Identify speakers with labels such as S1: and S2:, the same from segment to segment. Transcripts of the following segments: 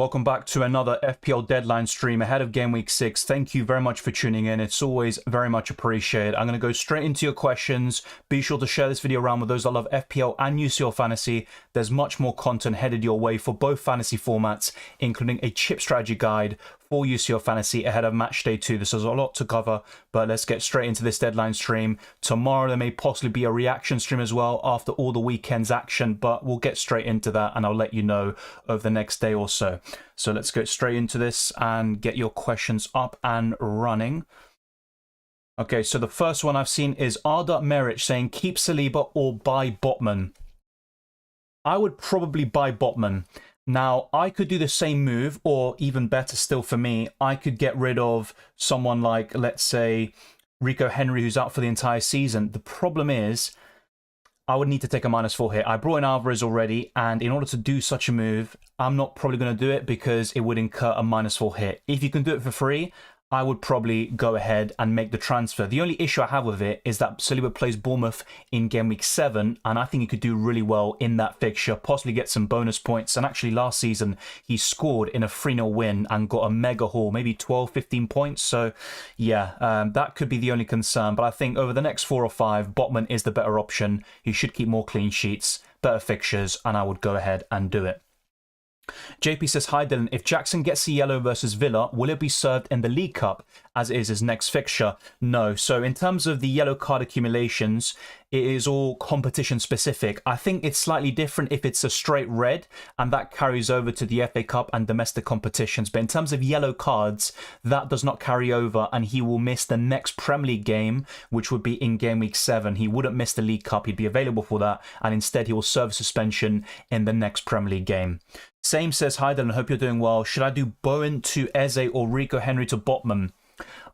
S1: Welcome back to another FPL deadline stream ahead of Game Week 6. Thank you very much for tuning in. It's always very much appreciated. I'm going to go straight into your questions. Be sure to share this video around with those that love FPL and UCL Fantasy. There's much more content headed your way for both fantasy formats, including a chip strategy guide for UCL Fantasy ahead of match day 2. This is a lot to cover, but let's get straight into this deadline stream. Tomorrow there may possibly be a reaction stream as well after all the weekend's action, but we'll get straight into that and I'll let you know over the next day or so. So let's get straight into this and get your questions up and running. Okay, so the first one I've seen is R.Merich saying keep Saliba or buy Botman. I would probably buy Botman. Now, I could do the same move, or even better still for me, I could get rid of someone like, let's say, Rico Henry, who's out for the entire season. The problem is, I would need to take a -4 hit. I brought in Alvarez already, and in order to do such a move, I'm not probably going to do it because it would incur a -4 hit. If you can do it for free, I would probably go ahead and make the transfer. The only issue I have with it is that Saliba plays Bournemouth in Game Week 7, and I think he could do really well in that fixture, possibly get some bonus points. And actually last season, he scored in a 3-0 win and got a mega haul, maybe 12, 15 points. So yeah, that could be the only concern. But I think over the next 4 or 5, Botman is the better option. He should keep more clean sheets, better fixtures, and I would go ahead and do it. JP says, hi Dylan, if Jackson gets a yellow versus Villa, will it be served in the League Cup as it is his next fixture? No. So in terms of the yellow card accumulations, it is all competition specific. I think it's slightly different if it's a straight red and that carries over to the FA Cup and domestic competitions. But in terms of yellow cards, that does not carry over and he will miss the next Premier League game, which would be in Game Week 7. He wouldn't miss the League Cup. He'd be available for that. And instead, he will serve suspension in the next Premier League game. Same says, hi Dylan, hope you're doing well. Should I do Bowen to Eze or Rico Henry to Botman?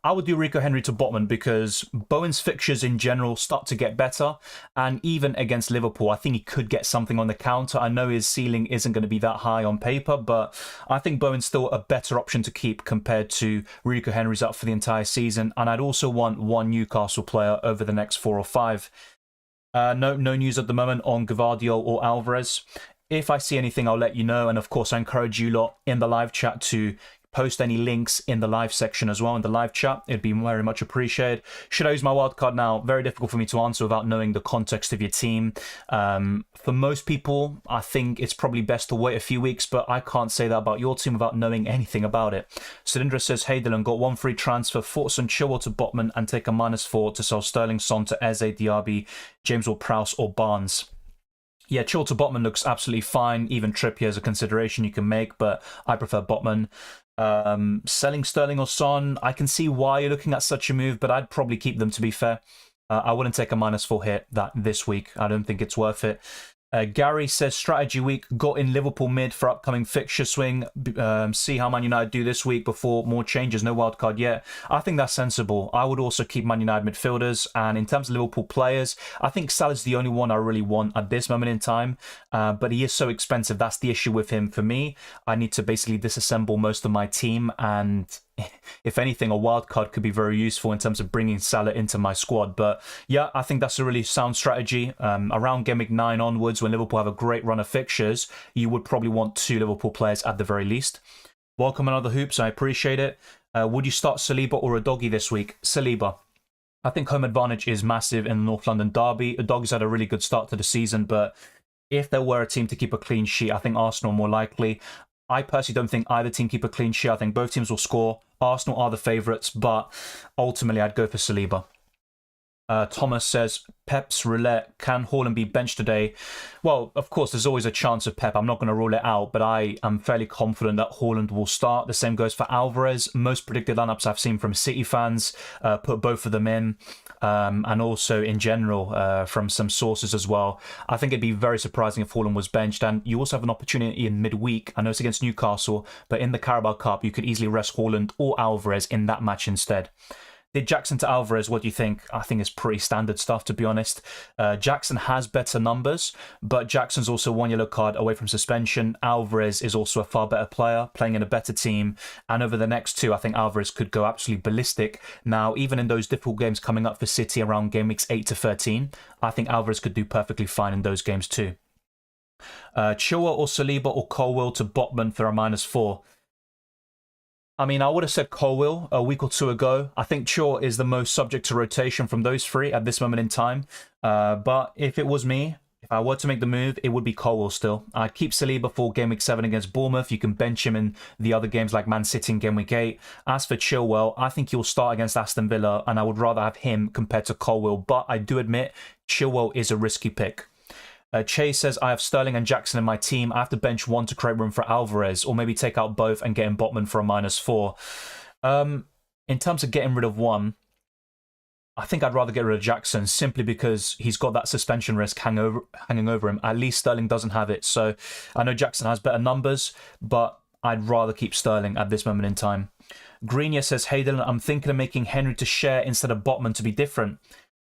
S1: I would do Rico Henry to Botman because Bowen's fixtures in general start to get better. And even against Liverpool, I think he could get something on the counter. I know his ceiling isn't going to be that high on paper, but I think Bowen's still a better option to keep compared to Rico Henry's up for the entire season. And I'd also want one Newcastle player over the next 4 or 5. No news at the moment on Gvardiol or Alvarez. If I see anything, I'll let you know. And of course, I encourage you lot in the live chat to post any links in the live section as well, in the live chat. It'd be very much appreciated. Should I use my wildcard now? Very difficult for me to answer without knowing the context of your team. For most people, I think it's probably best to wait a few weeks, but I can't say that about your team without knowing anything about it. Cylindra says, hey Dylan, got 1 free transfer, Fortson, Chilwell to Botman, and take a -4 to sell Sterling, Son to Eze, Diaby, James Ward-Prowse or Barnes. Yeah, Chilwell to Botman looks absolutely fine. Even Trippier is a consideration you can make, but I prefer Botman. Selling Sterling or Son, I can see why you're looking at such a move, but I'd probably keep them, to be fair. I wouldn't take a -4 hit this week. I don't think it's worth it. Gary says, strategy week, got in Liverpool mid for upcoming fixture swing. See how Man United do this week before more changes. No wildcard yet. I think that's sensible. I would also keep Man United midfielders. And in terms of Liverpool players, I think Salah's the only one I really want at this moment in time. But he is so expensive. That's the issue with him. For me, I need to basically disassemble most of my team. And if anything, a wildcard could be very useful in terms of bringing Salah into my squad. But yeah, I think that's a really sound strategy. Around Game Week 9 onwards, when Liverpool have a great run of fixtures, you would probably want 2 Liverpool players at the very least. Welcome another Hoops, I appreciate it. Would you start Saliba or a doggy this week? Saliba. I think home advantage is massive in the North London derby. A doggy's had a really good start to the season, but if there were a team to keep a clean sheet, I think Arsenal are more likely. I personally don't think either team keep a clean sheet. I think both teams will score. Arsenal are the favourites, but ultimately I'd go for Saliba. Thomas says, Pep's roulette, can Haaland be benched today? Well, of course, there's always a chance of Pep. I'm not going to rule it out, but I am fairly confident that Haaland will start. The same goes for Alvarez. Most predicted lineups I've seen from City fans put both of them in, and also in general from some sources as well. I think it'd be very surprising if Haaland was benched, and you also have an opportunity in midweek. I know it's against Newcastle, but in the Carabao Cup, you could easily rest Haaland or Alvarez in that match instead. Did Jackson to Alvarez, what do you think? I think it's pretty standard stuff, to be honest. Jackson has better numbers, but Jackson's also 1 yellow card away from suspension. Alvarez is also a far better player, playing in a better team. And over the next 2, I think Alvarez could go absolutely ballistic. Now, even in those difficult games coming up for City around Game Weeks 8 to 13, I think Alvarez could do perfectly fine in those games too. Chilwell or Saliba or Colwill to Botman for a -4. I mean, I would have said Colwill a week or two ago. I think Chilwell is the most subject to rotation from those three at this moment in time. But if it was me, if I were to make the move, it would be Colwill still. I'd keep Saliba for Game Week 7 against Bournemouth. You can bench him in the other games like Man City in Game Week 8. As for Chilwell, I think he'll start against Aston Villa, and I would rather have him compared to Colwill. But I do admit, Chilwell is a risky pick. Chase says, I have Sterling and Jackson in my team. I have to bench one to create room for Alvarez, or maybe take out both and get in Botman for a -4. In terms of getting rid of one, I think I'd rather get rid of Jackson simply because he's got that suspension risk hanging over him. At least Sterling doesn't have it. So I know Jackson has better numbers, but I'd rather keep Sterling at this moment in time. Greenia says, hey Dylan, I'm thinking of making Henry to share instead of Botman to be different.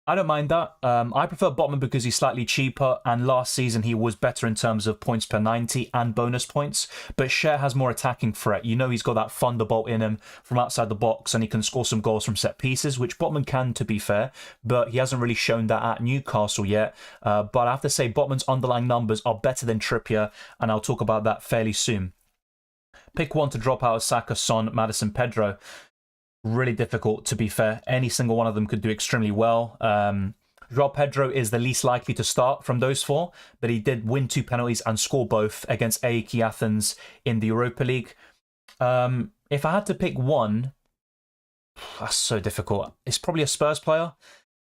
S1: I don't mind that. I prefer Botman because he's slightly cheaper, and last season he was better in terms of points per 90 and bonus points. But Cher has more attacking threat. You know he's got that thunderbolt in him from outside the box, and he can score some goals from set pieces, which Botman can, to be fair. But he hasn't really shown that at Newcastle yet. But I have to say Botman's underlying numbers are better than Trippier, and I'll talk about that fairly soon. Pick one to drop out of Saka, Son, Maddison, Pedro. Really difficult, to be fair. Any single one of them could do extremely well. João Pedro is the least likely to start from those four, but he did win 2 penalties and score both against AEK Athens in the Europa League. If I had to pick one, that's so difficult. It's probably a Spurs player.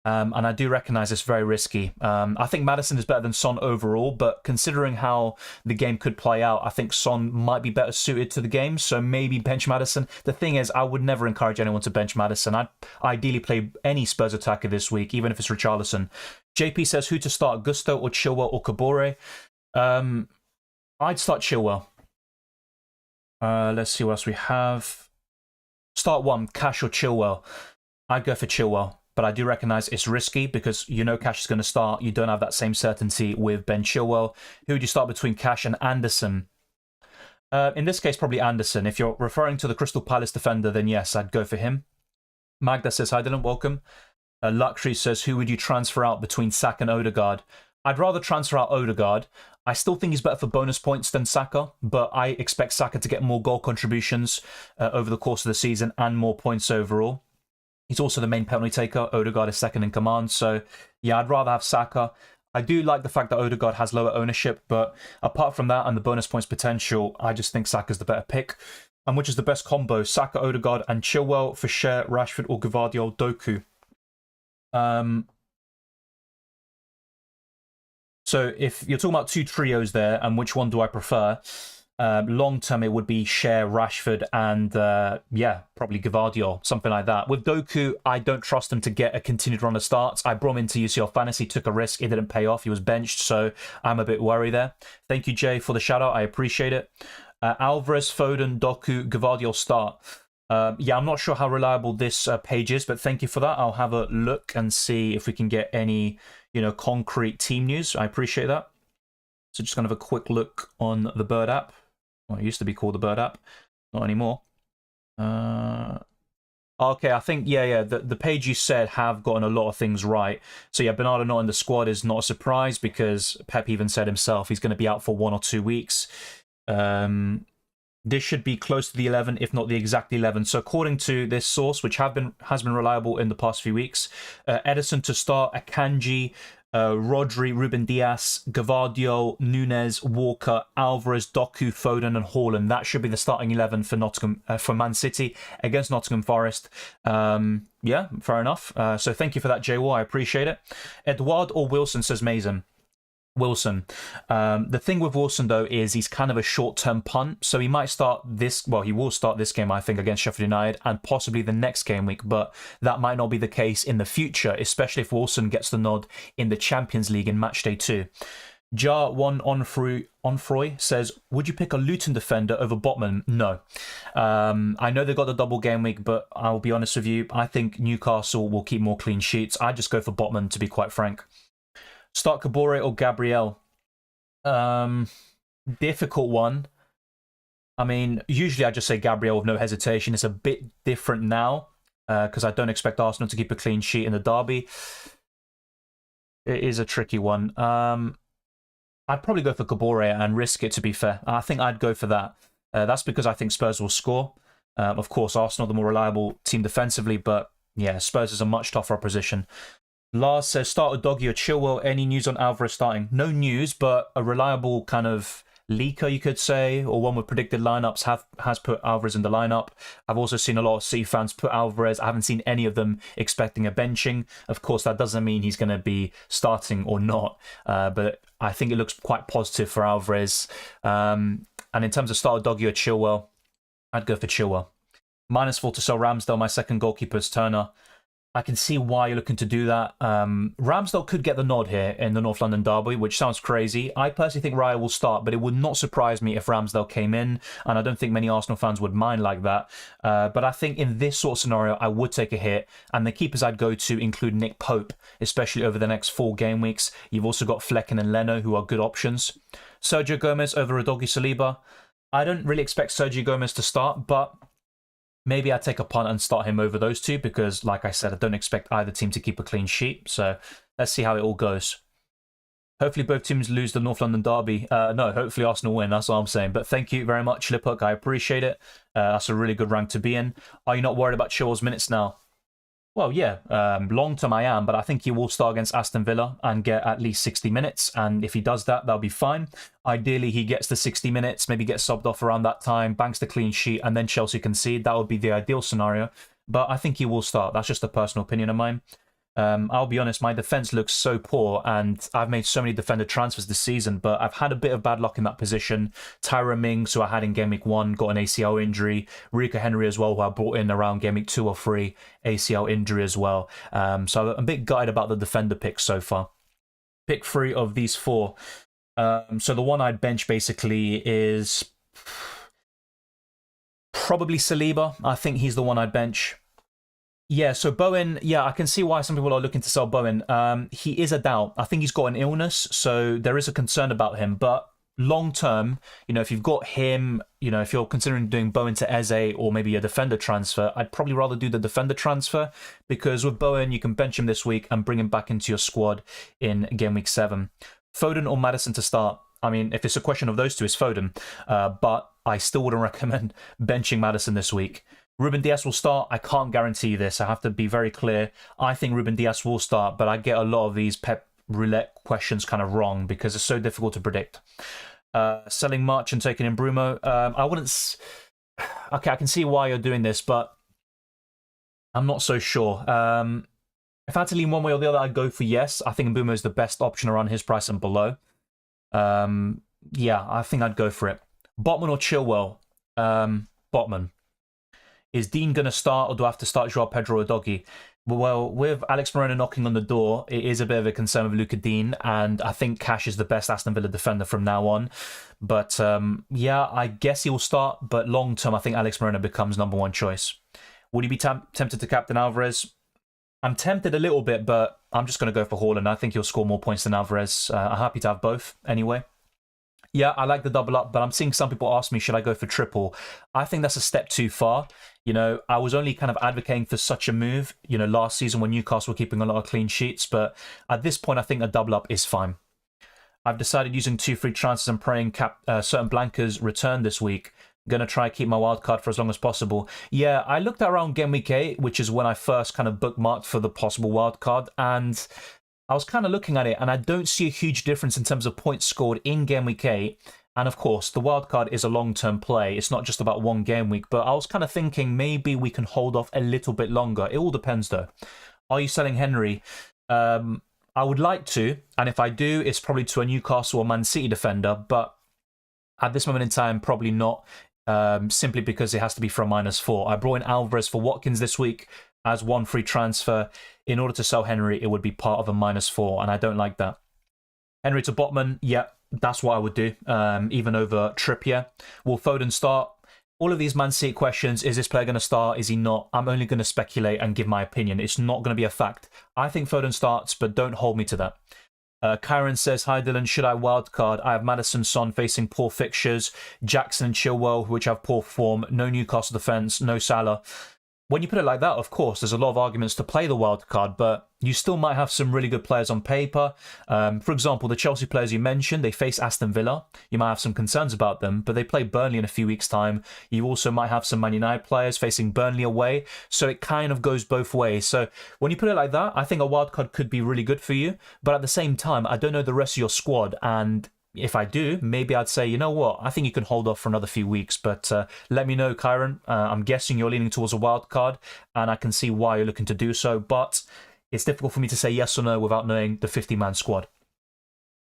S1: And I do recognise it's very risky. I think Maddison is better than Son overall, but considering how the game could play out, I think Son might be better suited to the game, so maybe bench Maddison. The thing is, I would never encourage anyone to bench Maddison. I'd ideally play any Spurs attacker this week, even if it's Richarlison. JP says, who to start, Gusto or Chilwell or Kabore? I'd start Chilwell. Let's see what else we have. Start one, Cash or Chilwell. I'd go for Chilwell. But I do recognise it's risky because you know Cash is going to start. You don't have that same certainty with Ben Chilwell. Who would you start between Cash and Anderson? In this case, probably Anderson. If you're referring to the Crystal Palace defender, then yes, I'd go for him. Magda says, hi Dylan, welcome. Luxury says, who would you transfer out between Saka and Odegaard? I'd rather transfer out Odegaard. I still think he's better for bonus points than Saka, but I expect Saka to get more goal contributions over the course of the season and more points overall. He's also the main penalty taker. Odegaard is second in command. So, yeah, I'd rather have Saka. I do like the fact that Odegaard has lower ownership, but apart from that and the bonus points potential, I just think Saka's the better pick. And which is the best combo? Saka, Odegaard, and Chilwell for Cher, Rashford, or Gvardiol, Doku. So if you're talking about two trios there, and which one do I prefer? Long term, it would be Cher, Rashford, and yeah, probably Gvardiol, something like that. With Doku, I don't trust him to get a continued run of starts. I brought him into UCL Fantasy, took a risk, it didn't pay off. He was benched, so I'm a bit worried there. Thank you, Jay, for the shout out. I appreciate it. Alvarez, Foden, Doku, Gvardiol start. Yeah, I'm not sure how reliable this page is, but thank you for that. I'll have a look and see if we can get any, concrete team news. I appreciate that. So just kind of a quick look on the Bird app. Well, it used to be called the Bird app, not anymore. Okay, I think, the page you said have gotten a lot of things right. So yeah, Bernardo not in the squad is not a surprise because Pep even said himself he's going to be out for 1 or 2 weeks. This should be close to the 11, if not the exact 11. So according to this source, which has been reliable in the past few weeks, Edison to start, Akanji, Rodri, Ruben Dias, Gvardiol, Nunez, Walker, Alvarez, Doku, Foden, and Haaland. That should be the starting 11 for for Man City against Nottingham Forest. Yeah, fair enough. So thank you for that, J-War. I appreciate it. Edouard or Wilson, says Mason. Wilson. The thing with Wilson, though, is he's kind of a short-term punt, so he might start he will start this game, I think, against Sheffield United, and possibly the next game week, but that might not be the case in the future, especially if Wilson gets the nod in the Champions League in Matchday 2. Jar1 Onfroy says, would you pick a Luton defender over Botman? No. I know they've got the double game week, but I'll be honest with you, I think Newcastle will keep more clean sheets. I just go for Botman, to be quite frank. Start Kabore or Gabriel? Difficult one. I mean, usually I just say Gabriel with no hesitation. It's a bit different now because I don't expect Arsenal to keep a clean sheet in the derby. It is a tricky one. I'd probably go for Kabore and risk it, to be fair. I think I'd go for that. That's because I think Spurs will score. Of course, Arsenal the more reliable team defensively, but yeah, Spurs is a much tougher opposition. Lars says, start with Doggy or Chilwell. Any news on Alvarez starting? No news, but a reliable kind of leaker, you could say, or one with predicted lineups has put Alvarez in the lineup. I've also seen a lot of City fans put Alvarez. I haven't seen any of them expecting a benching. Of course, that doesn't mean he's going to be starting or not, but I think it looks quite positive for Alvarez. And in terms of start with Doggy or Chilwell, I'd go for Chilwell. -4 to sell Ramsdale. My second goalkeeper is Turner. I can see why you're looking to do that. Ramsdale could get the nod here in the North London derby, which sounds crazy. I personally think Raya will start, but it would not surprise me if Ramsdale came in, and I don't think many Arsenal fans would mind like that. But I think in this sort of scenario, I would take a hit, and the keepers I'd go to include Nick Pope, especially over the next 4 game weeks. You've also got Flecken and Leno, who are good options. Sergio Gomez over Udogie Saliba. I don't really expect Sergio Gomez to start, but maybe I'd take a punt and start him over those two because, like I said, I don't expect either team to keep a clean sheet. So let's see how it all goes. Hopefully both teams lose the North London derby. No, hopefully Arsenal win. That's what I'm saying. But thank you very much, Liphook. I appreciate it. That's a really good rank to be in. Are you not worried about Chilwell's minutes now? Well, yeah, long term I am, but I think he will start against Aston Villa and get at least 60 minutes. And if he does that, that'll be fine. Ideally, he gets the 60 minutes, maybe gets subbed off around that time, banks the clean sheet, and then Chelsea concede. That would be the ideal scenario. But I think he will start. That's just a personal opinion of mine. I'll be honest, my defense looks so poor, and I've made so many defender transfers this season, but I've had a bit of bad luck in that position. Tyra Mings, who I had in Game Week 1, got an ACL injury. Rico Henry as well, who I brought in around Game Week 2 or 3, ACL injury as well. So I'm a bit gutted about the defender picks so far. Pick 3 of these 4. So the one I'd bench basically is probably Saliba. I think he's the one I'd bench. Yeah, so Bowen, yeah, I can see why some people are looking to sell Bowen. He is a doubt. I think he's got an illness, so there is a concern about him. But long term, if you've got him, if you're considering doing Bowen to Eze or maybe a defender transfer, I'd probably rather do the defender transfer because with Bowen, you can bench him this week and bring him back into your squad in Game Week 7. Foden or Maddison to start? I mean, if it's a question of those two, it's Foden. But I still wouldn't recommend benching Maddison this week. Ruben Dias will start. I can't guarantee this. I have to be very clear. I think Ruben Dias will start, but I get a lot of these Pep roulette questions kind of wrong because it's so difficult to predict. Selling March and taking in Brumo. I wouldn't... Okay, I can see why you're doing this, but I'm not so sure. If I had to lean one way or the other, I'd go for yes. I think Brumo is the best option around his price and below. Yeah, I think I'd go for it. Botman or Chilwell? Botman. Is Dean going to start, or do I have to start Joao Pedro or Doggy? Well, with Alex Moreno knocking on the door, it is a bit of a concern with Luca Dean, and I think Cash is the best Aston Villa defender from now on. But yeah, I guess he will start, but long term, I think Alex Moreno becomes number 1 choice. Would you be tempted to captain Alvarez? I'm tempted a little bit, but I'm just going to go for Haaland. I think he'll score more points than Alvarez. I'm happy to have both anyway. Yeah, I like the double up, but I'm seeing some people ask me, should I go for triple? I think that's a step too far. I was only kind of advocating for such a move, last season when Newcastle were keeping a lot of clean sheets. But at this point, I think a double up is fine. I've decided using 2 free transfers and praying certain blankers return this week. Going to try keep my wildcard for as long as possible. Yeah, I looked at around Game Week 8, which is when I first kind of bookmarked for the possible wildcard. And I was kind of looking at it, and I don't see a huge difference in terms of points scored in Game Week 8. And of course, the wildcard is a long-term play. It's not just about one game week. But I was kind of thinking maybe we can hold off a little bit longer. It all depends, though. Are you selling Henry? I would like to. And if I do, it's probably to a Newcastle or Man City defender. But at this moment in time, probably not. Simply because it has to be for a -4. I brought in Alvarez for Watkins this week as 1 free transfer. In order to sell Henry, it would be part of a -4, and I don't like that. Henry to Botman, yeah, that's what I would do, even over Trippier. Will Foden start? All of these Man City questions, is this player going to start? Is he not? I'm only going to speculate and give my opinion. It's not going to be a fact. I think Foden starts, but don't hold me to that. Kyron says, hi Dylan, should I wildcard? I have Maddison, Son facing poor fixtures, Jackson and Chilwell, which have poor form, no Newcastle defence, no Salah. when you put it like that, of course, there's a lot of arguments to play the wild card, but you still might have some really good players on paper. For example, the Chelsea players you mentioned, they face Aston Villa. You might have some concerns about them, but they play Burnley in a few weeks' time. You also might have some Man United players facing Burnley away, so it kind of goes both ways. So when you put it like that, I think a wild card could be really good for you, but at the same time, I don't know the rest of your squad, and if I do, maybe I'd say, you know what, I think you can hold off for another few weeks. But let me know, Kyron. I'm guessing you're leaning towards a wild card, and I can see why you're looking to do so. But it's difficult for me to say yes or no without knowing the 50-man squad.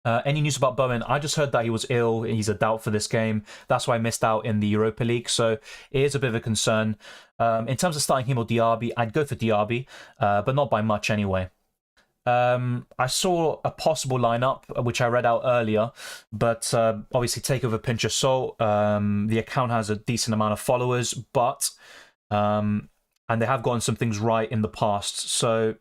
S1: Any news about Bowen? I just heard that he was ill. He's a doubt for this game. That's why I missed out in the Europa League. So it is a bit of a concern. In terms of starting him or Diaby, I'd go for Diaby, but not by much anyway. I saw a possible lineup, which I read out earlier, but obviously take with a pinch of salt. The account has a decent amount of followers, but and they have gotten some things right in the past. So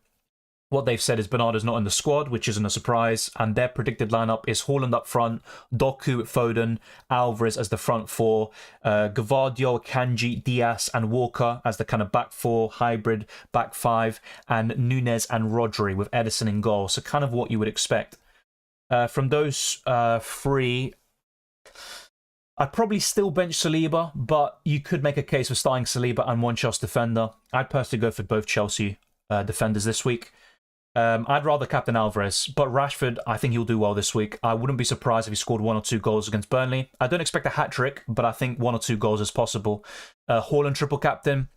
S1: what they've said is Bernardo's not in the squad, which isn't a surprise, and their predicted lineup is Haaland up front, Doku, Foden, Alvarez as the front four, Gvardiol, Kanji, Diaz, and Walker as the kind of back four, hybrid back five, and Nunez and Rodri with Ederson in goal. So kind of what you would expect. From those three, I'd probably still bench Saliba, but you could make a case for starting Saliba and one Chelsea defender. I'd personally go for both Chelsea defenders this week. I'd rather captain Alvarez, but Rashford, I think he'll do well this week. I wouldn't be surprised if he scored 1 or 2 goals against Burnley. I don't expect a hat-trick, but I think 1 or 2 goals is possible. Haaland triple captain.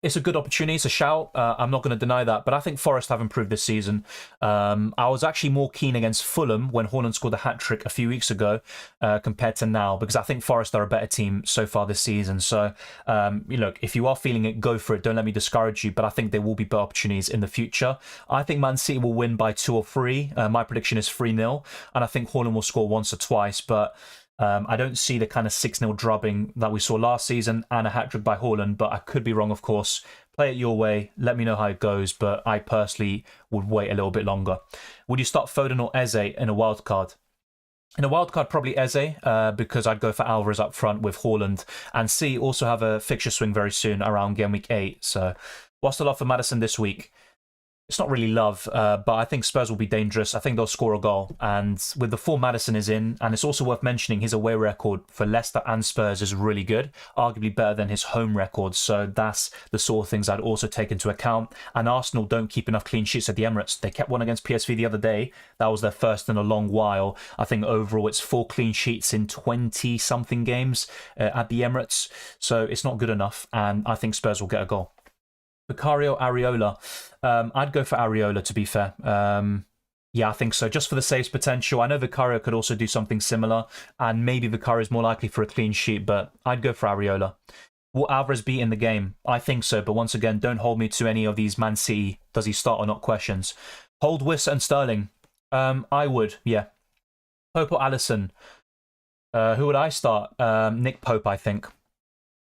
S1: It's a good opportunity. It's a shout. I'm not going to deny that. But I think Forest have improved this season. I was actually more keen against Fulham when Haaland scored a hat-trick a few weeks ago compared to now, because I think Forest are a better team so far this season. So, look, if you are feeling it, go for it. Don't let me discourage you. But I think there will be better opportunities in the future. I think Man City will win by 2 or 3. My prediction is 3-0. And I think Haaland will score once or twice. But I don't see the kind of 6-0 drubbing that we saw last season and a hat-trick by Haaland, but I could be wrong, of course. Play it your way. Let me know how it goes, but I personally would wait a little bit longer. Would you start Foden or Eze in a wild card? In a wild card, probably Eze, because I'd go for Alvarez up front with Haaland. And C also have a fixture swing very soon around game week 8. So what's the love for Maddison this week? It's not really love, but I think Spurs will be dangerous. I think they'll score a goal. And with the form Maddison is in, and it's also worth mentioning his away record for Leicester and Spurs is really good, arguably better than his home record. So that's the sort of things I'd also take into account. And Arsenal don't keep enough clean sheets at the Emirates. They kept one against PSV the other day. That was their first in a long while. I think overall it's 4 clean sheets in 20-something games at the Emirates. So it's not good enough. And I think Spurs will get a goal. Vicario, Areola. I'd go for Areola, to be fair. Yeah, I think so. Just for the saves potential. I know Vicario could also do something similar, and maybe Vicario is more likely for a clean sheet, but I'd go for Areola. Will Alvarez be in the game? I think so, but once again, don't hold me to any of these Man City, does he start or not questions. Hold Wiss and Sterling. I would, yeah. Pope or Alisson? Who would I start? Nick Pope, I think.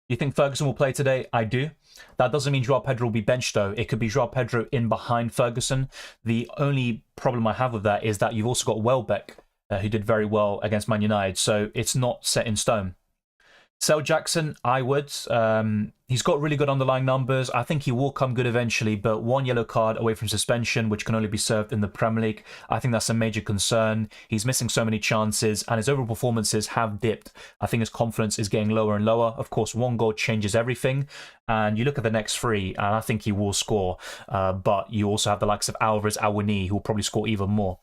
S1: You think Ferguson will play today? I do. That doesn't mean Joao Pedro will be benched, though. It could be Joao Pedro in behind Ferguson. The only problem I have with that is that you've also got Welbeck, who did very well against Man United, so it's not set in stone. Sell Jackson, I would. He's got really good underlying numbers. I think he will come good eventually, but 1 yellow card away from suspension, which can only be served in the Premier League. I think that's a major concern. He's missing so many chances, and his overall performances have dipped. I think his confidence is getting lower and lower. Of course, 1 goal changes everything, and you look at the next 3, and I think he will score. But you also have the likes of Alvarez, Awani, who will probably score even more.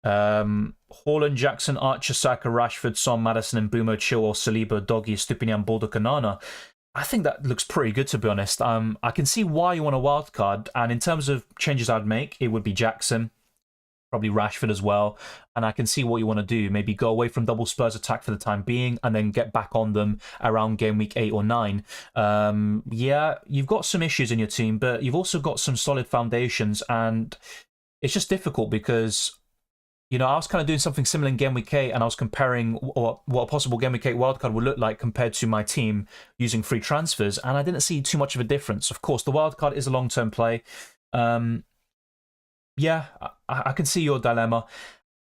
S1: Haaland, Jackson, Archer, Saka, Rashford, Son, Maddison, and Mbumo, Chilwell, Saliba, Doggy, Stupinian, Baldo, Kanana. I think that looks pretty good, to be honest. I can see why you want a wild card, and in terms of changes I'd make, it would be Jackson, probably Rashford as well, and I can see what you want to do. Maybe go away from double Spurs attack for the time being, and then get back on them around game week 8 or 9. Yeah, you've got some issues in your team, but you've also got some solid foundations, and it's just difficult because, you know, I was kind of doing something similar in Game Week 8, and I was comparing what a possible Game Week 8 wildcard would look like compared to my team using free transfers, and I didn't see too much of a difference. Of course, the wildcard is a long-term play. Yeah, I can see your dilemma.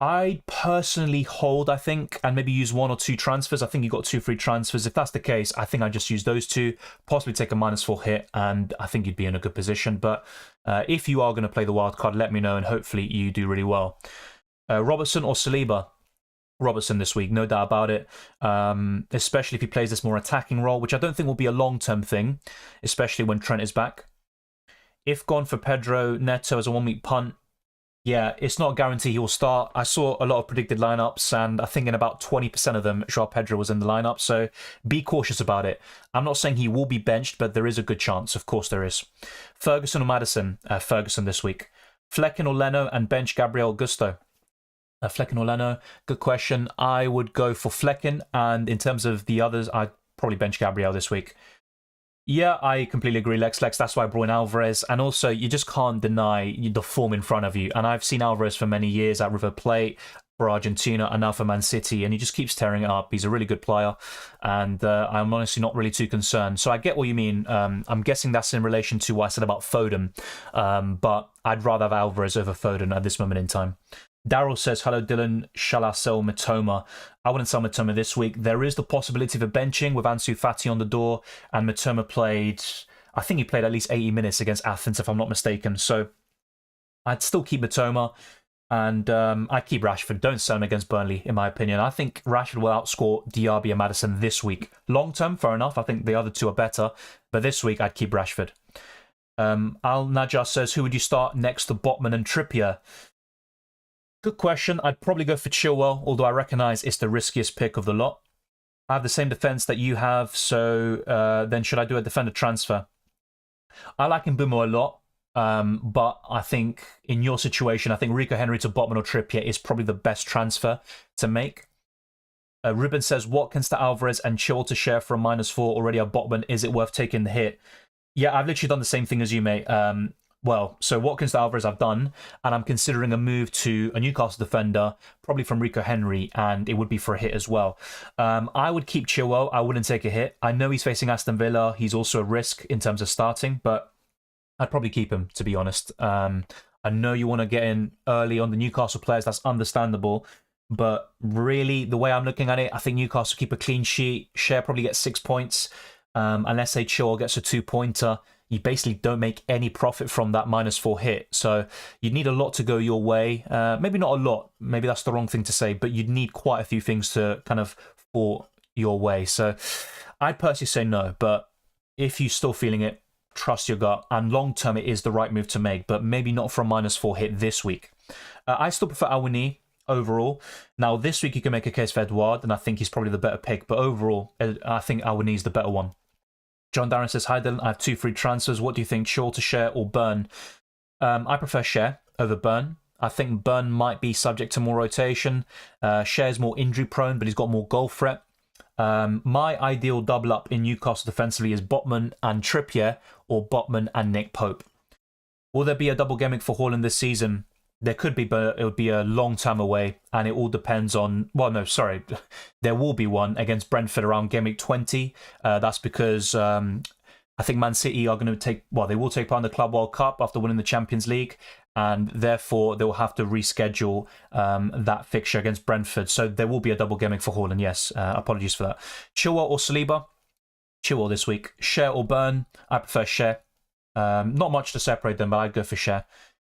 S1: I'd personally hold, I think, and maybe use 1 or 2 transfers. I think you got 2 free transfers. If that's the case, I think I'd just use those 2, possibly take a -4 hit, and I think you'd be in a good position. But if you are going to play the wild card, let me know, and hopefully you do really well. Robertson or Saliba? Robertson this week, no doubt about it, especially if he plays this more attacking role, which I don't think will be a long-term thing, especially when Trent is back. If gone for Pedro Neto as a 1-week punt, yeah, it's not a guarantee he will start. I saw a lot of predicted lineups, and I think in about 20% of them, Joao Pedro was in the lineup, so be cautious about it. I'm not saying he will be benched, but there is a good chance. Of course there is. Ferguson or Maddison? Ferguson this week. Flecken or Leno, and bench Gabriel Gusto? Flecken or Leno? Good question. I would go for Flecken, and in terms of the others, I'd probably bench Gabriel this week. Yeah, I completely agree, Lex. That's why I brought in Alvarez. And also, you just can't deny the form in front of you. And I've seen Alvarez for many years at River Plate, for Argentina, and now for Man City. And he just keeps tearing it up. He's a really good player. And I'm honestly not really too concerned. So I get what you mean. I'm guessing that's in relation to what I said about Foden. But I'd rather have Alvarez over Foden at this moment in time. Daryl says, hello Dylan, shall I sell Matoma? I wouldn't sell Matoma this week. There is the possibility of a benching with Ansu Fati on the door, and Matoma played, I think he played at least 80 minutes against Athens, if I'm not mistaken. So I'd still keep Matoma, and I'd keep Rashford. Don't sell him against Burnley, in my opinion. I think Rashford will outscore Diaby and Maddison this week. Long term, fair enough. I think the other 2 are better, but this week I'd keep Rashford. Al Najar says, who would you start next to Botman and Trippier? Good question. I'd probably go for Chilwell, although I recognise it's the riskiest pick of the lot. I have the same defence that you have, so then should I do a defender transfer? I like Mbeumo a lot, but I think in your situation, I think Rico Henry to Botman or Trippier is probably the best transfer to make. Ruben says, Watkins to Alvarez and Chilwell to share for a -4 already a Botman. Is it worth taking the hit? Yeah, I've literally done the same thing as you, mate. Well, so Watkins to Alvarez I've done, and I'm considering a move to a Newcastle defender, probably from Rico Henry, and it would be for a hit as well. I would keep Chilwell. I wouldn't take a hit. I know he's facing Aston Villa. He's also a risk in terms of starting, but I'd probably keep him, to be honest. I know you want to get in early on the Newcastle players. That's understandable. But really, the way I'm looking at it, I think Newcastle keep a clean sheet. Share probably gets 6 points. Unless say Chilwell gets a 2-pointer. You basically don't make any profit from that -4 hit. So you'd need a lot to go your way. Maybe not a lot. Maybe that's the wrong thing to say. But you'd need quite a few things to kind of fall your way. So I'd personally say no. But if you're still feeling it, trust your gut. And long term, it is the right move to make. But maybe not for a -4 hit this week. I still prefer Awani overall. Now, this week you can make a case for Edouard. And I think he's probably the better pick. But overall, I think Awani is the better one. John Darren says, hi Dylan, I have 2 free transfers. What do you think, Shaw to Share or Burn? I prefer Share over Burn. I think Burn might be subject to more rotation. Share's more injury prone, but he's got more goal threat. My ideal double up in Newcastle defensively is Botman and Trippier, or Botman and Nick Pope. Will there be a double gaming for Haaland this season? There could be, but it would be a long time away, and it all depends on... Well, no, sorry. There will be one against Brentford around Game Week 20. That's because I think Man City are going to take... Well, they will take part in the Club World Cup after winning the Champions League, and therefore they will have to reschedule that fixture against Brentford. So there will be a double gaming for Haaland, yes. Apologies for that. Chilwell or Saliba? Chilwell this week. Share or Burn? I prefer Share. Not much to separate them, but I'd go for Share.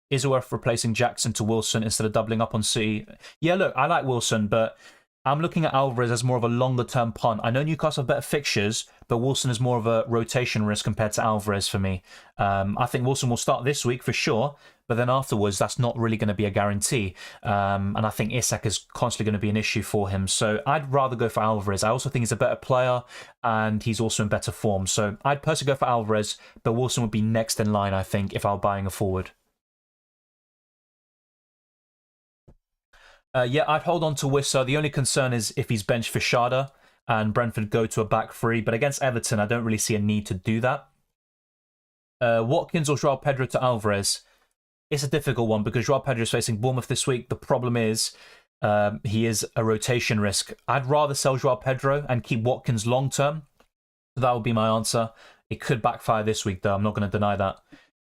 S1: Is it worth replacing Jackson to Wilson instead of doubling up on City? Yeah, look, I like Wilson, but I'm looking at Alvarez as more of a longer-term punt. I know Newcastle have better fixtures, but Wilson is more of a rotation risk compared to Alvarez for me. I think Wilson will start this week for sure, but then afterwards, that's not really going to be a guarantee. And I think Isak is constantly going to be an issue for him. So I'd rather go for Alvarez. I also think he's a better player, and he's also in better form. So I'd personally go for Alvarez, but Wilson would be next in line, I think, if I were buying a forward. Yeah, I'd hold on to Wissa. The only concern is if he's benched for Shada and Brentford go to a back 3. But against Everton, I don't really see a need to do that. Watkins or Joao Pedro to Alvarez? It's a difficult one because Joao Pedro is facing Bournemouth this week. The problem is he is a rotation risk. I'd rather sell Joao Pedro and keep Watkins long term. So that would be my answer. It could backfire this week, though. I'm not going to deny that.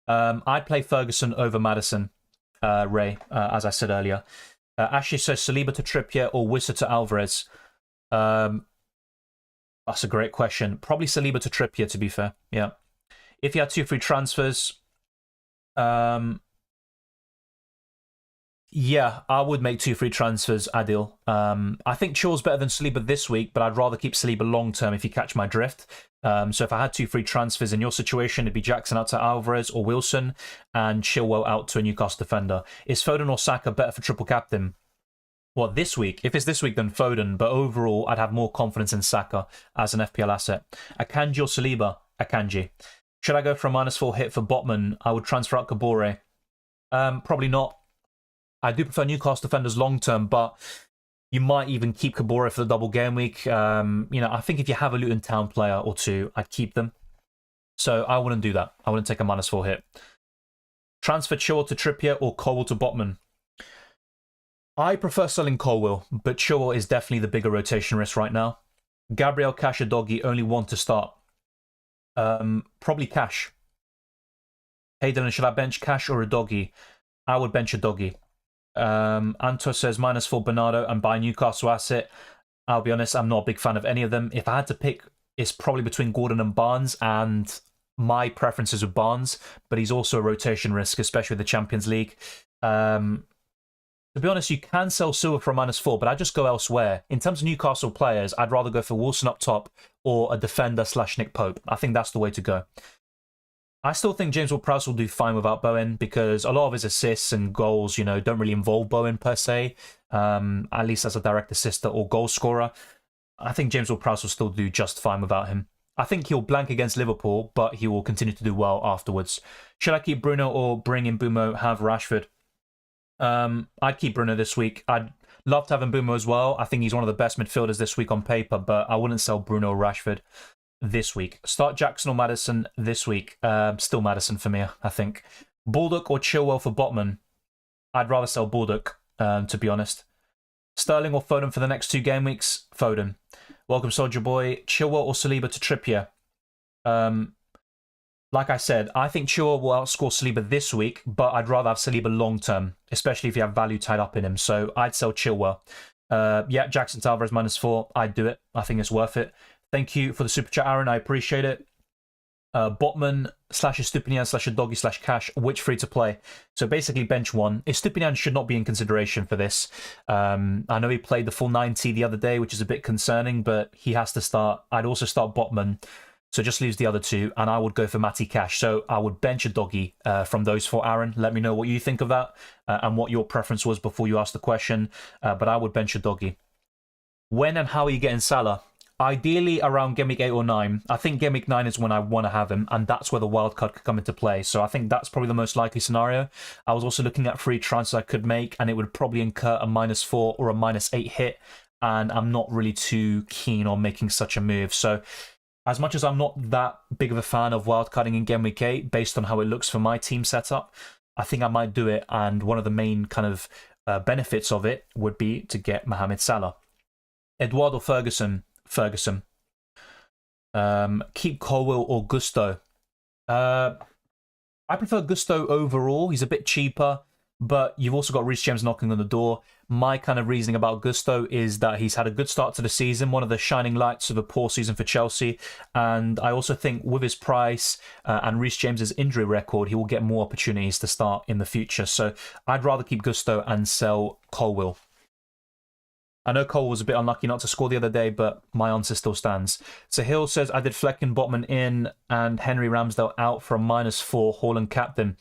S1: I'd play Ferguson over Maddison, Ray, as I said earlier. Ashley says Saliba to Trippier or Wissa to Alvarez. That's a great question. Probably Saliba to Trippier, to be fair. Yeah. If you had 2 free transfers, yeah, I would make 2 free transfers, Adil. I think Chilwell's better than Saliba this week, but I'd rather keep Saliba long term if you catch my drift. So if I had 2 free transfers in your situation, it'd be Jackson out to Alvarez or Wilson and Chilwell out to a Newcastle defender. Is Foden or Saka better for triple captain? Well, this week? If it's this week, then Foden. But overall, I'd have more confidence in Saka as an FPL asset. Akanji or Saliba? Akanji. Should I go for a -4 hit for Botman? I would transfer out Kabore. Probably not. I do prefer Newcastle defenders long term, but you might even keep Kabore for the double game week. I think if you have a Luton Town player or 2, I'd keep them. So I wouldn't do that. I wouldn't take a -4 hit. Transfer Chilwell to Trippier or Colwill to Botman? I prefer selling Colwill, but Chilwell is definitely the bigger rotation risk right now. Gabriel, Cash, or Doggy only want to start. Probably Cash. Hey Dylan, should I bench Cash or a Doggy? I would bench a Doggy. Anto says -4 Bernardo and buy Newcastle asset. I'll be honest, I'm not a big fan of any of them. If I had to pick, it's probably between Gordon and Barnes, and my preference is with Barnes, but he's also a rotation risk, especially with the Champions League. To be honest, you can sell Silva for a -4, but I just go elsewhere. In terms of Newcastle players, I'd rather go for Wilson up top or a defender / Nick Pope. I think that's the way to go. I still think James Ward-Prowse will do fine without Bowen because a lot of his assists and goals, don't really involve Bowen per se, at least as a direct assister or goal scorer. I think James Ward-Prowse will still do just fine without him. I think he'll blank against Liverpool, but he will continue to do well afterwards. Should I keep Bruno or bring in Mbumo, have Rashford? I'd keep Bruno this week. I'd love to have Mbumo as well. I think he's one of the best midfielders this week on paper, but I wouldn't sell Bruno or Rashford this week. Start Jackson or Maddison this week. Still Maddison for me, I think. Baldock or Chilwell for Botman? I'd rather sell Baldock, to be honest. Sterling or Foden for the next 2 game weeks? Foden. Welcome, Soldier Boy. Chilwell or Saliba to Trippier? Like I said, I think Chilwell will outscore Saliba this week, but I'd rather have Saliba long term, especially if you have value tied up in him. So I'd sell Chilwell. Yeah, Jackson to Alvarez -4. I'd do it. I think it's worth it. Thank you for the super chat, Aaron. I appreciate it. Botman /Estupinian /Doggy /Cash. Which free to play? So basically bench 1. Estupinian should not be in consideration for this. I know he played the full 90 the other day, which is a bit concerning, but he has to start. I'd also start Botman. So just leaves the other 2, and I would go for Matty Cash. So I would bench a Doggy from those 4, Aaron. Let me know what you think of that and what your preference was before you asked the question. But I would bench a Doggy. When and how are you getting Salah? Ideally around Game Week 8 or 9. I think Game Week 9 is when I want to have him, and that's where the wildcard could come into play. So I think that's probably the most likely scenario. I was also looking at free transfers I could make, and it would probably incur a -4 or a -8 hit, and I'm not really too keen on making such a move. So as much as I'm not that big of a fan of wildcarding in Game Week 8, based on how it looks for my team setup, I think I might do it, and one of the main kind of benefits of it would be to get Mohamed Salah. Eduardo Ferguson. Keep Colwill or Gusto? I prefer Gusto overall. He's a bit cheaper, but you've also got Reece James knocking on the door. My kind of reasoning about Gusto is that he's had a good start to the season, one of the shining lights of a poor season for Chelsea. And I also think with his price and Reece James's injury record, he will get more opportunities to start in the future. So I'd rather keep Gusto and sell Colwill. I know Cole was a bit unlucky not to score the other day, but my answer still stands. So Hill says, I did Fleck and Botman in and Henry Ramsdale out for a -4 Haaland captain.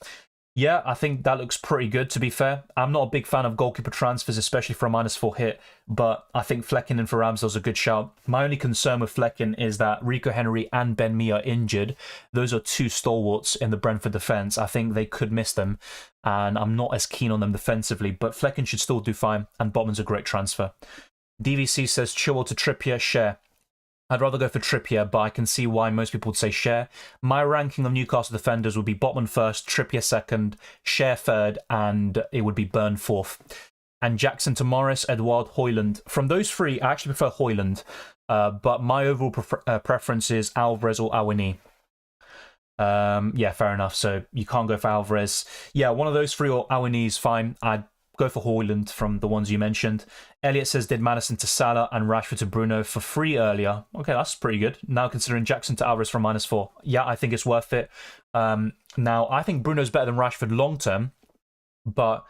S1: Yeah, I think that looks pretty good, to be fair. I'm not a big fan of goalkeeper transfers, especially for a -4 hit, but I think Flecken in for Ramsdale's a good shout. My only concern with Flecken is that Rico Henry and Ben Mee are injured. Those are 2 stalwarts in the Brentford defence. I think they could miss them, and I'm not as keen on them defensively, but Flecken should still do fine, and Botman's a great transfer. DVC says, Chilwell to Trippier, share. I'd rather go for Trippier, but I can see why most people would say share. My ranking of Newcastle defenders would be Botman first, Trippier second, share third, and it would be Burn fourth. And Jackson to Morris, Edouard, Højlund. From those 3, I actually prefer Højlund, but my overall preference is Alvarez or Awani. Yeah, fair enough. So you can't go for Alvarez. Yeah, one of those 3 or Awani is fine. I'd go for Højlund from the ones you mentioned. Elliot says, did Maddison to Salah and Rashford to Bruno for free earlier. Okay, that's pretty good. Now considering Jackson to Alvarez from -4. Yeah, I think it's worth it. Now, I think Bruno's better than Rashford long term, but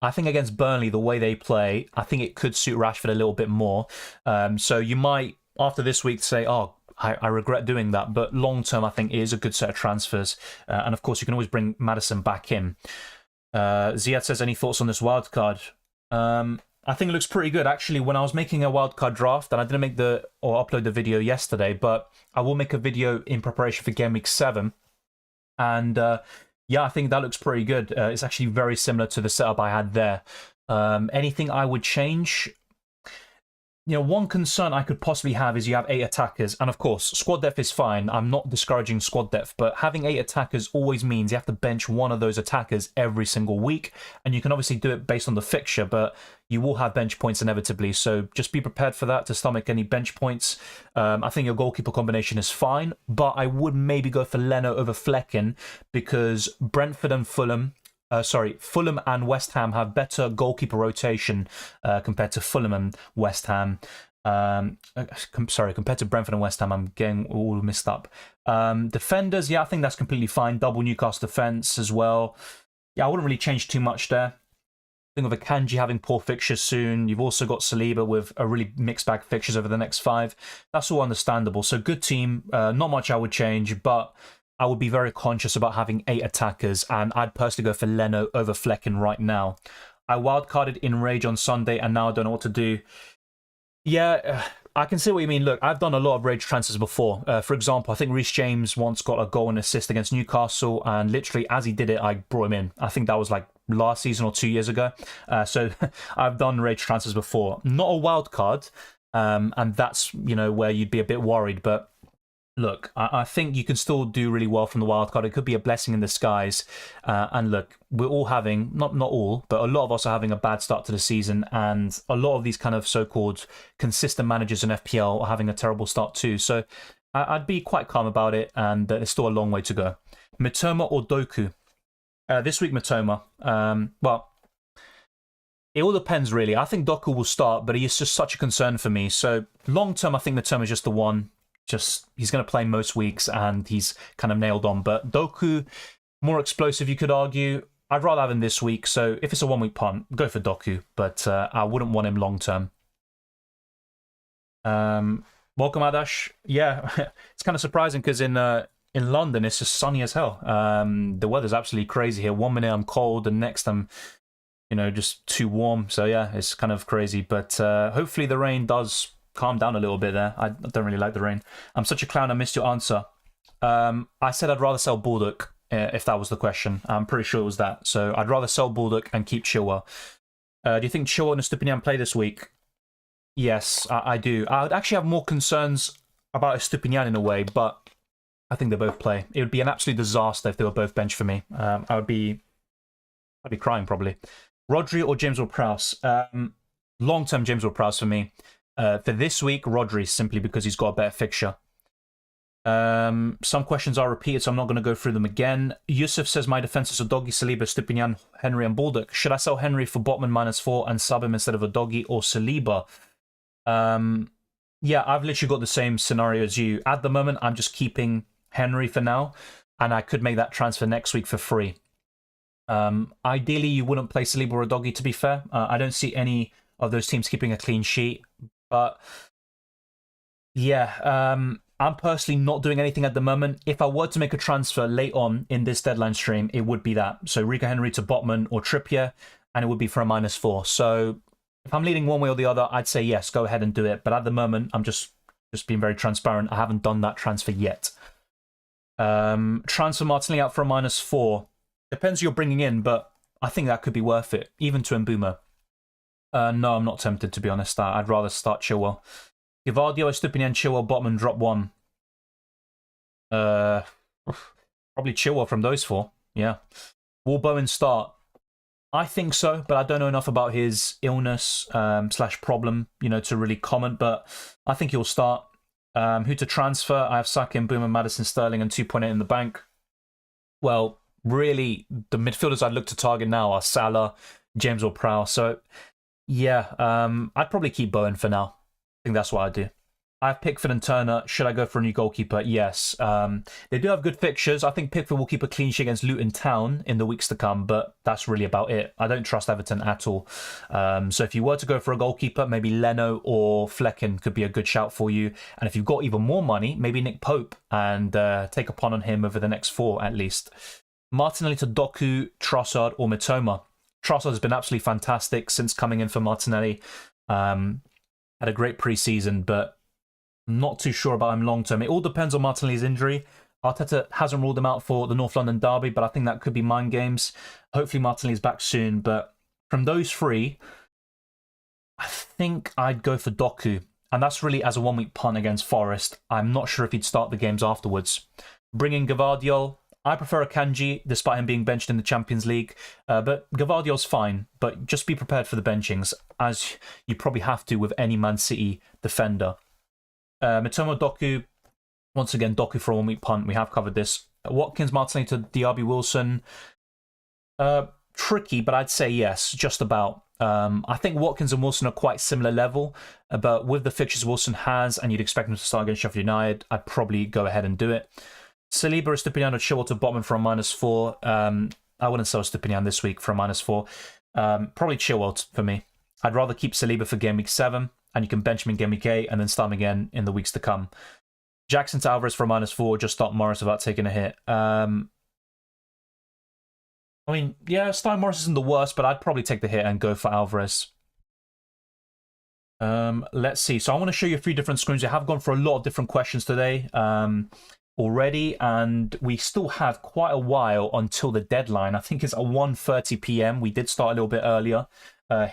S1: I think against Burnley, the way they play, I think it could suit Rashford a little bit more. So you might, after this week, say, oh, I regret doing that. But long term, I think it is a good set of transfers. And of course, you can always bring Maddison back in. Ziad says, any thoughts on this wildcard? I think it looks pretty good. Actually, when I was making a wildcard draft, and I didn't make upload the video yesterday, but I will make a video in preparation for Game Week 7. And yeah, I think that looks pretty good. It's actually very similar to the setup I had there. Anything I would change? One concern I could possibly have is you have 8 attackers, and of course, squad depth is fine. I'm not discouraging squad depth, but having 8 attackers always means you have to bench one of those attackers every single week, and you can obviously do it based on the fixture, but you will have bench points inevitably, so just be prepared for that to stomach any bench points. I think your goalkeeper combination is fine, but I would maybe go for Leno over Flecken, because Brentford and Fulham and West Ham have better goalkeeper rotation compared to Fulham and West Ham. Compared to Brentford and West Ham, I'm getting all mixed up. Defenders, yeah, I think that's completely fine. Double Newcastle defence as well. Yeah, I wouldn't really change too much there. Think of Akanji having poor fixtures soon. You've also got Saliba with a really mixed bag of fixtures over the next 5. That's all understandable. So good team. Not much I would change, but I would be very conscious about having 8 attackers, and I'd personally go for Leno over Flecken right now. I wildcarded in Rage on Sunday, and now I don't know what to do. Yeah, I can see what you mean. Look, I've done a lot of Rage transfers before. For example, I think Reece James once got a goal and assist against Newcastle, and literally as he did it, I brought him in. I think that was like last season or 2 years ago. So I've done Rage transfers before. Not a wildcard, and that's, where you'd be a bit worried, but look, I think you can still do really well from the wildcard. It could be a blessing in disguise. And look, we're all having, not all, but a lot of us are having a bad start to the season. And a lot of these kind of so-called consistent managers in FPL are having a terrible start too. So I'd be quite calm about it. And there's still a long way to go. Mitoma or Doku? This week, Mitoma. Well, it all depends, really. I think Doku will start, but he is just such a concern for me. So long term, I think Mitoma is just the one. He's going to play most weeks, and he's kind of nailed on. But Doku, more explosive, you could argue. I'd rather have him this week. So if it's a 1-week punt, go for Doku. But I wouldn't want him long term. Welcome, Adash. Yeah, it's kind of surprising because in London it's just sunny as hell. The weather's absolutely crazy here. 1 minute I'm cold, and next I'm just too warm. So yeah, it's kind of crazy. But hopefully the rain does calm down a little bit there. I don't really like the rain. I'm such a clown, I missed your answer. I said I'd rather sell Baldock, if that was the question. I'm pretty sure it was that. So I'd rather sell Baldock and keep Chilwell. Do you think Chilwell and Estupinian play this week? Yes, I do. I would actually have more concerns about Estupinian in a way, but I think they both play. It would be an absolute disaster if they were both benched for me. I'd be crying probably. Rodri or James Ward-Prowse? Long-term James Ward-Prowse for me. For this week, Rodri, simply because he's got a better fixture. Some questions are repeated, so I'm not going to go through them again. Yusuf says, my defenses are Doggy, Saliba, Stupinian, Henry, and Baldock. Should I sell Henry for Botman -4 and sub him instead of a Doggy or Saliba? Yeah, I've literally got the same scenario as you. At the moment, I'm just keeping Henry for now, and I could make that transfer next week for free. Ideally, you wouldn't play Saliba or a Doggy, to be fair. I don't see any of those teams keeping a clean sheet. But yeah, I'm personally not doing anything at the moment. If I were to make a transfer late on in this deadline stream, it would be that. So Rico Henry to Botman or Trippier, and it would be for a -4. So if I'm leaning one way or the other, I'd say yes, go ahead and do it. But at the moment, I'm just being very transparent. I haven't done that transfer yet. Transfer Martinelli out for a -4. Depends who you're bringing in, but I think that could be worth it, even to Mbeumo. No, I'm not tempted, to be honest. I'd rather start Chilwell. Givardio, Estupinian, Chilwell, Botman, drop 1. Probably Chilwell from those 4. Yeah. Will Bowen start? I think so, but I don't know enough about his illness / problem, to really comment. But I think he'll start. Who to transfer? I have Saka, Mbeumo, Maddison, Sterling, and 2.8 in the bank. Well, really, the midfielders I'd look to target now are Salah, James Ward-Prowse. So, yeah, I'd probably keep Bowen for now. I think that's what I'd do. I've Pickford and Turner. Should I go for a new goalkeeper? Yes. They do have good fixtures. I think Pickford will keep a clean sheet against Luton Town in the weeks to come, but that's really about it. I don't trust Everton at all. So if you were to go for a goalkeeper, maybe Leno or Flecken could be a good shout for you. And if you've got even more money, maybe Nick Pope and take a punt on him over the next 4 at least. Martinelli to Doku, Trossard or Mitoma. Trossard has been absolutely fantastic since coming in for Martinelli. Had a great pre-season, but I'm not too sure about him long term. It all depends on Martinelli's injury. Arteta hasn't ruled him out for the North London derby, but I think that could be mind games. Hopefully Martinelli's back soon. But from those 3, I think I'd go for Doku. And that's really as a 1-week punt against Forest. I'm not sure if he'd start the games afterwards. Bring in Gvardiol. I prefer Akanji, despite him being benched in the Champions League. But Gvardiol's fine. But just be prepared for the benchings, as you probably have to with any Man City defender. Mitoma, Doku. Once again, Doku for a 1-week punt. We have covered this. Watkins, Martinelli to Diaby Wilson. Tricky, but I'd say yes, just about. I think Watkins and Wilson are quite similar level, but with the fixtures Wilson has, and you'd expect him to start against Sheffield United, I'd probably go ahead and do it. Saliba, Estupinian, Chilwell to Botman for a -4. I wouldn't sell Estupinian this week for a -4. Probably Chilwell for me. I'd rather keep Saliba for game week 7, and you can bench him in game week 8 and then start him again in the weeks to come. Jackson to Alvarez for a -4. Just start Morris without taking a hit. I mean, yeah, Stein Morris isn't the worst, but I'd probably take the hit and go for Alvarez. Let's see. So I want to show you 3 different screens. I have gone for a lot of different questions today already, and we still have quite a while until the deadline. I think it's at 1:30 p.m. We did start a little bit earlier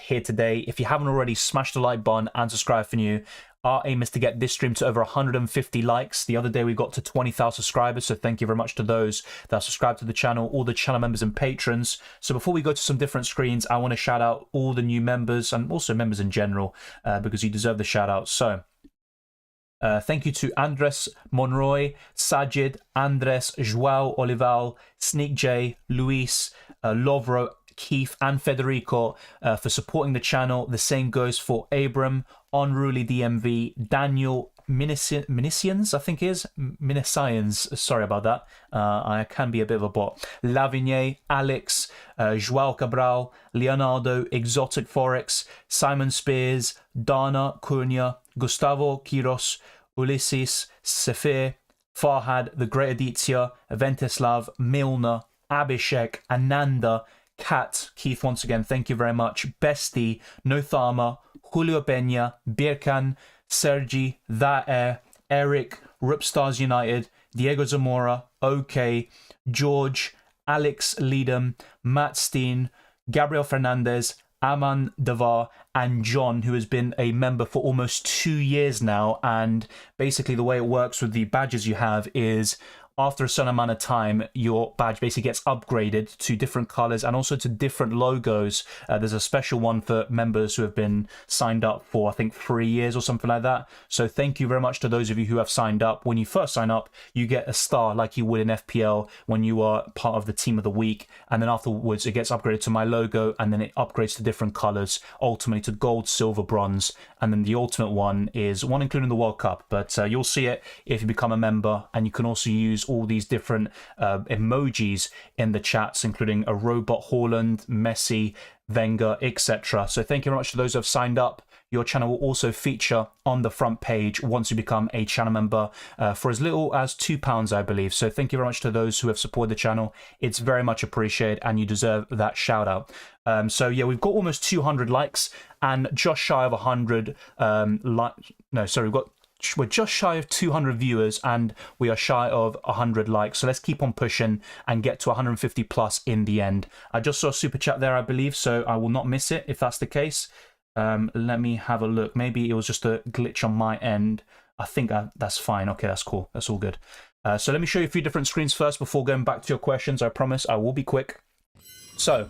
S1: here today. If you haven't already, smash the like button and subscribe for new. Our aim is to get this stream to over 150 likes. The other day we got to 20,000 subscribers, so thank you very much to those that subscribe to the channel, all the channel members and patrons. So before we go to some different screens, I want to shout out all the new members and also members in general because you deserve the shout out. So thank you to Andres Monroy, Sajid, Andres, Joao Olival, Sneak J, Luis, Lovro, Keith and Federico for supporting the channel. The same goes for Abram, Unruly DMV, Daniel Minicians, I think is Minicians. Sorry about that. I can be a bit of a bot. Lavigne, Alex, Joao Cabral, Leonardo, Exotic Forex, Simon Spears, Dana Cunha, Gustavo Quiros, Ulysses, Sefir, Farhad, The Great Aditya, Venteslav, Milner, Abhishek, Ananda, Kat, Keith, once again, thank you very much. Bestie, Nothama, Julio Peña, Birkan, Sergi, That Eric, Ripstars United, Diego Zamora, OK, George, Alex Leadham, Matt Steen, Gabriel Fernandez, Aman Davar, and John, who has been a member for almost 2 years now. And basically the way it works with the badges you have is after a certain amount of time, your badge basically gets upgraded to different colors and also to different logos. There's a special one for members who have been signed up for, I think, 3 years or something like that. So thank you very much to those of you who have signed up. When you first sign up, you get a star like you would in FPL when you are part of the team of the week. And then afterwards, it gets upgraded to my logo, and then it upgrades to different colors, ultimately to gold, silver, bronze. And then the ultimate one is one including the World Cup. But you'll see it if you become a member, and you can also use all these different emojis in the chats, including a robot, Haaland, Messi, Wenger, etc. So thank you very much to those who have signed up. Your channel will also feature on the front page once you become a channel member for as little as £2, I believe. So thank you very much to those who have supported the channel. It's very much appreciated, and you deserve that shout out. So yeah, we've got almost 200 likes and just shy of 100 we're just shy of 200 viewers, and we are shy of 100 likes. So let's keep on pushing and get to 150 plus in the end. I just saw a super chat there, I believe, so I will not miss it if that's the case. Let me have a look. Maybe it was just a glitch on my end. I think that's fine. Okay, that's cool. That's all good. So let me show you a few different screens first before going back to your questions. I promise I will be quick. So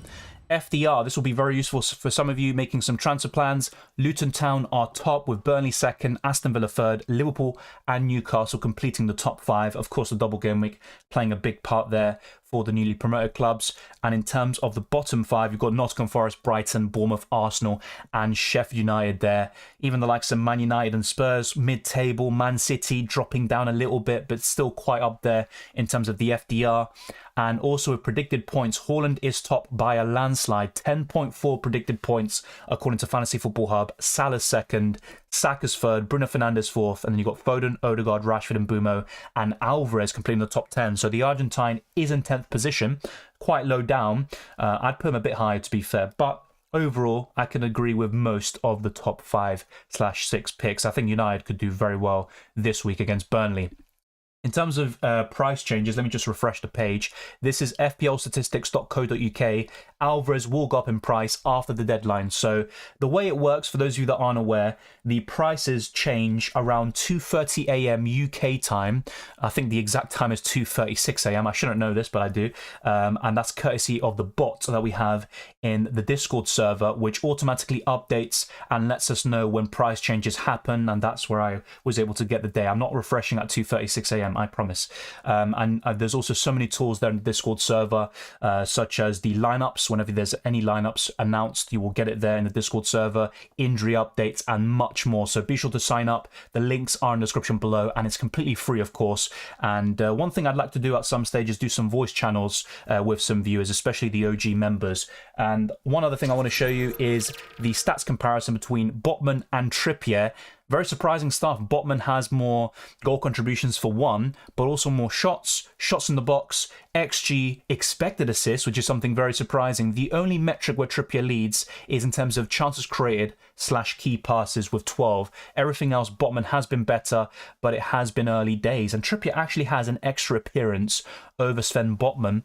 S1: FDR, this will be very useful for some of you making some transfer plans. Luton Town are top, with Burnley second, Aston Villa third, Liverpool and Newcastle completing the top 5. Of course, the double game week playing a big part there. for the newly promoted clubs. And in terms of the bottom 5, you've got Nottingham Forest, Brighton, Bournemouth, Arsenal, and Sheffield United there. Even the likes of Man United and Spurs, mid-table. Man City dropping down a little bit, but still quite up there in terms of the FDR. And also with predicted points, Haaland is top by a landslide. 10.4 predicted points according to Fantasy Football Hub. Salah's second, Saka's third, Bruno Fernandes fourth, and then you've got Foden, Odegaard, Rashford and Bumo, and Alvarez completing the top 10. So the Argentine is in 10th position, quite low down. I'd put him a bit higher to be fair, but overall, I can agree with most of the top 5/6 picks. I think United could do very well this week against Burnley. In terms of price changes, let me just refresh the page. This is FPLstatistics.co.uk. Alvarez will go up in price after the deadline. So the way it works, for those of you that aren't aware, the prices change around 2:30 a.m. UK time. I think the exact time is 2:36 a.m. I shouldn't know this, but I do. And that's courtesy of the bot that we have in the Discord server, which automatically updates and lets us know when price changes happen. And that's where I was able to get the day. I'm not refreshing at 2:36 a.m. I promise. And there's also so many tools there in the Discord server, such as the lineups. Whenever there's any lineups announced, you will get it there in the Discord server, injury updates, and much more. So be sure to sign up. The links are in the description below, and it's completely free, of course. And one thing I'd like to do at some stage is do some voice channels with some viewers, especially the OG members. And one other thing I want to show you is the stats comparison between Botman and Trippier. Very surprising stuff. Botman has more goal contributions for one, but also more shots, shots in the box, XG, expected assists, which is something very surprising. The only metric where Trippier leads is in terms of chances created / key passes with 12. Everything else, Botman has been better, but it has been early days. And Trippier actually has an extra appearance over Sven Botman.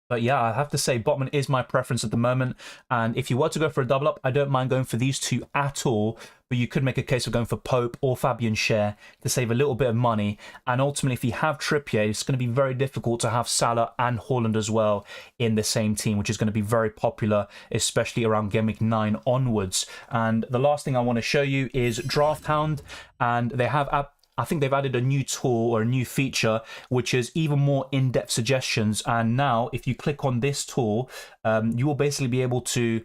S1: But yeah, I have to say Botman is my preference at the moment. And if you were to go for a double up, I don't mind going for these two at all. But you could make a case of going for Pope or Fabian Schär to save a little bit of money. And ultimately, if you have Trippier, it's going to be very difficult to have Salah and Haaland as well in the same team, which is going to be very popular, especially around Game Week 9 onwards. And the last thing I want to show you is Drafthound. And they have I think they've added a new tool or a new feature, which is even more in-depth suggestions. And now, if you click on this tool, you will basically be able to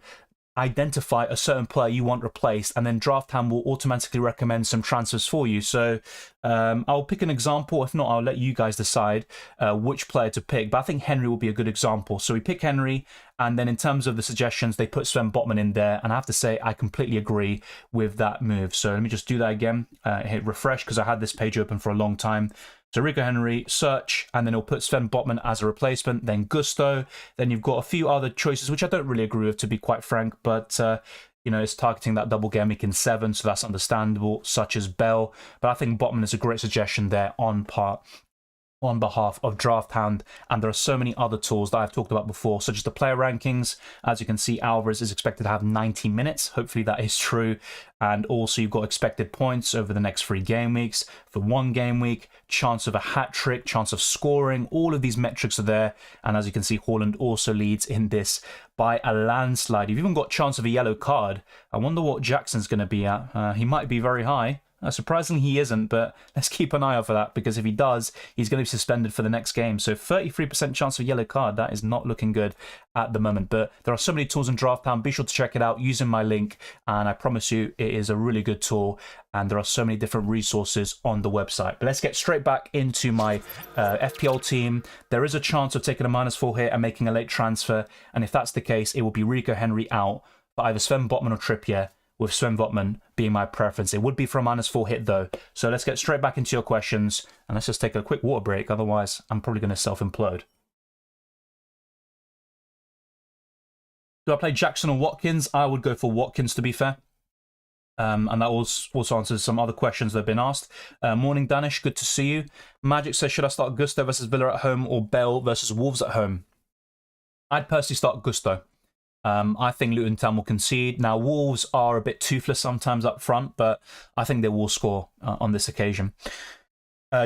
S1: identify a certain player you want replaced, and then Drafthound will automatically recommend some transfers for you. So I'll pick an example. If not, I'll let you guys decide which player to pick. But I think Henry will be a good example. So we pick Henry, and then in terms of the suggestions, they put Sven Botman in there. And I have to say, I completely agree with that move. So let me just do that again. Hit refresh, because I had this page open for a long time. So Rico Henry, search, and then it'll put Sven Botman as a replacement, then Gusto. Then you've got a few other choices, which I don't really agree with, to be quite frank, but you know, it's targeting that double game week in 7, so that's understandable, such as Bell. But I think Botman is a great suggestion there on behalf of Drafthound, and there are so many other tools that I've talked about before, such as the player rankings. As you can see, Alvarez is expected to have 90 minutes. Hopefully that is true. And also you've got expected points over the next 3 game weeks. For 1 game week, chance of a hat-trick, chance of scoring, all of these metrics are there. And as you can see, Haaland also leads in this by a landslide. You've even got chance of a yellow card. I wonder what Jackson's going to be at. He might be very high. Surprisingly, he isn't, but let's keep an eye out for that, because if he does, he's going to be suspended for the next game. So 33% chance of yellow card. That is not looking good at the moment. But there are so many tools in Drafthound. Be sure to check it out using my link, and I promise you it is a really good tool, and there are so many different resources on the website. But let's get straight back into my FPL team. There is a chance of taking a -4 hit and making a late transfer, and if that's the case, it will be Rico Henry out for either Sven Botman or Trippier, with Sven Botman being my preference. It would be for a -4 hit though. So let's get straight back into your questions, and let's just take a quick water break, otherwise I'm probably going to self-implode. Do I play Jackson or Watkins? I would go for Watkins, to be fair. And that also answers some other questions that have been asked. Morning Danish, good to see you. Magic says, should I start Gusto versus Villa at home or Bell versus Wolves at home? I'd personally start Gusto. I think Luton Town will concede. Now, Wolves are a bit toothless sometimes up front, but I think they will score on this occasion.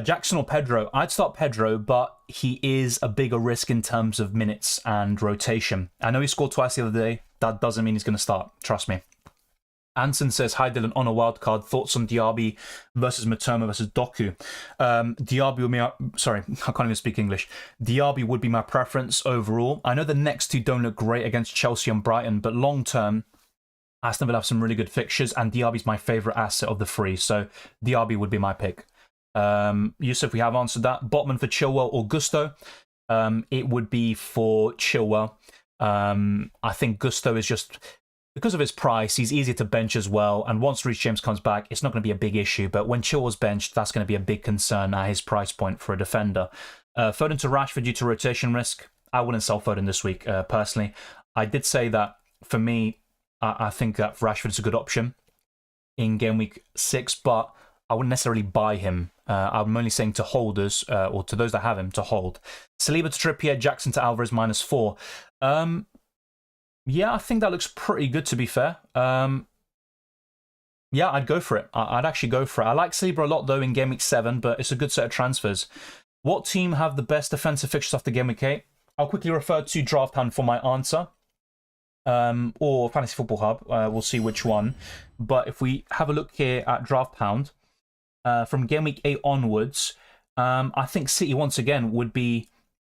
S1: Jackson or Pedro? I'd start Pedro, but he is a bigger risk in terms of minutes and rotation. I know he scored twice the other day. That doesn't mean he's going to start. Trust me. Anson says, hi Dylan, on a wildcard, thoughts on Diaby versus Matoma versus Doku. Diaby would be, sorry, I can't even speak English. Diaby would be my preference overall. I know the next two don't look great against Chelsea and Brighton, but long term, Aston Villa have some really good fixtures, and Diaby's my favourite asset of the three, so Diaby would be my pick. Yusuf, we have answered that. Botman for Chilwell or Gusto. It would be for Chilwell. I think Gusto is just, because of his price, he's easier to bench as well, and once Reece James comes back, it's not going to be a big issue, but when Chilwell's benched, that's going to be a big concern at his price point for a defender. Foden to Rashford due to rotation risk. I wouldn't sell Foden this week, personally. I did say that, for me, I think that Rashford is a good option in game week 6, but I wouldn't necessarily buy him. I'm only saying to holders, or to those that have him, to hold. Saliba to Trippier, Jackson to Alvarez -4. Yeah, I think that looks pretty good, to be fair. Yeah, I'd go for it. I'd actually go for it. I like Saliba a lot, though, in game week 7, but it's a good set of transfers. What team have the best defensive fixtures after game week 8? I'll quickly refer to Drafthound for my answer. Or Fantasy Football Hub. We'll see which one. But if we have a look here at Drafthound, from game week 8 onwards, I think City once again would be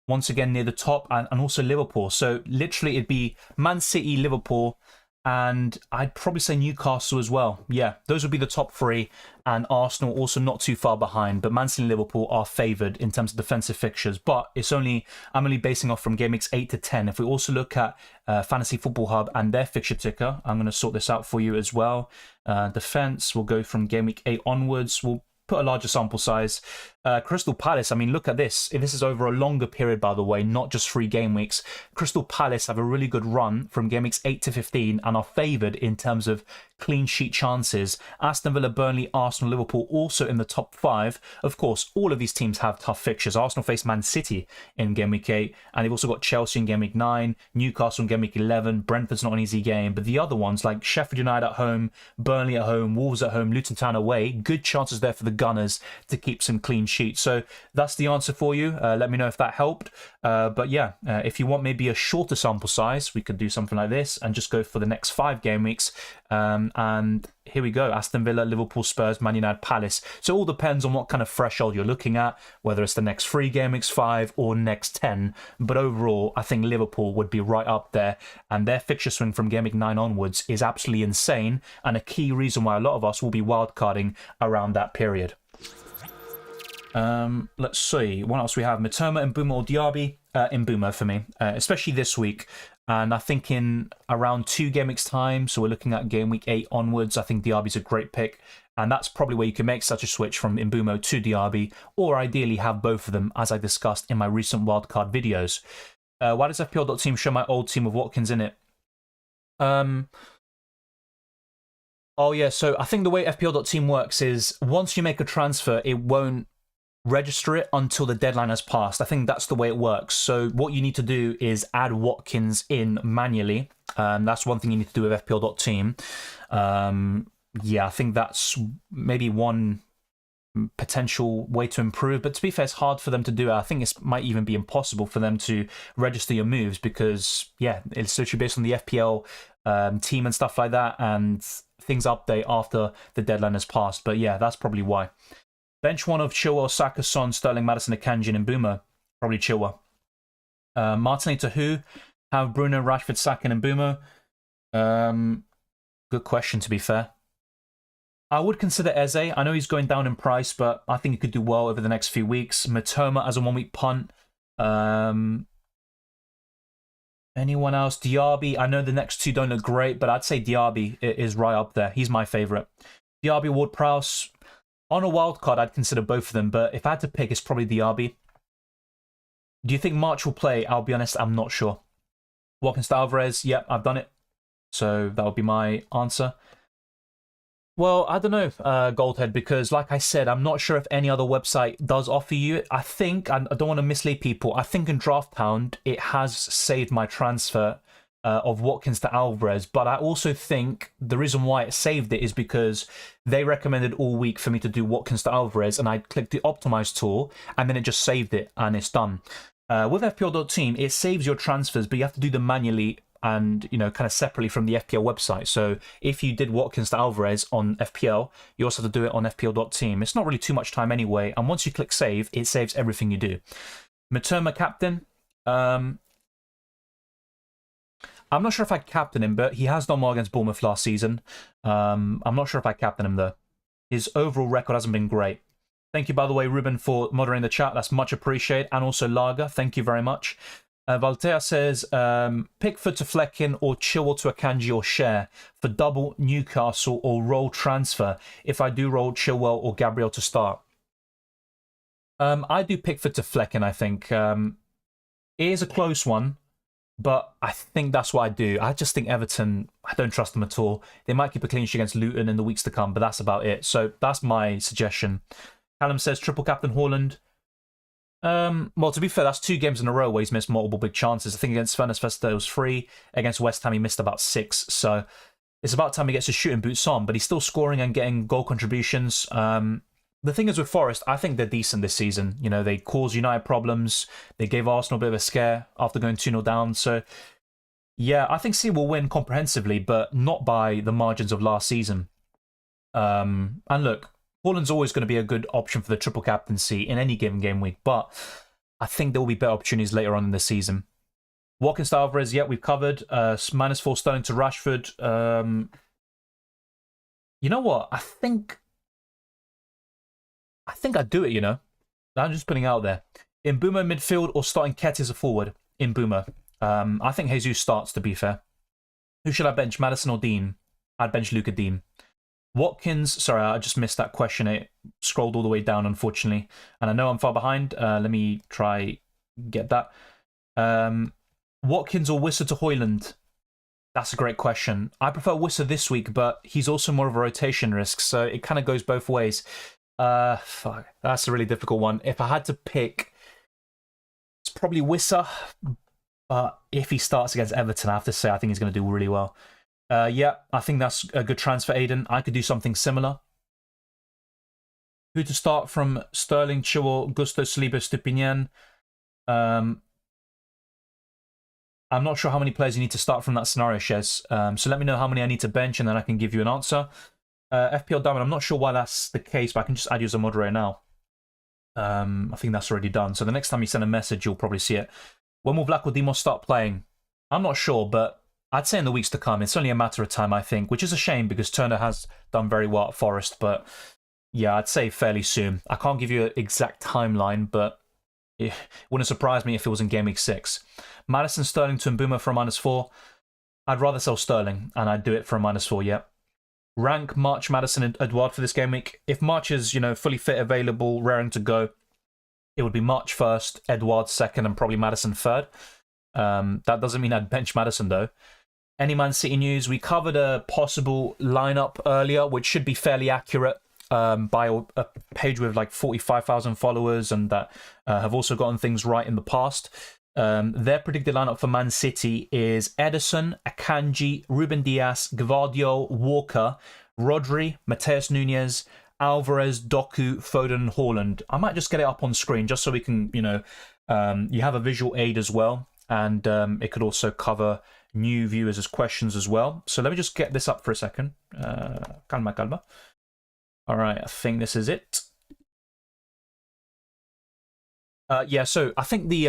S1: near the top, and also Liverpool. So literally it'd be Man City, Liverpool, and I'd probably say Newcastle as well. Yeah, those would be the top 3, and Arsenal also not too far behind. But Man City and Liverpool are favoured in terms of defensive fixtures. But I'm only basing off from game weeks 8 to 10. If we also look at Fantasy Football Hub and their fixture ticker, I'm going to sort this out for you as well. Defence will go from game week 8 onwards. We'll put a larger sample size. Crystal Palace, I mean, look at this. This is over a longer period, by the way, not just 3 game weeks. Crystal Palace have a really good run from game weeks 8 to 15 and are favoured in terms of clean sheet chances. Aston Villa, Burnley, Arsenal, Liverpool also in the top 5. Of course, all of these teams have tough fixtures. Arsenal face Man City in game week 8, and they've also got Chelsea in game week 9, Newcastle in game week 11, Brentford's not an easy game, but the other ones like Sheffield United at home, Burnley at home, Wolves at home, Luton Town away, good chances there for the Gunners to keep some clean sheets. So that's the answer for you. Let me know if that helped. But yeah, if you want maybe a shorter sample size, we could do something like this and just go for the next 5 game weeks. And here we go. Aston Villa, Liverpool, Spurs, Man United, Palace. So it all depends on what kind of threshold you're looking at, whether it's the next 3 game weeks, 5, or next 10. But overall, I think Liverpool would be right up there. And their fixture swing from game week 9 onwards is absolutely insane, and a key reason why a lot of us will be wildcarding around that period. Let's see, what else we have? Matoma, Mbeumo or Diaby? Mbeumo for me, especially this week. And I think in around 2 game weeks time, so we're looking at game week 8 onwards, I think Diaby's a great pick. And that's probably where you can make such a switch from Mbeumo to Diaby, or ideally have both of them, as I discussed in my recent wildcard videos. Why does FPL.Team show my old team with Watkins in it? Oh yeah, so I think the way FPL.Team works is once you make a transfer, it won't register it until the deadline has passed. I think that's the way it works. So what you need to do is add Watkins in manually. That's one thing you need to do with FPL.Team. Yeah, I think that's maybe one potential way to improve, but to be fair, it's hard for them to do it. I think it might even be impossible for them to register your moves because, yeah, it's literally based on the FPL team and stuff like that, and things update after the deadline has passed. But yeah, that's probably why. Bench one of Chilwell, Saka, Son, Sterling, Maddison, Akanji, and Mbeumo. Probably Chilwell. Martinelli to who? Have Bruno, Rashford, Saka, and Mbeumo? Good question, to be fair. I would consider Eze. I know he's going down in price, but I think he could do well over the next few weeks. Matoma as a 1-week punt. Anyone else? Diaby. I know the next 2 don't look great, but I'd say Diaby is right up there. He's my favourite. Diaby, Ward-Prowse. On a wild card, I'd consider both of them, but if I had to pick, it's probably Diaby. Do you think March will play? I'll be honest, I'm not sure. Watkins to Alvarez, yep, I've done it. So that would be my answer. Well, I don't know, Goldhead, because like I said, I'm not sure if any other website does offer you it. I think, I don't want to mislead people, I think in Drafthound, it has saved my transfer of Watkins to Alvarez, but I also think the reason why it saved it is because they recommended all week for me to do Watkins to Alvarez, and I clicked the optimize tool, and then it just saved it, and it's done. With FPL.Team, it saves your transfers, but you have to do them manually and, you know, kind of separately from the FPL website. So if you did Watkins to Alvarez on FPL, you also have to do it on FPL.Team. It's not really too much time anyway, and once you click save, it saves everything you do. Matoma captain. I'm not sure if I captain him, but he has done well against Bournemouth last season. I'm not sure if I captain him, though. His overall record hasn't been great. Thank you, by the way, Ruben, for moderating the chat. That's much appreciated. And also Lager, thank you very much. Valtea says, Pickford to Flecken or Chilwell to Akanji or Share for double Newcastle or roll transfer if I do roll Chilwell or Gabriel to start. I do Pickford to Flecken, I think. It is a close one, but I think that's what I do. I just think Everton, I don't trust them at all. They might keep a clean sheet against Luton in the weeks to come, but that's about it. So that's my suggestion. Callum says triple captain Haaland. Well, to be fair, that's 2 games in a row where he's missed multiple big chances. I think against Furness Festa it was 3. Against West Ham he missed about 6. So it's about time he gets his shooting boots on, but he's still scoring and getting goal contributions. The thing is with Forest, I think they're decent this season. You know, they caused United problems. They gave Arsenal a bit of a scare after going 2-0 down. So, yeah, I think City will win comprehensively, but not by the margins of last season. And look, Haaland's always going to be a good option for the triple captaincy in any given game week, but I think there will be better opportunities later on in the season. Watkins to Alvarez, yeah, we've covered. -4 Sterling to Rashford. You know what? I think I'd do it, you know. I'm just putting it out there. In Mbeumo midfield or starting Ket as a forward? In Mbeumo. I think Jesus starts, to be fair. Who should I bench, Maddison or Dean? I'd bench Luca Dean. Watkins, sorry, I just missed that question. It scrolled all the way down, unfortunately. And I know I'm far behind. Let me try get that. Watkins or Wissa to Højlund? That's a great question. I prefer Wissa this week, but he's also more of a rotation risk, so it kind of goes both ways. Fuck, that's a really difficult one. If I had to pick, it's probably Wissa. But if he starts against Everton, I have to say I think he's going to do really well. Yeah, I think that's a good transfer, Aiden. I could do something similar. Who to start from Sterling, Chilwell, Gusto, Saliba, Stupinian? I'm not sure how many players you need to start from that scenario, Shez. So let me know how many I need to bench, and then I can give you an answer. FPL Diamond, I'm not sure why that's the case, but I can just add you as a moderator now. I think that's already done. So the next time you send a message, you'll probably see it. When will Black or Demos start playing? I'm not sure, but I'd say in the weeks to come. It's only a matter of time, I think, which is a shame because Turner has done very well at Forest. But yeah, I'd say fairly soon. I can't give you an exact timeline, but it wouldn't surprise me if it was in Game Week 6. Maddison, Sterling to Mbeumo for a -4. I'd rather sell Sterling, and I'd do it for a -4, yeah. Rank March, Maddison, and Edouard for this game week. If March is, you know, fully fit, available, raring to go, it would be March 1st, Edouard 2nd, and probably Maddison 3rd. That doesn't mean I'd bench Maddison, though. Any Man City news? We covered a possible lineup earlier, which should be fairly accurate by a page with like 45,000 followers and that have also gotten things right in the past. Their predicted lineup for Man City is Ederson, Akanji, Ruben Dias, Gvardiol, Walker, Rodri, Mateus Nunes, Alvarez, Doku, Foden, Haaland. I might just get it up on screen just so we can, you know, you have a visual aid as well. And it could also cover new viewers as questions as well. So let me just get this up for a second. Calma. All right, I think this is it. Yeah, so I think the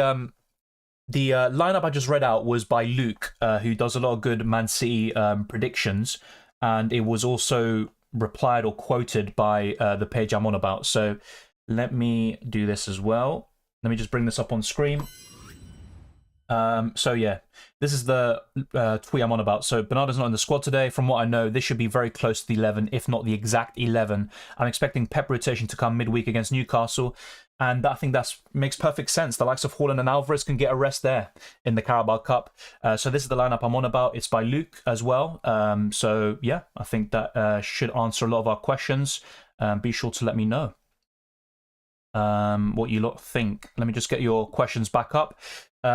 S1: lineup I just read out was by Luke, who does a lot of good Man City predictions, and it was also replied or quoted by the page I'm on about. So let me do this as well. Let me just bring this up on screen. So yeah, this is the tweet I'm on about. So Bernardo's not in the squad today. From what I know, this should be very close to the 11, if not the exact 11. I'm expecting Pep rotation to come midweek against Newcastle, and I think that makes perfect sense. The likes of Haaland and Alvarez can get a rest there in the Carabao Cup. So this is the lineup I'm on about. It's by Luke as well. So yeah, I think that should answer a lot of our questions. Be sure to let me know what you lot think. Let me just get your questions back up.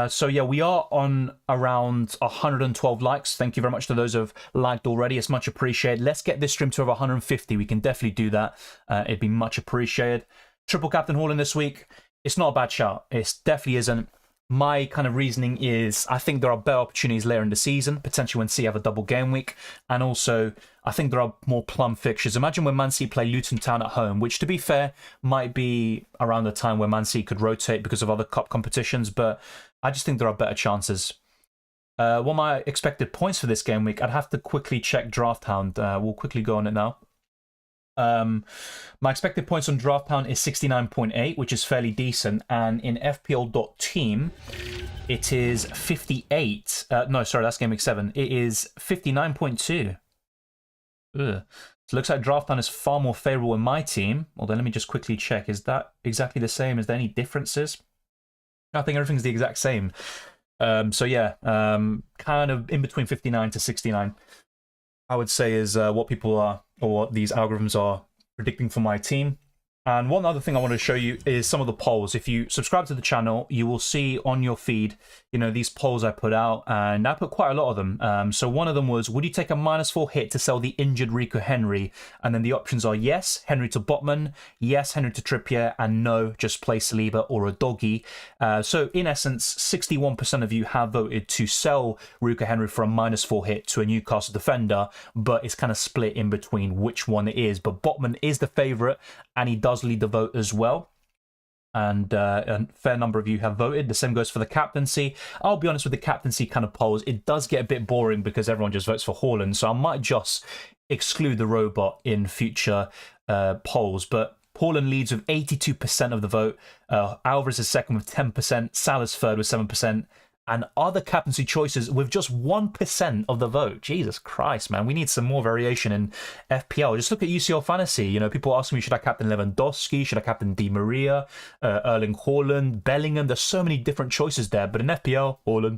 S1: So yeah, we are on around 112 likes. Thank you very much to those who have liked already. It's much appreciated. Let's get this stream to over 150. We can definitely do that. It'd be much appreciated. Triple captain Haaland this week. It's not a bad shout. It definitely isn't. my kind of reasoning is I think there are better opportunities later in the season, potentially when City have a double game week. And also, I think there are more plum fixtures. Imagine when Man City play Luton Town at home, which, to be fair, might be around the time where Man City could rotate because of other cup competitions. But I just think there are better chances. What are my expected points for this game week? I'd have to quickly check Drafthound. We'll quickly go on it now. My expected points on Drafthound is 69.8, which is fairly decent, and in FPL.Team it is 58. No, sorry, that's game week 7. It is 59.2. So it looks like Drafthound is far more favorable in my team. Although let me just quickly check. Is that exactly the same? Is there any differences? I think everything's the exact same. So yeah, kind of in between 59 to 69. I would say is what people are, or what these algorithms are predicting for my team. And one other thing I want to show you is some of the polls. If you subscribe to the channel, you will see on your feed, you know, these polls I put out, and I put quite a lot of them. So one of them was, would you take a -4 hit to sell the injured Rico Henry? And then the options are yes, Henry to Botman, yes, Henry to Trippier, and no, just play Saliba or a doggy. So in essence, 61% of you have voted to sell Rico Henry for a -4 hit to a Newcastle defender, but it's kind of split in between which one it is. But Botman is the favourite, and he does lead the vote as well. And a fair number of you have voted. The same goes for the captaincy. I'll be honest with the captaincy kind of polls. It does get a bit boring because everyone just votes for Haaland. So I might just exclude the robot in future polls. But Haaland leads with 82% of the vote. Alvarez is second with 10%. Salah's third with 7%. And other captaincy choices with just 1% of the vote. Jesus Christ, man. We need some more variation in FPL. Just look at UCL Fantasy. You know, people asking me, should I captain Lewandowski? Should I captain Di Maria? Erling Haaland? Bellingham? There's so many different choices there. But in FPL, Haaland.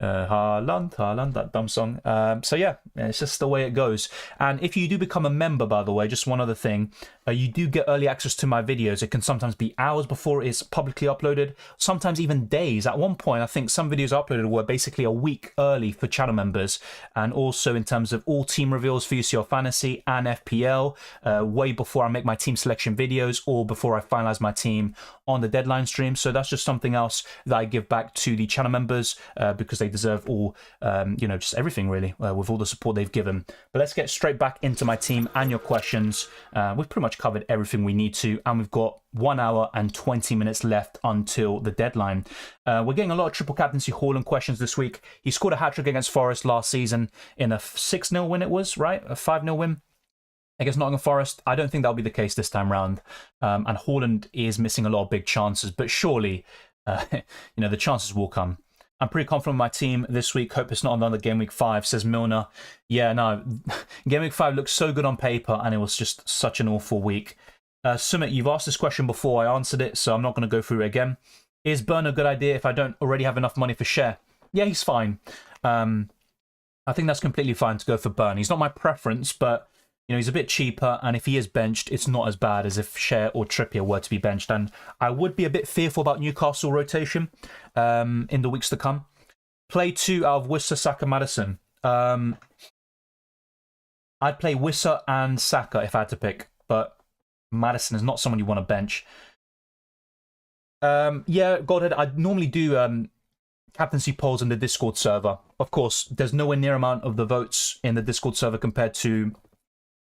S1: Haaland, that dumb song. So yeah, it's just the way it goes. And if you do become a member, by the way, just one other thing, you do get early access to my videos. It can sometimes be hours before it's publicly uploaded, sometimes even days. At one point, I think some videos uploaded were basically a week early for channel members. And also in terms of all team reveals for UCL Fantasy and FPL, way before I make my team selection videos or before I finalize my team on the deadline stream. So that's just something else that I give back to the channel members because they deserve all, you know, just everything really with all the support they've given. But let's get straight back into my team and your questions. We've pretty much covered everything we need to, and we've got 1 hour and 20 minutes left until the deadline. We're getting a lot of triple captaincy Haaland questions this week. He scored a hat-trick against Forest last season in a 6-0 win it was, right? A 5-0 win against Nottingham Forest. I don't think that'll be the case this time round. And Haaland is missing a lot of big chances, but surely, you know, the chances will come. I'm pretty confident with my team this week. Hope it's not another Game Week 5, says Milner. Yeah, no. Game Week 5 looks so good on paper, and it was just such an awful week. Sumit, you've asked this question before. I answered it, so I'm not going to go through it again. Is Burn a good idea if I don't already have enough money for Share? Yeah, he's fine. I think that's completely fine to go for Burn. He's not my preference, but you know, he's a bit cheaper, and if he is benched, it's not as bad as if Share or Trippier were to be benched. And I would be a bit fearful about Newcastle rotation in the weeks to come. Play 2 out of Wissa, Saka, Maddison. I'd play Wissa and Saka if I had to pick, but Maddison is not someone you want to bench. Yeah, Godhead, I normally do captaincy polls in the Discord server. Of course, there's nowhere near amount of the votes in the Discord server compared to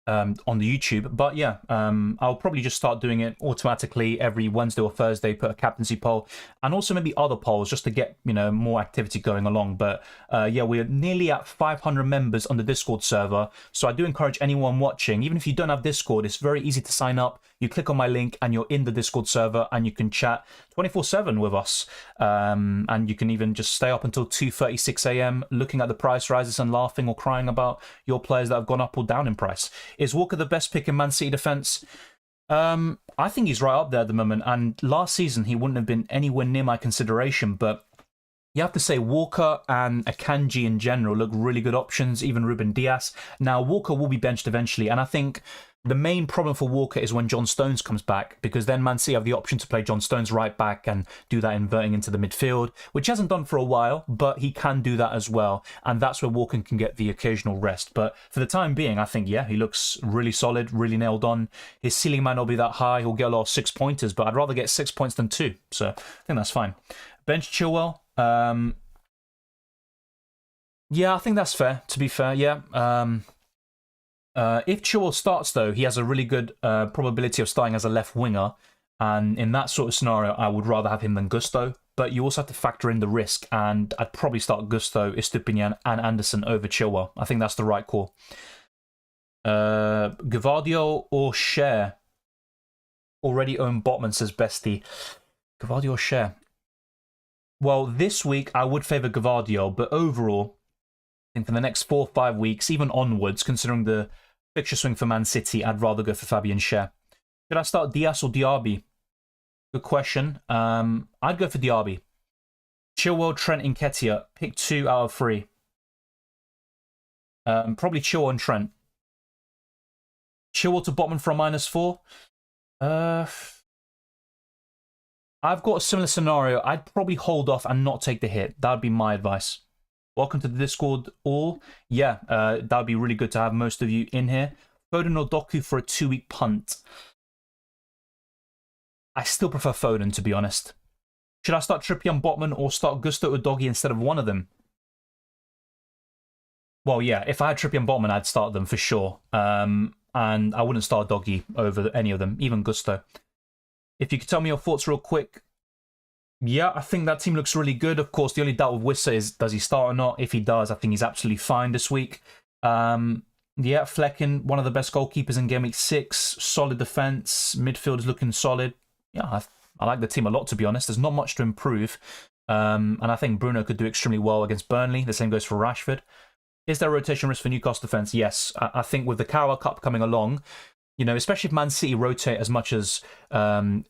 S1: on the YouTube, but yeah, I'll probably just start doing it automatically every Wednesday or Thursday, put a captaincy poll, and also maybe other polls just to get, you know, more activity going along. But yeah, we're nearly at 500 members on the Discord server, so I do encourage anyone watching, even if you don't have Discord, it's very easy to sign up. You click on my link and you're in the Discord server, and you can chat 24/7 with us, and you can even just stay up until 2:36 a.m. looking at the price rises and laughing or crying about your players that have gone up or down in price. Is Walker the best pick in Man City defence? I think he's right up there at the moment, and last season he wouldn't have been anywhere near my consideration, but you have to say Walker and Akanji in general look really good options, even Ruben Dias. Now, Walker will be benched eventually, and I think the main problem for Walker is when John Stones comes back, because then Man City have the option to play John Stones right back and do that inverting into the midfield, which he hasn't done for a while, but he can do that as well, and that's where Walker can get the occasional rest. But for the time being, I think, yeah, he looks really solid, really nailed on. His ceiling might not be that high, he'll get a lot of 6-pointers, but I'd rather get 6 points than 2, so I think that's fine. Bench Chilwell. Yeah, I think that's fair, to be fair, yeah. If Chilwell starts, though, he has a really good probability of starting as a left winger. And in that sort of scenario, I would rather have him than Gusto. But you also have to factor in the risk, and I'd probably start Gusto, Estupiñán, and Anderson over Chilwell. I think that's the right call. Gvardiol or Cher? Already own Botman, says Bestie. Gvardiol or Cher? Well, this week I would favour Gvardiol, but overall, I think for the next 4 or 5 weeks, even onwards, considering the fixture swing for Man City, I'd rather go for Fabian Cher. Should I start Diaz or Diaby? Good question. I'd go for Diaby. Chilwell, Trent, Nketiah. Pick 2 out of 3. Probably Chilwell and Trent. Chilwell to Botman for a -4. I've got a similar scenario. I'd probably hold off and not take the hit. That would be my advice. Welcome to the Discord all. Yeah, that would be really good to have most of you in here. Foden or Doku for a 2-week punt. I still prefer Foden, to be honest. Should I start Trippier and Botman or start Gusto or Doggy instead of one of them? Well, yeah, if I had Trippier and Botman, I'd start them for sure. And I wouldn't start Doggy over any of them, even Gusto. If you could tell me your thoughts real quick. Yeah, I think that team looks really good. Of course, the only doubt with Wissa is, does he start or not? If he does, I think he's absolutely fine this week. Yeah, Flecken, one of the best goalkeepers in Game Week 6. Solid defense. Midfield is looking solid. Yeah, I like the team a lot, to be honest. There's not much to improve. And I think Bruno could do extremely well against Burnley. The same goes for Rashford. Is there a rotation risk for Newcastle defence? Yes. I think with the Carabao Cup coming along, you know, especially if Man City rotate as much as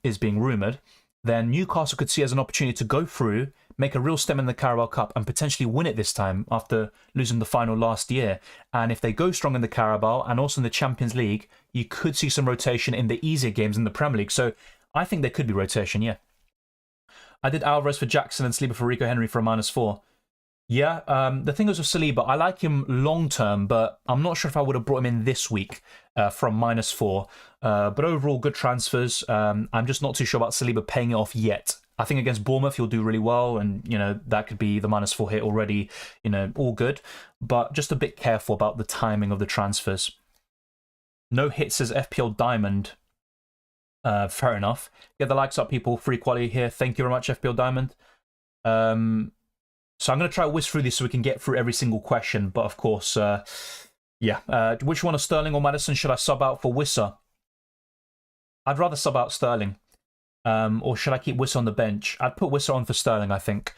S1: is being rumoured, then Newcastle could see as an opportunity to go through, make a real stem in the Carabao Cup and potentially win it this time after losing the final last year. And if they go strong in the Carabao and also in the Champions League, you could see some rotation in the easier games in the Premier League. So I think there could be rotation, yeah. I did Alvarez for Jackson and Saliba for Rico Henry for a -4. Yeah, the thing is with Saliba, I like him long-term, but I'm not sure if I would have brought him in this week from -4. But overall, good transfers. I'm just not too sure about Saliba paying it off yet. I think against Bournemouth, he'll do really well, and, you know, that could be the -4 hit already, you know, all good. But just a bit careful about the timing of the transfers. No hits as FPL Diamond. Fair enough. Get the likes up, people. Free quality here. Thank you very much, FPL Diamond. So I'm going to try to whiz through this so we can get through every single question. But of course, yeah. Which one of Sterling or Maddison should I sub out for Wissa? I'd rather sub out Sterling. Or should I keep Wissa on the bench? I'd put Wissa on for Sterling, I think.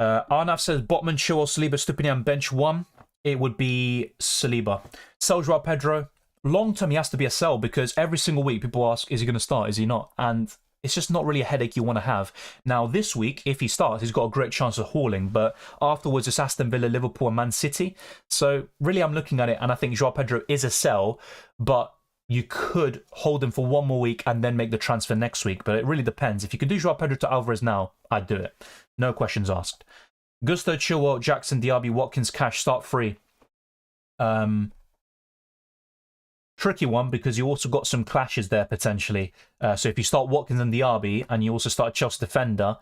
S1: Arnav says Botman, Chilwell, Saliba, Estupiñán, bench 1. It would be Saliba. Sell Joao Pedro. Long term, he has to be a sell because every single week people ask, is he going to start? Is he not? And it's just not really a headache you want to have. Now, this week, if he starts, he's got a great chance of hauling. But afterwards, it's Aston Villa, Liverpool, and Man City. So really, I'm looking at it, and I think Joao Pedro is a sell. But you could hold him for one more week and then make the transfer next week. But it really depends. If you could do Joao Pedro to Alvarez now, I'd do it. No questions asked. Gusto, Chilwell, Jackson, Diaby, Watkins, Cash, start free. Tricky one because you also got some clashes there potentially. So if you start Watkins and Diaby and you also start a Chelsea defender,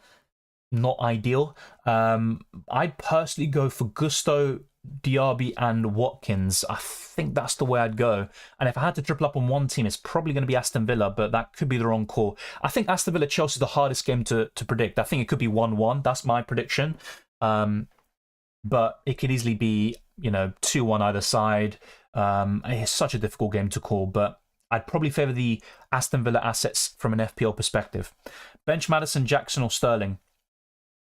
S1: not ideal. I'd personally go for Gusto, Diaby and Watkins. I think that's the way I'd go. And if I had to triple up on one team, it's probably going to be Aston Villa, but that could be the wrong call. I think Aston Villa Chelsea is the hardest game to predict. I think it could be 1-1. That's my prediction. But it could easily be, you know, 2-1 either side. It's such a difficult game to call, but I'd probably favour the Aston Villa assets from an FPL perspective. Bench Maddison, Jackson or Sterling?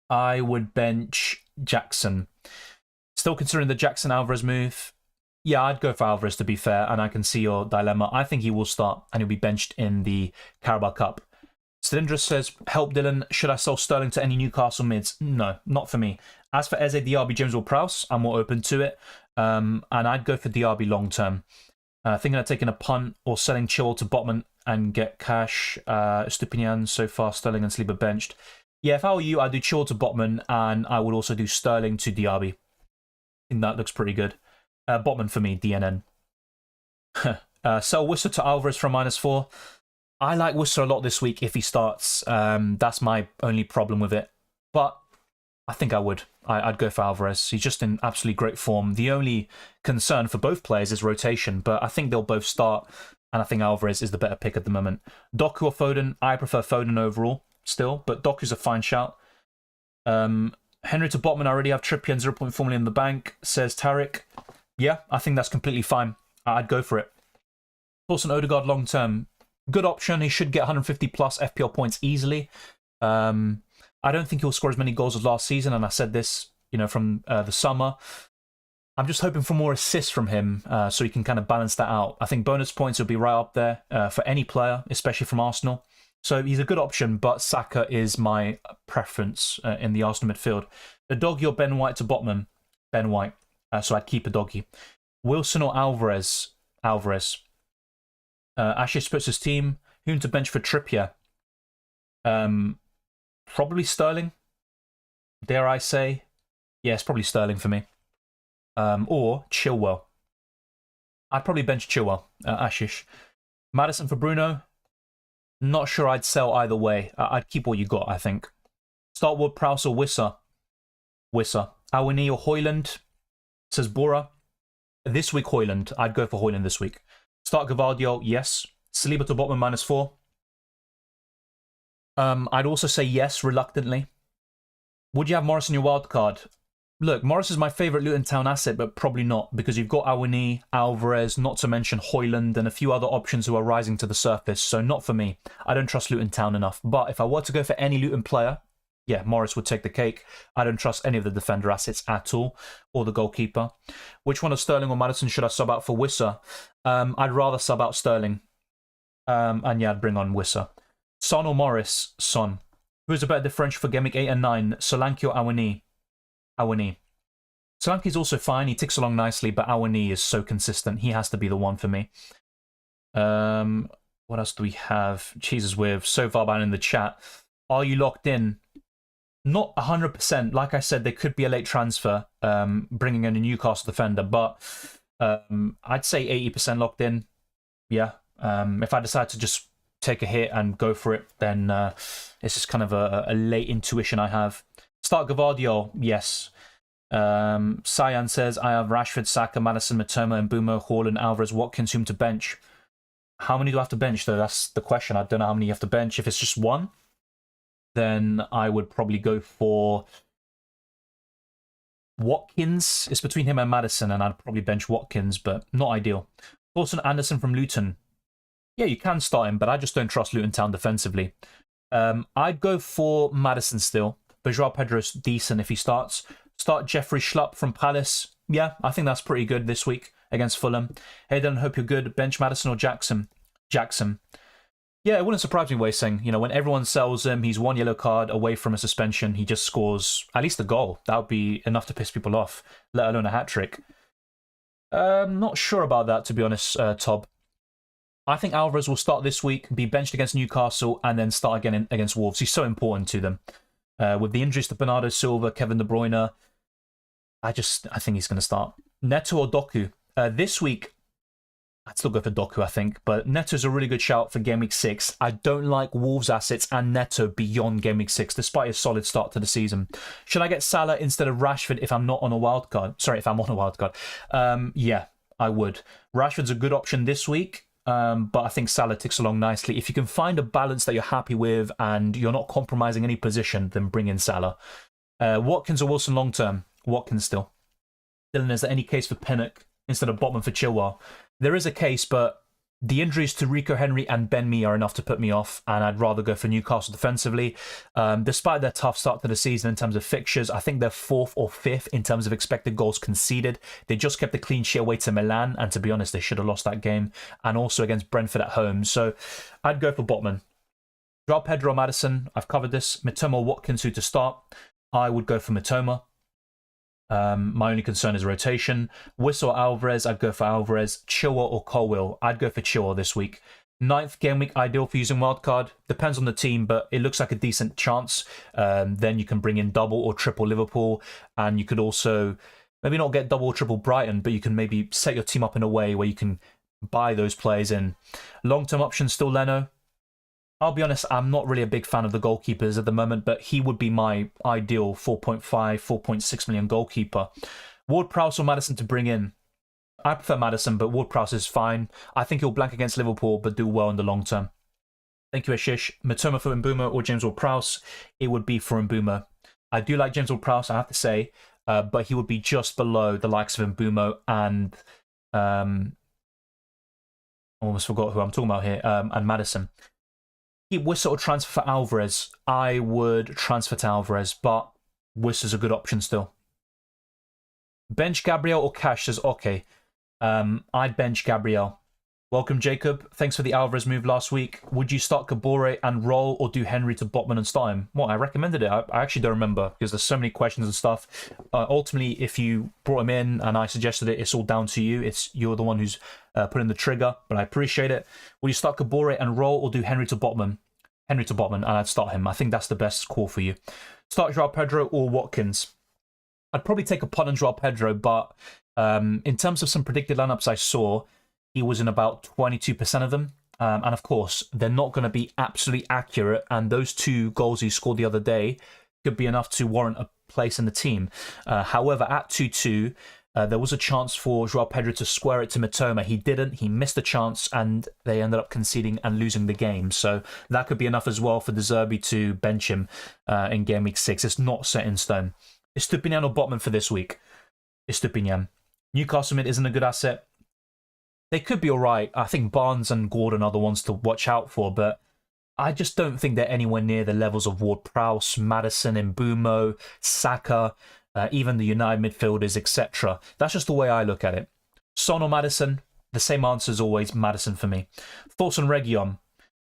S1: I would bench Jackson. Still considering the Jackson Alvarez move? Yeah, I'd go for Alvarez to be fair, and I can see your dilemma. I think he will start and he'll be benched in the Carabao Cup. Cylindrus says, help Dylan, should I sell Sterling to any Newcastle mids? No, not for me. As for Eze, Diaby, James or Prowse, I'm more open to it. And I'd go for Diaby long term. Thinking of taking a punt or selling Chilwell to Botman and get cash. Estupiñán so far, Sterling and Saliba benched. Yeah, if I were you, I'd do Chilwell to Botman and I would also do Sterling to Diaby. I think that looks pretty good. Botman for me, DNN. Sell Wissa to Alvarez for a -4. I like Wissa a lot this week if he starts. That's my only problem with it. but I think I would. I'd go for Alvarez. He's just in absolutely great form. The only concern for both players is rotation, but I think they'll both start, and I think Alvarez is the better pick at the moment. Doku or Foden? I prefer Foden overall still, but Doku's a fine shout. Henry to Botman, I already have Trippier and 0.4 million in the bank, says Tarek. Yeah, I think that's completely fine. I'd go for it. Thoughts on Odegaard long term? Good option. He should get 150 plus FPL points easily. I don't think he'll score as many goals as last season, and I said this, from the summer. I'm just hoping for more assists from him, so he can kind of balance that out. I think bonus points will be right up there for any player, especially from Arsenal. So he's a good option, but Saka is my preference in the Arsenal midfield. A doggy or Ben White to Botman? Ben White. So I'd keep a doggy. Wilson or Alvarez? Alvarez. Ashley splits his team. Whom to bench for Trippier? Probably Sterling. Dare I say? Yeah, it's probably Sterling for me. Or Chilwell. I'd probably bench Chilwell, Ashish. Maddison for Bruno. Not sure I'd sell either way. I'd keep what you got, I think. Start Ward-Prowse or Wissa? Wissa. Awani or Højlund? Says Bora. This week, Højlund. I'd go for Højlund this week. Start Gvardiol, yes. Saliba to Botman -4. I'd also say yes, reluctantly. Would you have Morris in your wildcard? Look, Morris is my favourite Luton Town asset, but probably not, because you've got Awani, Alvarez, not to mention Højlund, and a few other options who are rising to the surface, so not for me. I don't trust Luton Town enough. But if I were to go for any Luton player, yeah, Morris would take the cake. I don't trust any of the defender assets at all, or the goalkeeper. Which one of Sterling or Maddison should I sub out for Wissa? I'd rather sub out Sterling. And yeah, I'd bring on Wissa. Son or Morris? Son. Who's a better differential for Gameweek 8 and 9? Solanke or Awani? Awani. Solanke's also fine. He ticks along nicely, but Awani is so consistent. He has to be the one for me. What else do we have? Jesus, we're so far behind in the chat. Are you locked in? Not 100%. Like I said, there could be a late transfer, bringing in a Newcastle defender, but I'd say 80% locked in. Yeah. If I decide to just take a hit and go for it, then it's just kind of a late intuition I have. Start Gvardiol, yes. Cyan says, I have Rashford, Saka, Maddison, Matoma, and Mbumo, Haaland, Alvarez, Watkins, whom to bench. How many do I have to bench, though? That's the question. I don't know how many you have to bench. If it's just one, then I would probably go for Watkins. It's between him and Maddison, and I'd probably bench Watkins, but not ideal. Thorson Anderson from Luton. Yeah, you can start him, but I just don't trust Luton Town defensively. I'd go for Maddison still. But Joao Pedro's decent if he starts. Start Jeffrey Schlupp from Palace. Yeah, I think that's pretty good this week against Fulham. Hey, then hope you're good. Bench Maddison or Jackson? Jackson. Yeah, it wouldn't surprise me, Wei-Sing. When everyone sells him, he's one yellow card away from a suspension. He just scores at least a goal. That would be enough to piss people off, let alone a hat-trick. Not sure about that, to be honest, Tob. I think Alvarez will start this week, be benched against Newcastle, and then start again against Wolves. He's so important to them. With the injuries to Bernardo Silva, Kevin De Bruyne, I think he's going to start. Neto or Doku? This week, I'd still go for Doku, I think, but Neto's a really good shout for Game Week 6. I don't like Wolves assets and Neto beyond Game Week 6, despite a solid start to the season. Should I get Salah instead of Rashford if I'm not on a wild card? Sorry, if I'm on a wild card. Yeah, I would. Rashford's a good option this week. But I think Salah ticks along nicely. If you can find a balance that you're happy with and you're not compromising any position, then bring in Salah. Watkins or Wilson long term? Watkins still. Dylan, is there any case for Pinnock instead of Botman for Chilwell? There is a case, but the injuries to Rico Henry and Ben Mee are enough to put me off, and I'd rather go for Newcastle defensively. Despite their tough start to the season in terms of fixtures, I think they're 4th or 5th in terms of expected goals conceded. They just kept a clean sheet away to Milan, and to be honest, they should have lost that game, and also against Brentford at home. So I'd go for Botman. Joao Pedro or Maddison, I've covered this. Mitoma or Watkins, who to start? I would go for Mitoma. My only concern is rotation. Wissa or Alvarez, I'd go for Alvarez. Chilwell or Colwill, I'd go for Chilwell this week. 9th game week ideal for using wildcard. Depends on the team, but it looks like a decent chance. Then you can bring in double or triple Liverpool, and you could also maybe not get double or triple Brighton, but you can maybe set your team up in a way where you can buy those players in. Long-term options still Leno. I'll be honest, I'm not really a big fan of the goalkeepers at the moment, but he would be my ideal 4.5, 4.6 million goalkeeper. Ward-Prowse or Maddison to bring in? I prefer Maddison, but Ward-Prowse is fine. I think he'll blank against Liverpool, but do well in the long term. Thank you, Ashish. Matoma for Mbeumo or James Ward-Prowse? It would be for Mbeumo. I do like James Ward-Prowse, I have to say, but he would be just below the likes of Mbeumo and... I almost forgot who I'm talking about here, and Maddison. We're sort of transfer for Alvarez. I would transfer to Alvarez, but Worcester's a good option still. Bench Gabriel or Cash says okay. I'd bench Gabriel. Welcome, Jacob. Thanks for the Alvarez move last week. Would you start Kabore and roll, or do Henry to Botman and start him? Well, I recommended it. I actually don't remember because there's so many questions and stuff. Ultimately, if you brought him in and I suggested it, it's all down to you. You're the one who's putting the trigger, but I appreciate it. Will you start Kabore and roll, or do Henry to Botman? Henry to Botman, and I'd start him. I think that's the best call for you. Start Joao Pedro or Watkins? I'd probably take a punt on Joao Pedro, but in terms of some predicted lineups I saw, he was in about 22% of them. And of course, they're not going to be absolutely accurate. And those 2 goals he scored the other day could be enough to warrant a place in the team. However, at 2-2, there was a chance for Joao Pedro to square it to Mitoma. He didn't. He missed the chance, and they ended up conceding and losing the game. So that could be enough as well for De Zerbi to bench him in Game Week 6. It's not set in stone. Estupinian or Botman for this week? Estupinian. Newcastle mid isn't a good asset. They could be all right. I think Barnes and Gordon are the ones to watch out for, but I just don't think they're anywhere near the levels of Ward-Prowse, Maddison, Mbeumo, Saka, even the United midfielders, etc. That's just the way I look at it. Son or Maddison? The same answer as always, Maddison for me. Thoughts on Reguilon?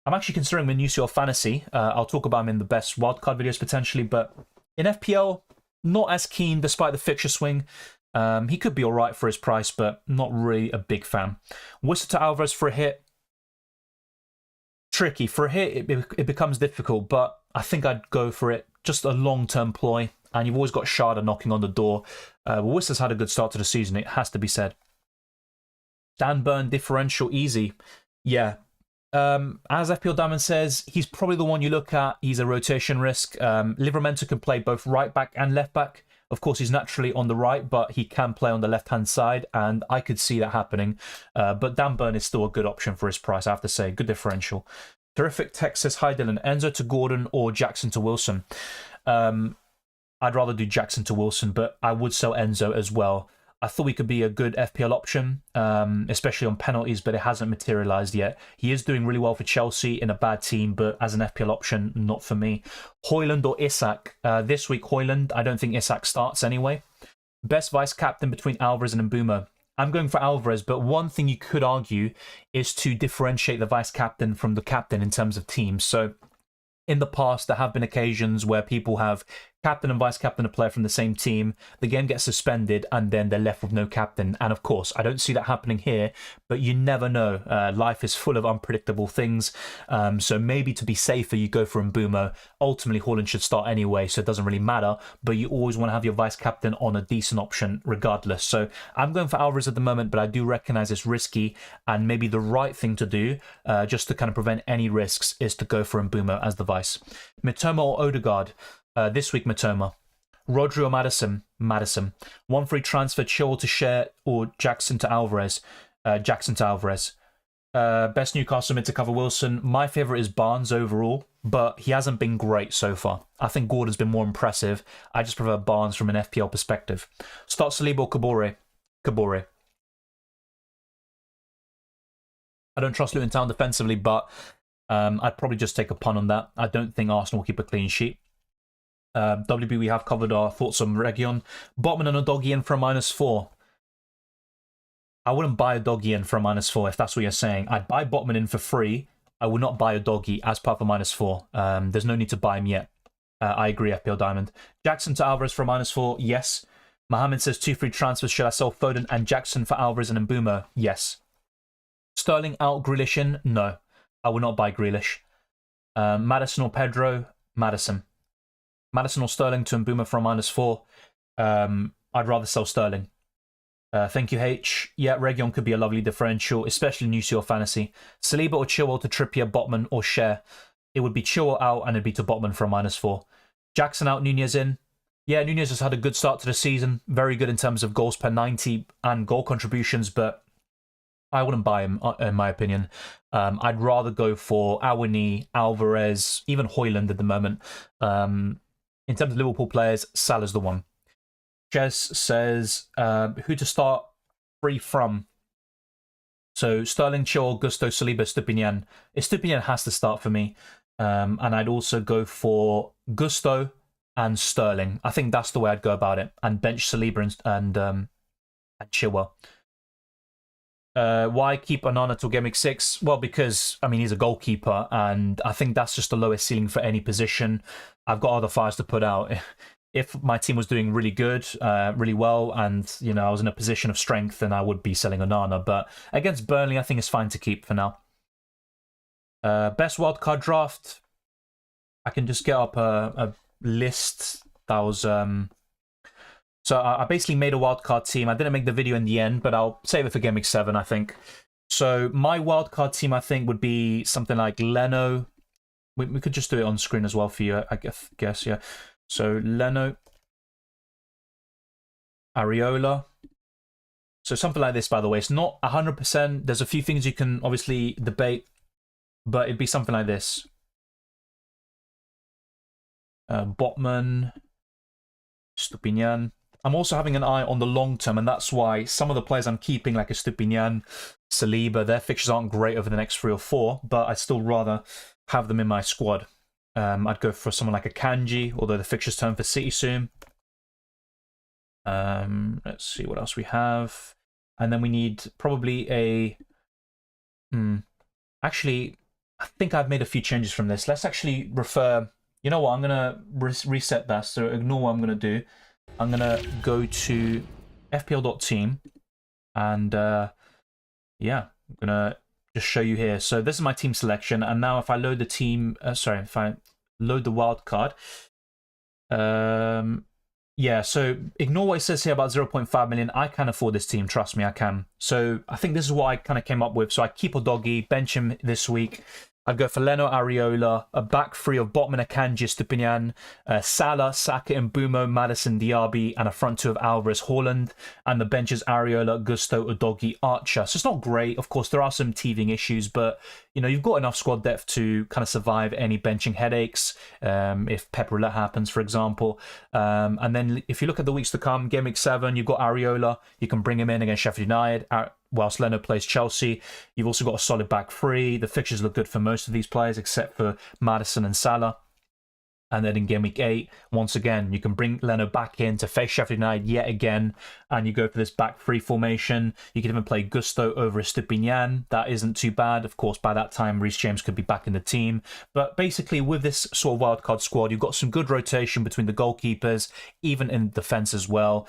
S1: I'm actually considering Minusio Fantasy. I'll talk about him in the best wildcard videos potentially, but in FPL, not as keen despite the fixture swing. He could be all right for his price, but not really a big fan. Worcester to Alvarez for a hit. Tricky. For a hit, it becomes difficult, but I think I'd go for it. Just a long-term ploy, and you've always got Sharda knocking on the door. Worcester's had a good start to the season, it has to be said. Dan Burn, differential, easy. Yeah. As FPL Diamond says, he's probably the one you look at. He's a rotation risk. Livramento can play both right back and left back. Of course, he's naturally on the right, but he can play on the left-hand side, and I could see that happening. But Dan Burn is still a good option for his price, I have to say. Good differential. Terrific text says, hi Dylan, Enzo to Gordon or Jackson to Wilson? I'd rather do Jackson to Wilson, but I would sell Enzo as well. I thought he could be a good FPL option, especially on penalties, but it hasn't materialised yet. He is doing really well for Chelsea in a bad team, but as an FPL option, not for me. Højlund or Isak? This week, Højlund. I don't think Isak starts anyway. Best vice-captain between Alvarez and Mbeumo? I'm going for Alvarez, but one thing you could argue is to differentiate the vice-captain from the captain in terms of teams. So in the past, there have been occasions where people have captain and vice-captain a player from the same team, the game gets suspended, and then they're left with no captain. And of course, I don't see that happening here, but you never know. Life is full of unpredictable things. So maybe to be safer, you go for Mbeumo. Ultimately, Højlund should start anyway, so it doesn't really matter. But you always want to have your vice-captain on a decent option regardless. So I'm going for Alvarez at the moment, but I do recognise it's risky, and maybe the right thing to do, just to kind of prevent any risks, is to go for Mbeumo as the vice. Mitoma or Odegaard? This week, Mitoma. Rodri or Maddison? Maddison. One free transfer, Chilwell to Share or Jackson to Alvarez? Jackson to Alvarez. Best Newcastle mid to cover Wilson. My favourite is Barnes overall, but he hasn't been great so far. I think Gordon's been more impressive. I just prefer Barnes from an FPL perspective. Start Saliba or Kabore? Kabore. I don't trust Luton Town defensively, but I'd probably just take a punt on that. I don't think Arsenal will keep a clean sheet. WB, we have covered our thoughts on Reguilon. Botman and a doggy in for a -4. I wouldn't buy a doggy in for a -4 if that's what you're saying. I'd buy Botman in for free. I would not buy a doggy as part of a -4. There's no need to buy him yet. I agree, FPL Diamond. Jackson to Alvarez for a -4. Yes. Mohammed says 2 free transfers. Should I sell Foden and Jackson for Alvarez and Mbeumo? Yes. Sterling out, Grealish in? No. I would not buy Grealish. Maddison or Pedro? Maddison. Maddison or Sterling to Mbeumo for a -4. I'd rather sell Sterling. Thank you, H. Yeah, Reguilon could be a lovely differential, especially in UCL Fantasy. Saliba or Chilwell to Trippier, Botman or Share? it would be Chilwell out and it'd be to Botman for a -4. Jackson out, Nunez in. Yeah, Nunez has had a good start to the season. Very good in terms of goals per 90 and goal contributions, but I wouldn't buy him, in my opinion. I'd rather go for Awani, Alvarez, even Højlund at the moment. In terms of Liverpool players, Salah's the one. Jess says, who to start free from? So Sterling, Chilwell, Gusto, Saliba, Stupinian. Stupinian has to start for me. And I'd also go for Gusto and Sterling. I think that's the way I'd go about it. And bench Saliba and Chilwell. Why keep Onana till Game Week 6? Well, because, I mean, he's a goalkeeper, and I think that's just the lowest ceiling for any position. I've got other fires to put out. If my team was doing really good, really well, and, you know, I was in a position of strength, then I would be selling Onana. But against Burnley, I think it's fine to keep for now. Best wildcard draft. I can just get up a list that was... So I basically made a wildcard team. I didn't make the video in the end, but I'll save it for Game Week 7, I think. So my wildcard team, I think, would be something like Leno. We could just do it on screen as well for you, I guess, yeah. So Leno, Areola. So something like this, by the way. It's not 100%. There's a few things you can obviously debate, but it'd be something like this. Botman, Stupinian. I'm also having an eye on the long term, and that's why some of the players I'm keeping, like a Stupinian, Saliba, their fixtures aren't great over the next 3 or 4, but I'd still rather have them in my squad. I'd go for someone like a Kanji, although the fixtures turn for City soon. Let's see what else we have. And then we need probably a... Actually, I think I've made a few changes from this. Let's actually refer... You know what? I'm going to reset that, so ignore what I'm going to do. I'm going to go to FPL.Team, and yeah, I'm going to just show you here. So this is my team selection, and now if I load the team, if I load the wildcard, yeah, so ignore what it says here about 0.5 million. I can afford this team, trust me, I can. So I think this is what I kind of came up with. So I keep Odoggy, bench him this week. I'd go for Leno, Areola, a back three of Botman, Akanji, Stupinian, Salah, Saka, Mbumo, Maddison, Diaby, and a front two of Alvarez, Højlund, and the benches Areola, Gusto, Odoggy, Archer. So it's not great. Of course, there are some teething issues, but you know, you've got enough squad depth to kind of survive any benching headaches if Pep Roulette happens, for example. And then if you look at the weeks to come, Game Week 7, you've got Areola. You can bring him in against Sheffield United. Whilst Leno plays Chelsea, you've also got a solid back three. The fixtures look good for most of these players, except for Maddison and Salah. And then in Game Week 8, once again, you can bring Leno back in to face Sheffield United yet again, and you go for this back three formation. You can even play Gusto over Stupinian. That isn't too bad. Of course, by that time, Reece James could be back in the team. But basically, with this sort of wildcard squad, you've got some good rotation between the goalkeepers, even in defence as well.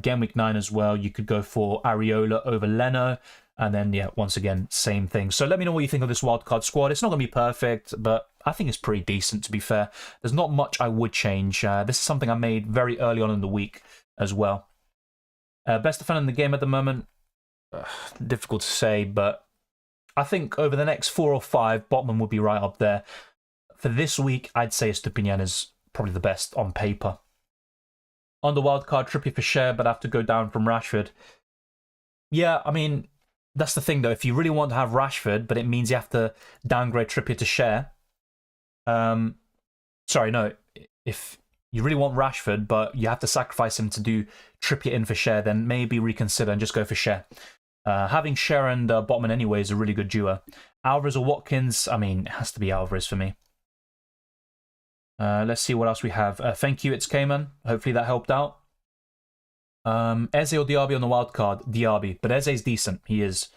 S1: Game Week 9 as well, you could go for Areola over Leno. And then, yeah, once again, same thing. So let me know what you think of this wildcard squad. It's not going to be perfect, but I think it's pretty decent, to be fair. There's not much I would change. This is something I made very early on in the week as well. Best defender in the game at the moment? Difficult to say, but I think over the next 4 or 5, Botman will be right up there. For this week, I'd say Stupinian is probably the best on paper. On the wildcard, Trippier for share, but I have to go down from Rashford. Yeah, I mean... That's the thing, though. If you really want to have Rashford, but it means you have to downgrade Trippier to share. Sorry, no. If you really want Rashford, but you have to sacrifice him to do Trippier in for share, then maybe reconsider and just go for share. Having Share and Botman anyway is a really good duo. Alvarez or Watkins? I mean, it has to be Alvarez for me. Let's see what else we have. Thank you, it's Cayman. Hopefully that helped out. Eze or Diaby on the wild card? Diaby, but Eze's decent. He is,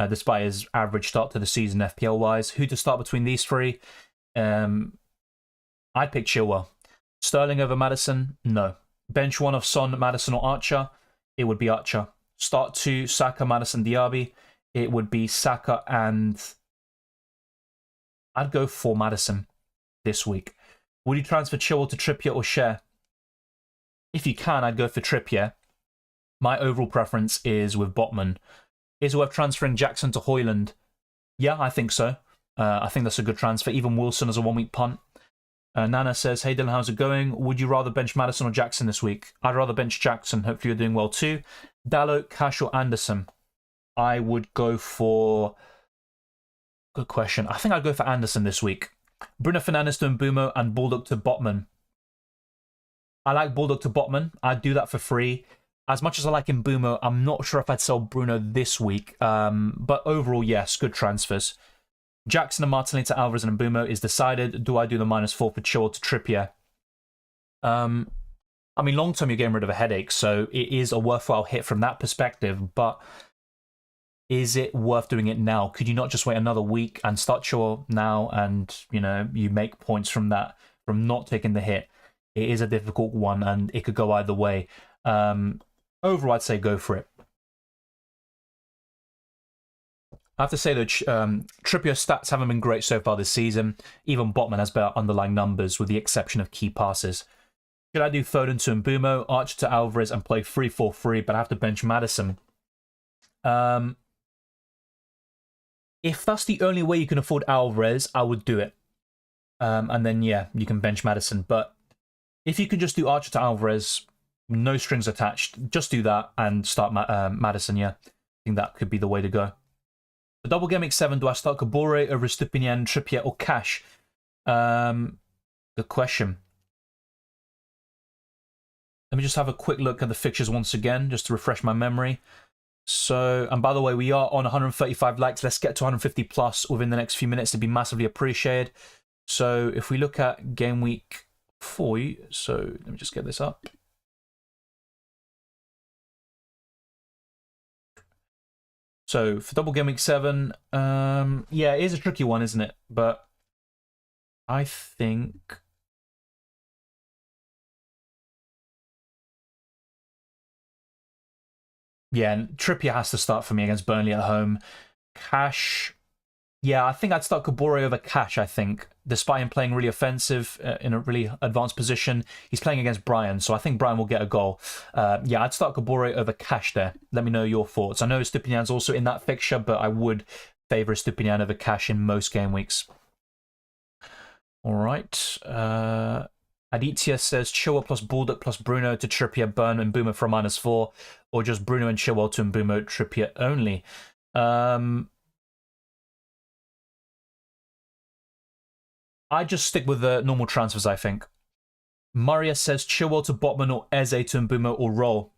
S1: despite his average start to the season FPL-wise. Who to start between these three? I'd pick Chilwell. Sterling over Maddison? No. Bench one of Son, Maddison or Archer? It would be Archer. Start two, Saka, Maddison, Diaby? It would be Saka and... I'd go for Maddison this week. Would you transfer Chilwell to Trippier or Share? If you can, I'd go for Trippier. My overall preference is with Botman. Is it worth transferring Jackson to Højlund? Yeah, I think so. I think that's a good transfer. Even Wilson as a 1 week punt. Nana says, hey Dylan, how's it going? Would you rather bench Maddison or Jackson this week? I'd rather bench Jackson. Hopefully you're doing well too. Dallo, Cash or Anderson? I would go for... Good question. I think I'd go for Anderson this week. Bruno Fernandes to Mbumo and Bulldog to Botman. I like Bulldog to Botman. I'd do that for free. As much as I like Mbumo, I'm not sure if I'd sell Bruno this week. But overall, yes, good transfers. Jackson and Martinelli to Alvarez and Mbumo is decided. Do I do the -4 for Chilwell to Trippier? I mean, long term, you're getting rid of a headache, so it is a worthwhile hit from that perspective, but is it worth doing it now? Could you not just wait another week and start Chilwell now and, you know, you make points from that, from not taking the hit? It is a difficult one, and it could go either way. Overall, I'd say go for it. I have to say, though, Trippier's stats haven't been great so far this season. Even Botman has better underlying numbers, with the exception of key passes. Should I do Foden to Mbumo, Archer to Alvarez, and play 3-4-3, but I have to bench Maddison? If that's the only way you can afford Alvarez, I would do it. And then, yeah, you can bench Maddison. But if you can just do Archer to Alvarez, no strings attached, just do that and start Maddison, yeah. I think that could be the way to go. The double game week 7, do I start Kabore over Stupinian, Trippier, or Cash? Good question. Let me just have a quick look at the fixtures once again, just to refresh my memory. So, and by the way, we are on 135 likes. Let's get to 150 plus within the next few minutes. It'd be massively appreciated. So, if we look at game week 4, so let me just get this up. So, for double game week 7, yeah, it is a tricky one, isn't it? But I think... Yeah, Trippier has to start for me against Burnley at home. Cash, yeah, I think I'd start Kabore over Cash, I think. Despite him playing really offensive in a really advanced position, he's playing against Brian, so I think Brian will get a goal. Yeah, I'd start Kabore over Cash there. Let me know your thoughts. I know Stupinian's also in that fixture, but I would favour Stupinian over Cash in most game weeks. All right. Aditya says Chilwell plus Baldock plus Bruno to Trippier, Burn and Mbumo for a -4, or just Bruno and Chilwell to Mbumo, Trippier only. I just stick with the normal transfers, I think. Maria says Chilwell to Botman or Eze to Mbumo or roll.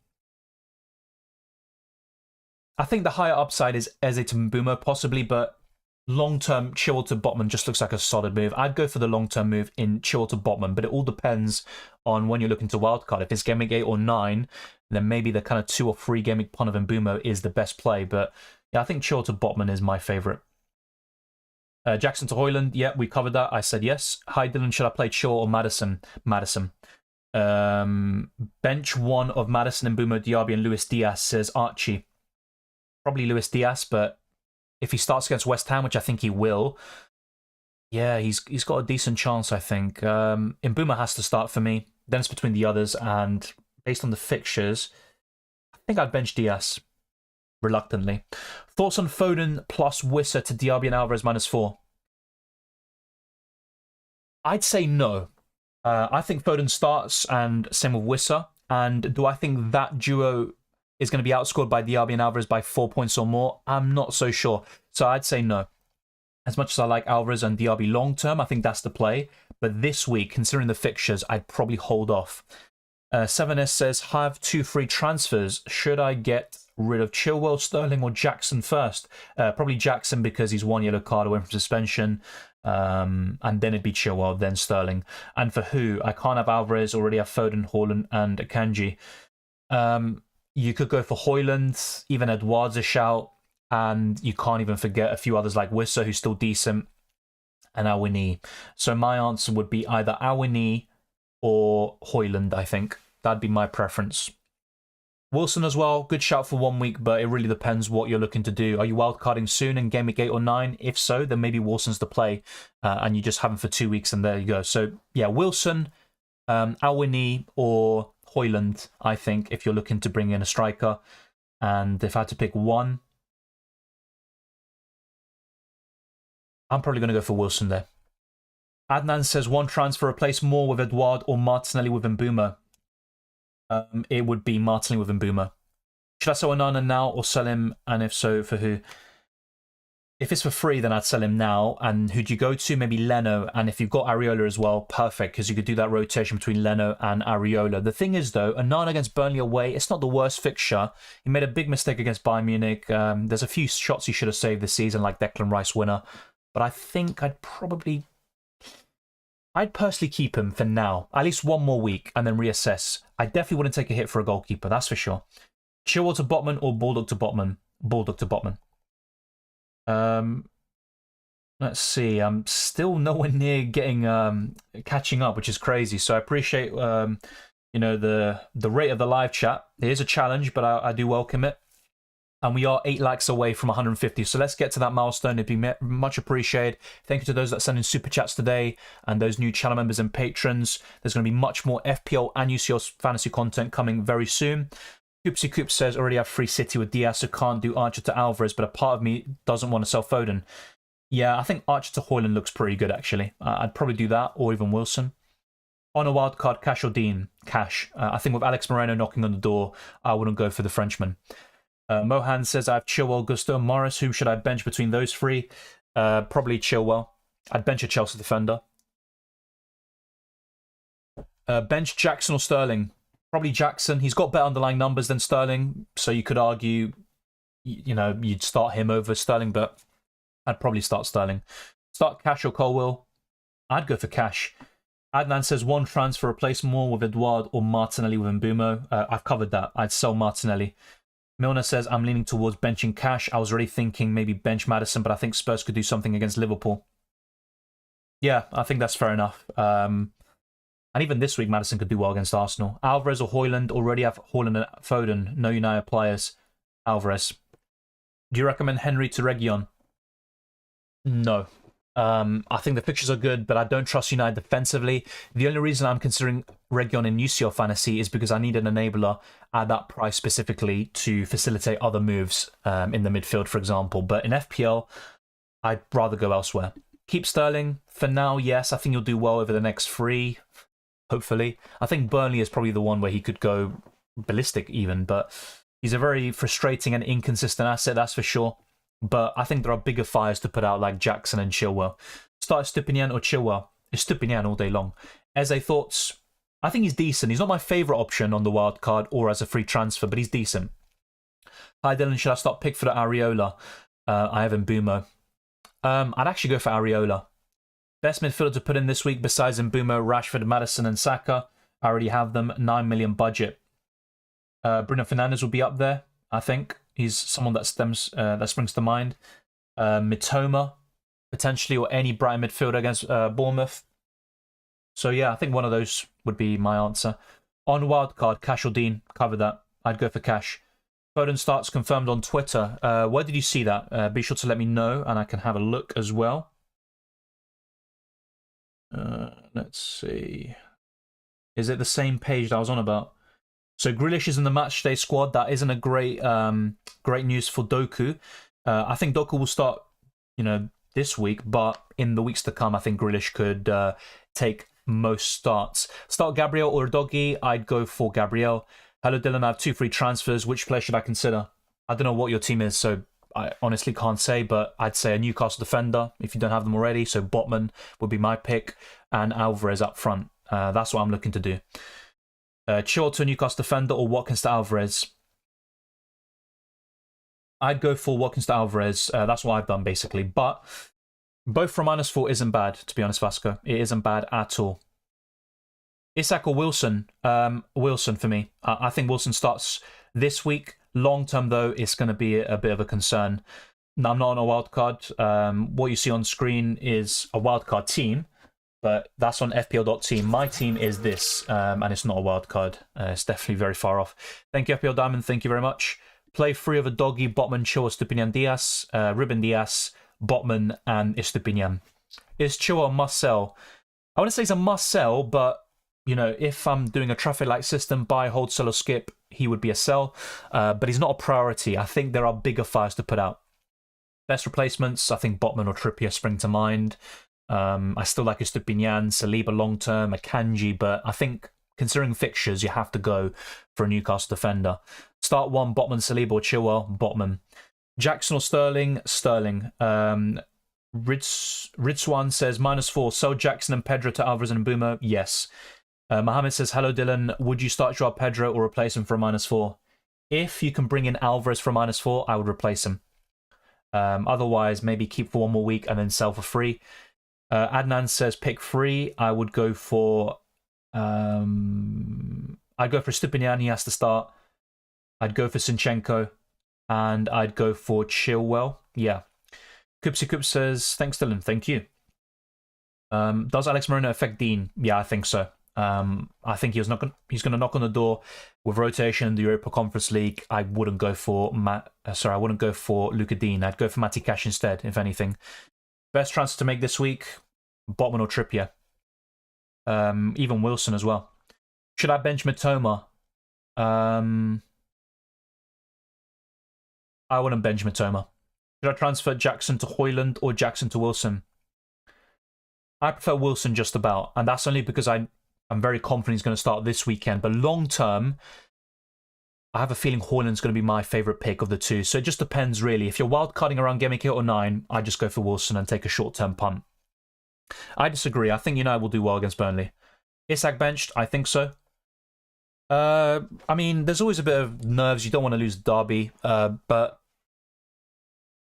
S1: I think the higher upside is Eze to Mbumo possibly, but long-term Chilwell to Botman just looks like a solid move. I'd go for the long-term move in Chilwell to Botman, but it all depends on when you're looking to wildcard. If it's game week 8 or 9, then maybe the kind of 2 or 3 game week punt of Mbumo is the best play. But yeah, I think Chilwell to Botman is my favourite. Jackson to Højlund, yeah, we covered that. I said yes. Hi Dylan, should I play Chilwell or Maddison? Maddison. Bench 1 of Maddison, Mbumo, Diaby and Luis Diaz, says Archie. Probably Luis Diaz, but if he starts against West Ham, which I think he will, yeah, he's got a decent chance, I think. Mbumo has to start for me. Then it's between the others, and based on the fixtures, I think I'd bench Diaz, reluctantly. Thoughts on Foden plus Wissa to Diaby and Alvarez -4? I'd say no. I think Foden starts, and same with Wissa. And do I think that duo is going to be outscored by Diaby and Alvarez by 4 points or more? I'm not so sure. So I'd say no. As much as I like Alvarez and Diaby long term, I think that's the play. But this week, considering the fixtures, I'd probably hold off. 7S says, have 2 free transfers. Should I get rid of Chilwell, Sterling, or Jackson first? Probably Jackson because he's 1 yellow card away from suspension. And then it'd be Chilwell, then Sterling. And for who? I can't have Alvarez, already have Foden, Haaland, and Akanji. You could go for Højlund, even Edouard's a shout, and you can't even forget a few others like Wissa, who's still decent, and Awini. So my answer would be either Awini or Højlund, I think. That'd be my preference. Wilson as well, good shout for 1 week, but it really depends what you're looking to do. Are you wildcarding soon in game week 8 or 9? If so, then maybe Wilson's the play, and you just have him for 2 weeks, and there you go. So yeah, Wilson, Awini, or Højlund, I think, if you're looking to bring in a striker. And if I had to pick one, I'm probably going to go for Wilson there. Adnan says one transfer, replace Moore with Edouard or Martinelli with Mbeumo. It would be Martinelli with Mbeumo. Should I sell Onana now or sell him? And if so, for who? If it's for free, then I'd sell him now. And who'd you go to? Maybe Leno. And if you've got Areola as well, perfect, because you could do that rotation between Leno and Areola. The thing is, though, Onana against Burnley away, it's not the worst fixture. He made a big mistake against Bayern Munich. There's a few shots he should have saved this season, like Declan Rice winner. But I think I'd personally keep him for now. At least one more week and then reassess. I definitely wouldn't take a hit for a goalkeeper, that's for sure. Chilwell to Botman or Bulldog to Botman? Bulldog to Botman. Let's see. I'm still nowhere near getting catching up, which is crazy. So I appreciate you know, the rate of the live chat. It is a challenge, but I do welcome it. And we are 8 likes away from 150. So let's get to that milestone. It'd be much appreciated. Thank you to those that sent in super chats today and those new channel members and patrons. There's going to be much more FPL and UCL fantasy content coming very soon. Coopsy Coop says, already have free City with Diaz, so can't do Archer to Alvarez, but a part of me doesn't want to sell Foden. Yeah, I think Archer to Højlund looks pretty good, actually. I'd probably do that, or even Wilson. On a wildcard, Cash or Dean? Cash. I think with Alex Moreno knocking on the door, I wouldn't go for the Frenchman. Mohan says, I have Chilwell, Gusto, Morris. Whom should I bench between those three? Probably Chilwell. I'd bench a Chelsea defender. Bench Jackson or Sterling? Probably Jackson. He's got better underlying numbers than Sterling, so you could argue, you know, you'd start him over Sterling, but I'd probably start Sterling. Start Cash or Colwill? I'd go for Cash. Adnan says one transfer, replace Moore with Edouard or Martinelli with Mbeumo. I've covered that. I'd sell Martinelli. Milner says, I'm leaning towards benching Cash. I was already thinking maybe bench Maddison, but I think Spurs could do something against Liverpool. Yeah, I think that's fair enough. And even this week, Maddison could do well against Arsenal. Alvarez or Højlund? Already have Højlund and Foden. No United players. Alvarez. Do you recommend Henry to Reguilon? No. I think the fixtures are good, but I don't trust United defensively. The only reason I'm considering Reguilon in UCL fantasy is because I need an enabler at that price specifically to facilitate other moves in the midfield, for example. But in FPL, I'd rather go elsewhere. Keep Sterling. For now, yes, I think he'll do well over the next 3, hopefully. I think Burnley is probably the one where he could go ballistic even, but he's a very frustrating and inconsistent asset, that's for sure. But I think there are bigger fires to put out like Jackson and Chilwell. Start Stupinian or Chilwell? Stupinian all day long. Eze, thoughts? I think he's decent. He's not my favourite option on the wild card or as a free transfer, but he's decent. Hi Dylan, should I start Pickford or Areola? I have Mbeumo. I'd actually go for Areola. Best midfielder to put in this week besides Mbeumo, Rashford, Maddison and Saka. I already have them. 9 million budget. Bruno Fernandes will be up there, I think. He's someone that springs to mind. Mitoma, potentially, or any Brighton midfielder against Bournemouth. So yeah, I think one of those would be my answer. On wildcard, Cash or Dean, cover that. I'd go for Cash. Foden starts confirmed on Twitter. Where did you see that? Be sure to let me know, and I can have a look as well. Let's see. Is it the same page that I was on about? So Grealish is in the matchday squad. That isn't a great news for Doku. I think Doku will start, you know, this week, but in the weeks to come, I think Grealish could take most starts. Start Gabriel or Doggy? I'd go for Gabriel. Hello Dylan, I have 2 free transfers. Which player should I consider? I don't know what your team is, so I honestly can't say, but I'd say a Newcastle defender if you don't have them already. So Botman would be my pick, and Alvarez up front. That's what I'm looking to do. Chilwell to a Newcastle defender or Watkins to Alvarez? I'd go for Watkins to Alvarez. That's what I've done, basically. But both from -4 isn't bad, to be honest, Vasco. It isn't bad at all. Isak or Wilson? Wilson for me. I think Wilson starts this week. Long term, though, it's going to be a bit of a concern. Now, I'm not on a wildcard. What you see on screen is a wildcard team. But that's on FPL.Team. My team is this, and it's not a wild card. It's definitely very far off. Thank you, FPL Diamond. Thank you very much. Play 3 of a Doggy, Botman, Chilwell, Stupinian, Diaz, Ruben Diaz, Botman, and Estupinian. Is Chilwell a must sell? I wouldn't say he's a must sell, but you know, if I'm doing a traffic light system, buy, hold, sell, or skip, he would be a sell. But he's not a priority. I think there are bigger fires to put out. Best replacements, I think Botman or Trippier spring to mind. I still like Estupinian, Saliba long term, Akanji, but I think considering fixtures, you have to go for a Newcastle defender. Start one, Botman, Saliba, or Chilwell, Botman. Jackson or Sterling, Sterling. Ridswan says -4. Sell Jackson and Pedro to Alvarez and Mbeumo. Yes. Mohammed says, hello Dylan. Would you start Joao Pedro or replace him for a -4? If you can bring in Alvarez for a -4, I would replace him. Otherwise, maybe keep for one more week and then sell for free. Adnan says pick free. I would go for I'd go for Stupinian. He has to start. I'd go for Sinchenko, and I'd go for Chilwell. Yeah. Kupsi Kup says thanks, Dylan. Thank you. Does Alex Moreno affect Dean? Yeah, I think so. I think he's going to knock on the door with rotation in the Europa Conference League. I wouldn't go for I wouldn't go for Luka Dean. I'd go for Matty Cash instead, if anything. Best transfer to make this week: Botman or Trippier. Even Wilson as well. Should I bench Mitoma? I wouldn't bench Mitoma. Should I transfer Jackson to Højlund or Jackson to Wilson? I prefer Wilson just about, and that's only because I'm very confident he's going to start this weekend. But long term, I have a feeling Højlund's going to be my favourite pick of the two. So it just depends, really. If you're wildcarding around Game Week 8 or 9, I just go for Wilson and take a short-term punt. I disagree. I think United will do well against Burnley. Isak benched? I think so. I mean, there's always a bit of nerves. You don't want to lose Derby, but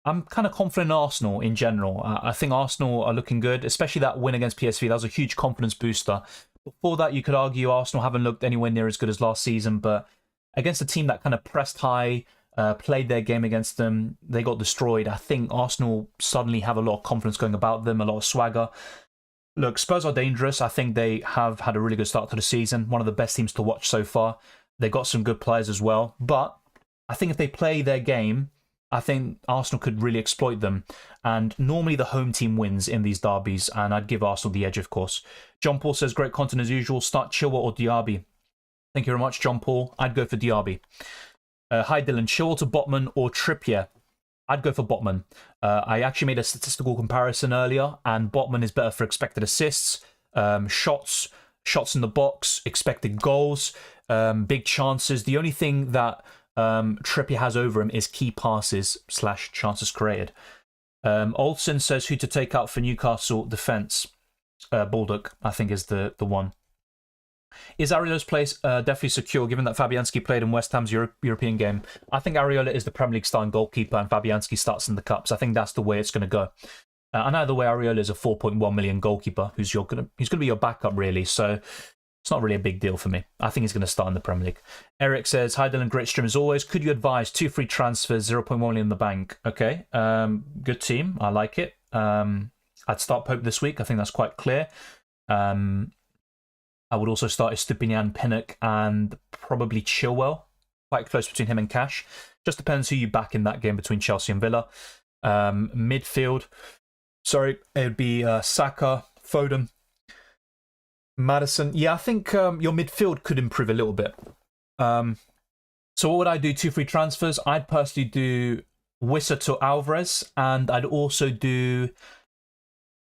S1: I'm kind of confident in Arsenal in general. I think Arsenal are looking good, especially that win against PSV. That was a huge confidence booster. Before that, you could argue Arsenal haven't looked anywhere near as good as last season, but against a team that kind of pressed high, played their game against them, they got destroyed. I think Arsenal suddenly have a lot of confidence going about them, a lot of swagger. Look, Spurs are dangerous. I think they have had a really good start to the season. One of the best teams to watch so far. They got some good players as well. But I think if they play their game, I think Arsenal could really exploit them. And normally the home team wins in these derbies, and I'd give Arsenal the edge, of course. John Paul says, great content as usual. Start Chilwell or Diaby. Thank you very much, John Paul. I'd go for Diaby. Hi, Dylan. Chilwell to Botman or Trippier? I'd go for Botman. I actually made a statistical comparison earlier, and Botman is better for expected assists, shots in the box, expected goals, big chances. The only thing that Trippier has over him is key passes / chances created. Olsen says who to take out for Newcastle defence. Baldock, I think, is the one. Is Areola's place definitely secure, given that Fabianski played in West Ham's European game? I think Areola is the Premier League starting goalkeeper, and Fabianski starts in the Cups. I think that's the way it's going to go. And either way, Areola is a 4.1 million goalkeeper who's going to be your backup, really. So it's not really a big deal for me. I think he's going to start in the Premier League. Eric says, hi Dylan, great stream as always. Could you advise 2 free transfers, 0.1 million in the bank? Okay, good team. I like it. I'd start Pope this week. I think that's quite clear. I would also start Estupinian, Pinnock, and probably Chilwell. Quite close between him and Cash. Just depends who you back in that game between Chelsea and Villa. Midfield, it would be Saka, Foden, Maddison. Yeah, I think your midfield could improve a little bit. So what would I do? 2 free transfers. I'd personally do Wissa to Alvarez, and I'd also do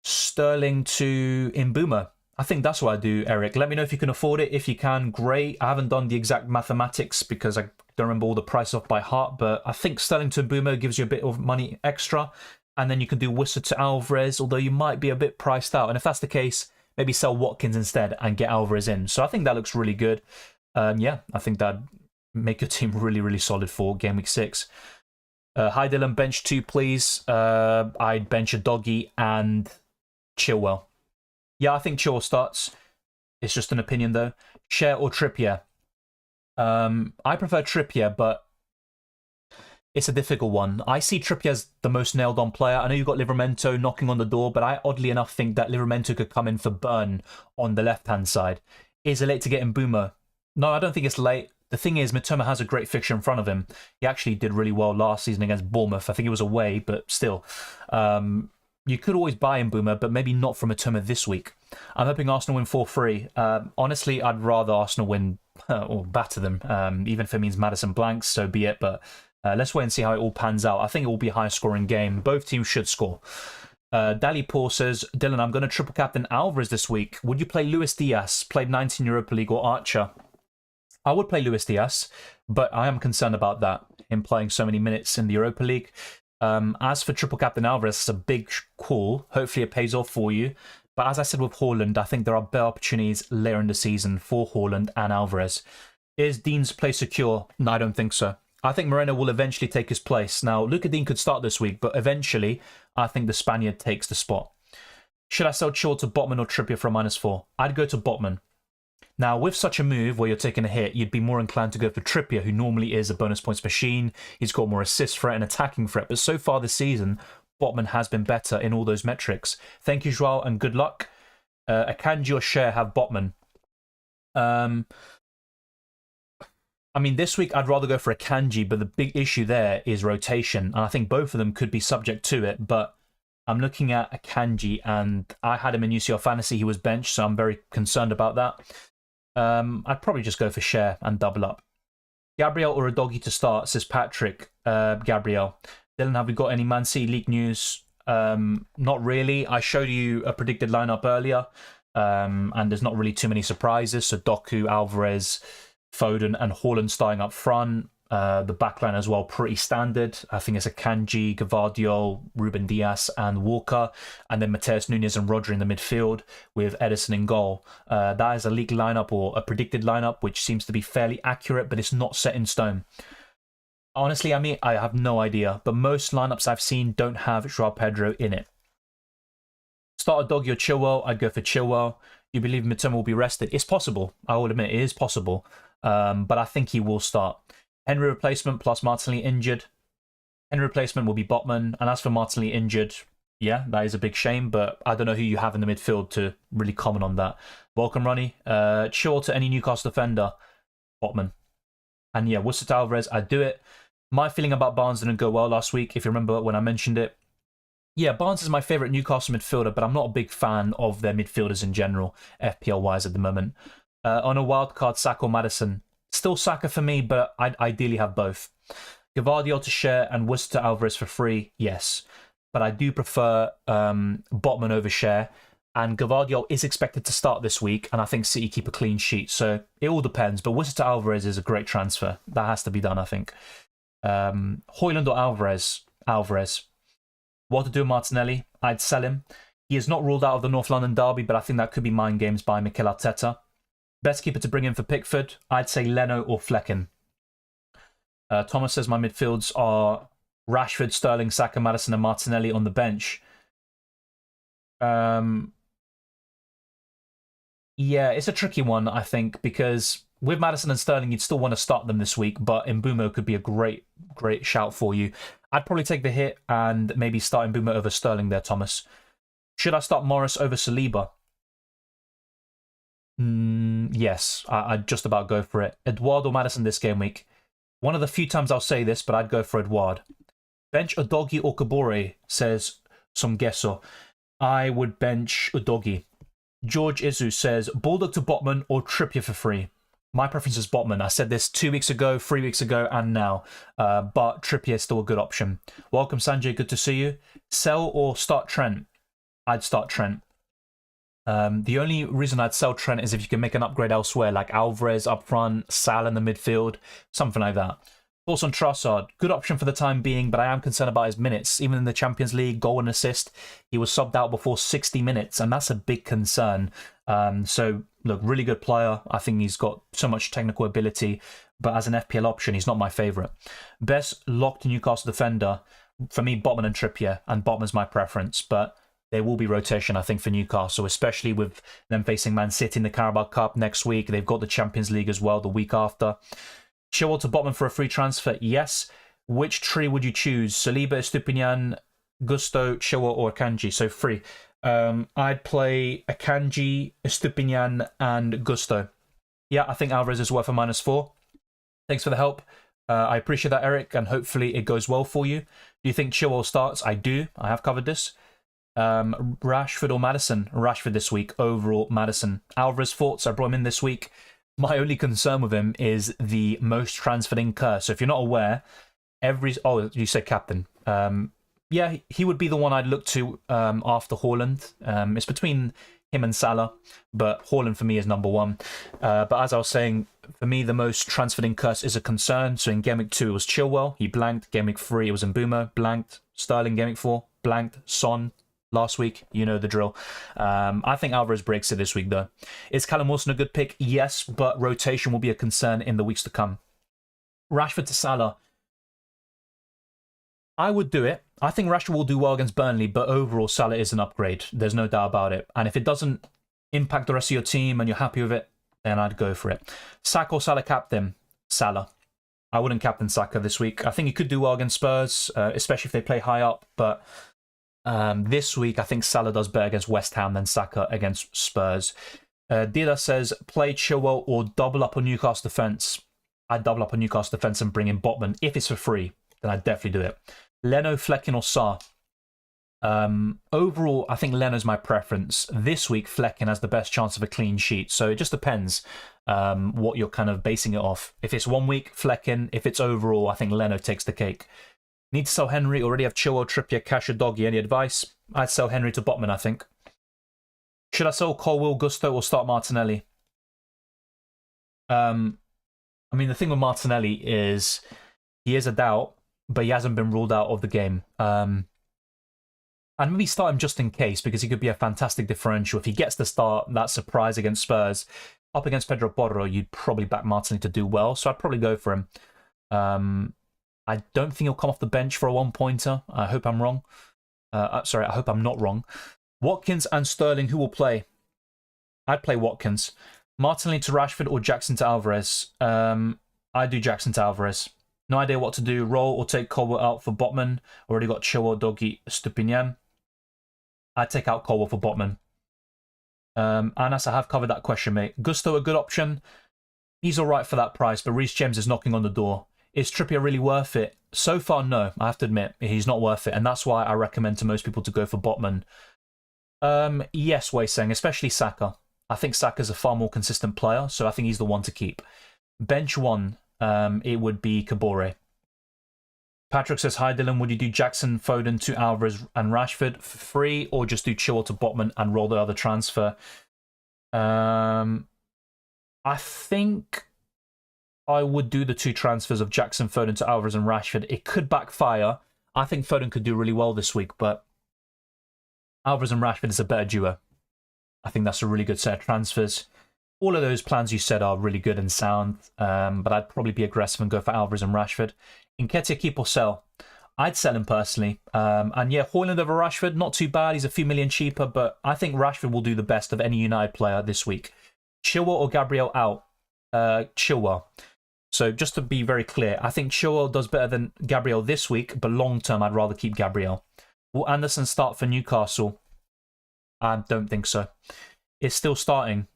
S1: Sterling to Mbeumo. I think that's what I do, Eric. Let me know if you can afford it. If you can, great. I haven't done the exact mathematics because I don't remember all the price off by heart, but I think Sterling to Mbeumo gives you a bit of money extra, and then you can do Wissa to Alvarez, although you might be a bit priced out. And if that's the case, maybe sell Watkins instead and get Alvarez in. So I think that looks really good. Yeah, I think that'd make your team really, really solid for Game Week 6. Hi Dylan, bench 2 please. I'd bench a Doggy and Chilwell. Yeah, I think Chilwell starts. It's just an opinion, though. Cher or Trippier? I prefer Trippier, but it's a difficult one. I see Trippier as the most nailed-on player. I know you've got Livramento knocking on the door, but I oddly enough think that Livramento could come in for Burn on the left-hand side. Is it late to get in Mbeumo? No, I don't think it's late. The thing is, Mitoma has a great fixture in front of him. He actually did really well last season against Bournemouth. I think it was away, but still. You could always buy Mbeumo, but maybe not from Mitoma this week. I'm hoping Arsenal win 4-3. Honestly, I'd rather Arsenal win or batter them. Even if it means Maddison blanks, so be it. But Let's wait and see how it all pans out. I think it will be a high-scoring game. Both teams should score. Dali Paul says, Dylan, I'm going to triple captain Alvarez this week. Would you play Luis Diaz, played 19 Europa League, or Archer? I would play Luis Diaz, but I am concerned about that, him playing so many minutes in the Europa League. As for triple captain Alvarez, it's a big call. Hopefully it pays off for you. But as I said with Haaland, I think there are better opportunities later in the season for Haaland and Alvarez. Is Dean's place secure? No, I don't think so. I think Moreno will eventually take his place. Now, Luca Dean could start this week, but eventually, I think the Spaniard takes the spot. Should I sell Chilwell to Botman or Trippier for a -4? I'd go to Botman. Now, with such a move where you're taking a hit, you'd be more inclined to go for Trippier, who normally is a bonus points machine. He's got more assist threat and attacking threat, but so far this season, Botman has been better in all those metrics. Thank you, Joao, and good luck. Akanji or Share have Botman. I mean, this week I'd rather go for Akanji, but the big issue there is rotation. And I think both of them could be subject to it, but I'm looking at Akanji, and I had him in UCL Fantasy. He was benched, so I'm very concerned about that. I'd probably just go for Share and double up. Gabriel or a doggy to start, says Patrick. Gabriel. Dylan, have we got any Man City league news? Not really. I showed you a predicted lineup earlier, and there's not really too many surprises. So Doku, Alvarez, Foden and Haaland starting up front. The backline as well, pretty standard. I think it's Akanji, Gvardiol, Ruben Diaz and Walker. And then Mateus Nunes and Rodri in the midfield with Edison in goal. That is a league lineup or a predicted lineup, which seems to be fairly accurate, but it's not set in stone. Honestly, I mean, I have no idea, but most lineups I've seen don't have Joao Pedro in it. Start a doggy or Chilwell, I'd go for Chilwell. You believe Mitoma will be rested? It's possible. I will admit, it is possible. But I think he will start. Henry replacement plus Martinelli injured. Henry replacement will be Botman. And as for Martinelli injured, yeah, that is a big shame. But I don't know who you have in the midfield to really comment on that. Welcome, Ronnie. Chill to any Newcastle defender. Botman. And yeah, Worcester to Alvarez, I'd do it. My feeling about Barnes didn't go well last week, if you remember when I mentioned it. Yeah, Barnes is my favourite Newcastle midfielder, but I'm not a big fan of their midfielders in general, FPL-wise at the moment. On a wildcard, Saka or Maddison. Still Saka for me, but I'd ideally have both. Gvardiol to Share and Worcester to Alvarez for free, yes. But I do prefer Botman over Share. And Gvardiol is expected to start this week, and I think City keep a clean sheet. So it all depends. But Worcester to Alvarez is a great transfer. That has to be done, I think. Højlund or Alvarez? Alvarez. What to do with Martinelli? I'd sell him. He is not ruled out of the North London derby, but I think that could be mind games by Mikel Arteta. Best keeper to bring in for Pickford? I'd say Leno or Flecken. Thomas says my midfields are Rashford, Sterling, Saka, Maddison and Martinelli on the bench. Yeah, it's a tricky one, I think, because with Maddison and Sterling, you'd still want to start them this week, but Mbeumo could be a great shout for you. I'd probably take the hit and maybe start Mbeumo over Sterling there, Thomas. Should I start Morris over Saliba? Yes, I'd just about go for it. Edouard or Maddison this game week? One of the few times I'll say this, but I'd go for Edouard. Bench Udogie or Kabore, says Somgeso. I would bench Udogie. George Izu says Bulldog to Botman or Trippier for free. My preference is Botman. I said this 2 weeks ago, 3 weeks ago, and now. But Trippier is still a good option. Welcome, Sanjay. Good to see you. Sell or start Trent? I'd start Trent. The only reason I'd sell Trent is if you can make an upgrade elsewhere, like Alvarez up front, Sal in the midfield, something like that. Thoughts on Trossard? Good option for the time being, but I am concerned about his minutes. Even in the Champions League, goal and assist, he was subbed out before 60 minutes, and that's a big concern. So, look, really good player. I think he's got so much technical ability, but as an FPL option, he's not my favourite. Best locked Newcastle defender, for me, Botman and Trippier, and Botman's my preference, but there will be rotation, I think, for Newcastle, especially with them facing Man City in the Carabao Cup next week. They've got the Champions League as well the week after. Chilwell to Botman for a free transfer, yes. Which tree would you choose? Saliba, Estupinian, Gusto, Chilwell or Akanji? So free. I'd play Akanji, Estupinian and Gusto. Yeah, I think Alvarez is worth a -4. Thanks for the help. I appreciate that, Eric, and hopefully it goes well for you. Do you think Chilwell starts? I do. I have covered this. Rashford or Maddison? Rashford this week. Overall, Maddison. Alvarez thoughts. I brought him in this week. My only concern with him is the most transferred in curse. So if you're not aware, Oh, you said captain. Yeah, he would be the one I'd look to after Haaland. It's between him and Salah, but Haaland for me is number one. But as I was saying, for me, the most transferred in curse is a concern. So in Game Week 2, it was Chilwell. He blanked. Game Week 3, it was Mbeumo. Blanked. Sterling, Game Week 4. Blanked. Son, last week. You know the drill. I think Alvarez breaks it this week, though. Is Callum Wilson a good pick? Yes, but rotation will be a concern in the weeks to come. Rashford to Salah. I would do it. I think Rashford will do well against Burnley, but overall Salah is an upgrade. There's no doubt about it. And if it doesn't impact the rest of your team and you're happy with it, then I'd go for it. Saka or Salah captain? Salah. I wouldn't captain Saka this week. I think he could do well against Spurs, especially if they play high up. But this week, I think Salah does better against West Ham than Saka against Spurs. Dida says, play Chilwell or double up on Newcastle defence. I'd double up on Newcastle defence and bring in Botman. If it's for free, then I'd definitely do it. Leno, Flecken or Sarr? Overall, I think Leno's my preference. This week, Flecken has the best chance of a clean sheet. So it just depends what you're kind of basing it off. If it's 1 week, Flecken. If it's overall, I think Leno takes the cake. Need to sell Henry. Already have Chilwell, Trippier, Cash or Doggy. Any advice? I'd sell Henry to Botman, I think. Should I sell Colwill, Gusto or start Martinelli? I mean, the thing with Martinelli is he is a doubt, but he hasn't been ruled out of the game. And maybe start him just in case, because he could be a fantastic differential. If he gets the start, that surprise against Spurs, up against Pedro Porro, you'd probably back Martinelli to do well. So I'd probably go for him. I don't think he'll come off the bench for a one-pointer. I hope I'm wrong. Sorry, I hope I'm not wrong. Watkins and Sterling, who will play? I'd play Watkins. Martinelli to Rashford or Jackson to Alvarez? I'd do Jackson to Alvarez. No idea what to do. Roll or take Colwill out for Botman. Already got Chilwell, Doggy, Stupinian. I'd take out Colwill for Botman. Anas, I have covered that question, mate. Gusto, a good option. He's all right for that price, but Reece James is knocking on the door. Is Trippier really worth it? So far, no. I have to admit, he's not worth it. And that's why I recommend to most people to go for Botman. Yes, Wei Seng, especially Saka. I think Saka's a far more consistent player, so I think he's the one to keep. Bench one, it would be Kabore. Patrick says, hi Dylan, would you do Jackson, Foden to Alvarez and Rashford for free, or just do Chilwell to Botman and roll the other transfer? I think I would do the two transfers of Jackson, Foden to Alvarez and Rashford. It could backfire. I think Foden could do really well this week, but Alvarez and Rashford is a better duo. I think that's a really good set of transfers. All of those plans you said are really good and sound, but I'd probably be aggressive and go for Alvarez and Rashford. Nketiah, keep or sell? I'd sell him personally. And yeah, Haaland over Rashford, not too bad. He's a few million cheaper, but I think Rashford will do the best of any United player this week. Chilwell or Gabriel out? Chilwell. So just to be very clear, I think Chilwell does better than Gabriel this week, but long term, I'd rather keep Gabriel. Will Anderson start for Newcastle? I don't think so. Is still starting?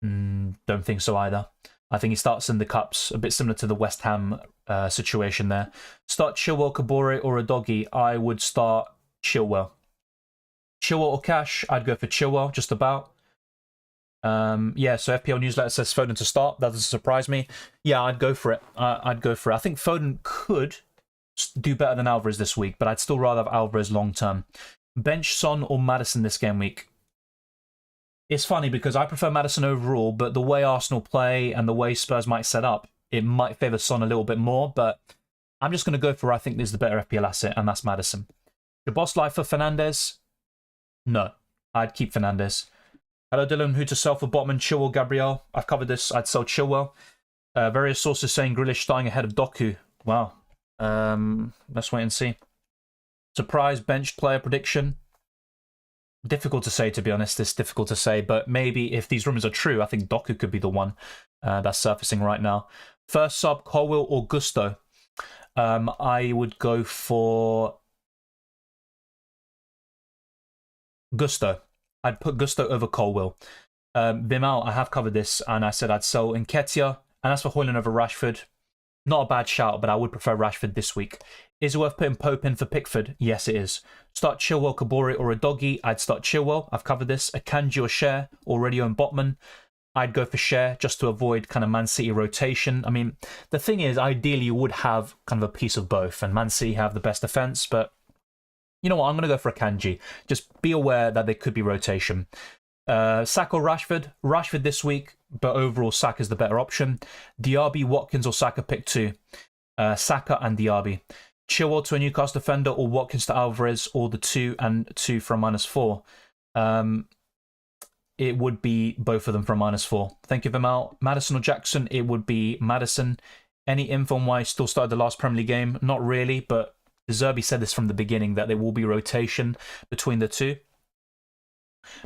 S1: Don't think so either. I think he starts in the Cups, a bit similar to the West Ham situation there. Start Chilwell, Kabore or Udogie? I would start Chilwell. Chilwell or Cash? I'd go for Chilwell, just about. Yeah, so FPL newsletter says Foden to start. That doesn't surprise me. Yeah, I'd go for it. I'd go for it. I think Foden could do better than Alvarez this week, but I'd still rather have Alvarez long term. Bench Son or Maddison this game week? It's funny because I prefer Maddison overall, but the way Arsenal play and the way Spurs might set up, it might favour Son a little bit more, but I'm just going to go for I think this is the better FPL asset, and that's Maddison. Your boss life for Fernandes? No, I'd keep Fernandes. Hello Dylan, who to sell for Botman, Chilwell, Gabriel? I've covered this, I'd sell Chilwell. Various sources saying Grealish starting ahead of Doku. Wow. Let's wait and see. Surprise bench player prediction? Difficult to say, to be honest. It's difficult to say, but maybe if these rumours are true, I think Doku could be the one that's surfacing right now. First sub, Colwill or Gusto? I would go for Gusto. I'd put Gusto over Colwill. Vimal, I have covered this, and I said I'd sell Nketiah. And as for Haaland over Rashford, not a bad shout, but I would prefer Rashford this week. Is it worth putting Pope in for Pickford? Yes, it is. Start Chilwell, Kabore or Udogie? I'd start Chilwell. I've covered this. Akanji or Cher, already own Botman. I'd go for Share just to avoid kind of Man City rotation. I mean, the thing is, ideally you would have kind of a piece of both, and Man City have the best defense, but you know what, I'm going to go for Akanji. Just be aware that there could be rotation. Saka or Rashford? Rashford this week, but overall Saka's the better option. Diaby, Watkins or Saka, pick two. Saka and Diaby. Chilwell to a Newcastle defender or Watkins to Alvarez, or the 2 and 2 for a -4. It would be both of them for a -4. Thank you, Vimal. Maddison or Jackson? It would be Maddison. Any info on why he still started the last Premier League game? Not really, but De Zerbi said this from the beginning, that there will be rotation between the two.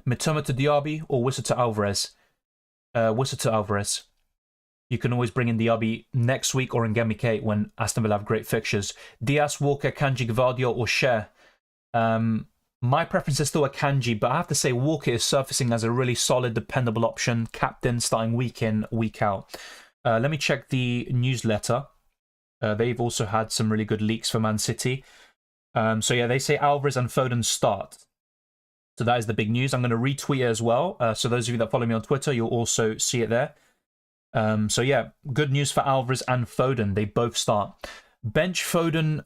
S1: Mitoma to Diaby or Wissa to Alvarez? Wissa to Alvarez. You can always bring in Diaby next week or in Game Week 8 when Aston Villa have great fixtures. Diaz, Walker, Kanji, Gvardiol or Share? My preference is still Akanji, but I have to say Walker is surfacing as a really solid, dependable option. Captain starting week in, week out. Let me check the newsletter. They've also had some really good leaks for Man City. So yeah, they say Alvarez and Foden start. So that is the big news. I'm going to retweet it as well. So those of you that follow me on Twitter, you'll also see it there. So yeah, good news for Alvarez and Foden. They both start. Bench Foden,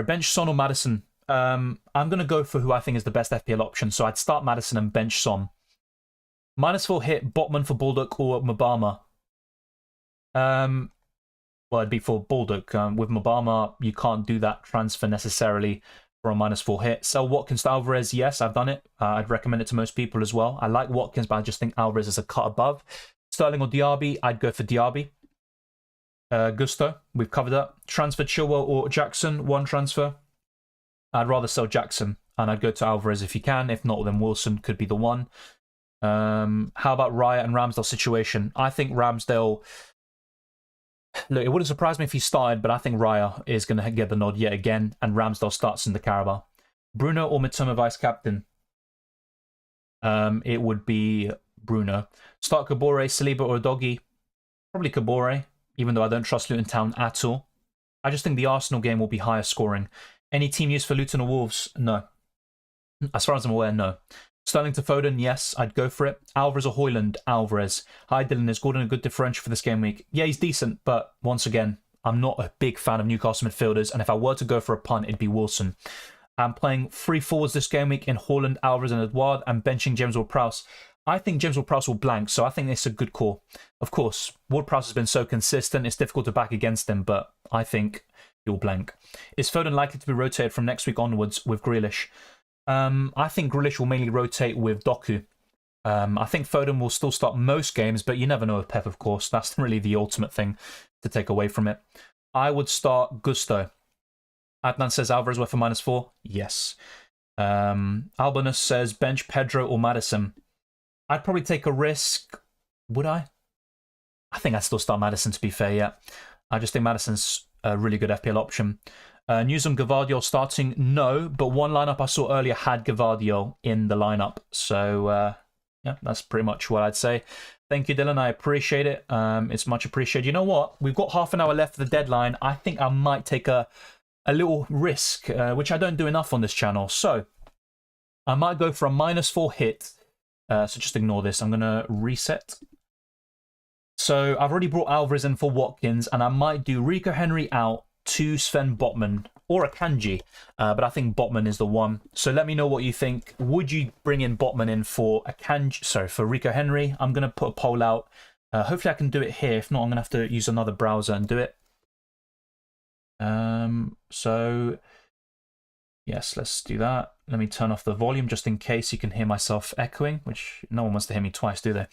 S1: bench Son or Maddison. I'm going to go for who I think is the best FPL option. So I'd start Maddison and bench Son. -4 hit, Botman for Baldock or Mabama. Well, it'd be for Baldock. With Mabama, you can't do that transfer necessarily for a -4 hit. Sell Watkins to Alvarez. Yes, I've done it. I'd recommend it to most people as well. I like Watkins, but I just think Alvarez is a cut above. Sterling or Diaby? I'd go for Diaby. Gusto, we've covered that. Transfer Chilwell or Jackson? One transfer. I'd rather sell Jackson, and I'd go to Alvarez if you can. If not, then Wilson could be the one. How about Raya and Ramsdale situation? I think Ramsdale... Look, it wouldn't surprise me if he started, but I think Raya is going to get the nod yet again, and Ramsdale starts in the Carabao. Bruno or Mitoma vice-captain? It would be Bruno. Start Kabore, Saliba or Doggy? Probably Kabore, even though I don't trust Luton Town at all. I just think the Arsenal game will be higher scoring. Any team use for Luton or Wolves? No. As far as I'm aware, no. Sterling to Foden, yes, I'd go for it. Alvarez or Højlund? Alvarez. Hi Dylan, is Gordon a good differential for this game week? Yeah, he's decent, but once again, I'm not a big fan of Newcastle midfielders, and if I were to go for a punt, it'd be Wilson. I'm playing 3 forwards this game week in Højlund, Alvarez and Edouard, and benching James Ward-Prowse. I think James Ward-Prowse will blank, so I think it's a good call. Of course, Ward-Prowse has been so consistent, it's difficult to back against him, but I think he'll blank. Is Foden likely to be rotated from next week onwards with Grealish? I think Grealish will mainly rotate with Doku. I think Foden will still start most games, but you never know with Pep, of course. That's really the ultimate thing to take away from it. I would start Gusto. Adnan says Alvarez worth a -4. Yes. Albanus says bench Pedro or Maddison. I'd probably take a risk. Would I? I think I'd still start Maddison, to be fair, yeah. I just think Maddison's a really good FPL option. News on Gvardiol starting? No, but one lineup I saw earlier had Gvardiol in the lineup. So, yeah, that's pretty much what I'd say. Thank you, Dylan. I appreciate it. It's much appreciated. You know what? We've got half an hour left for the deadline. I think I might take a little risk, which I don't do enough on this channel. So, I might go for a -4 hit. So just ignore this. I'm going to reset. So, I've already brought Alvarez in for Watkins, and I might do Rico Henry out to Sven Botman or Akanji, but I think Botman is the one. So let me know what you think. Would you bring in Botman in for Akanji? Sorry, for Rico Henry? I'm going to put a poll out. Hopefully I can do it here. If not, I'm going to have to use another browser and do it. So yes, let's do that. Let me turn off the volume just in case you can hear myself echoing, which no one wants to hear me twice, do they?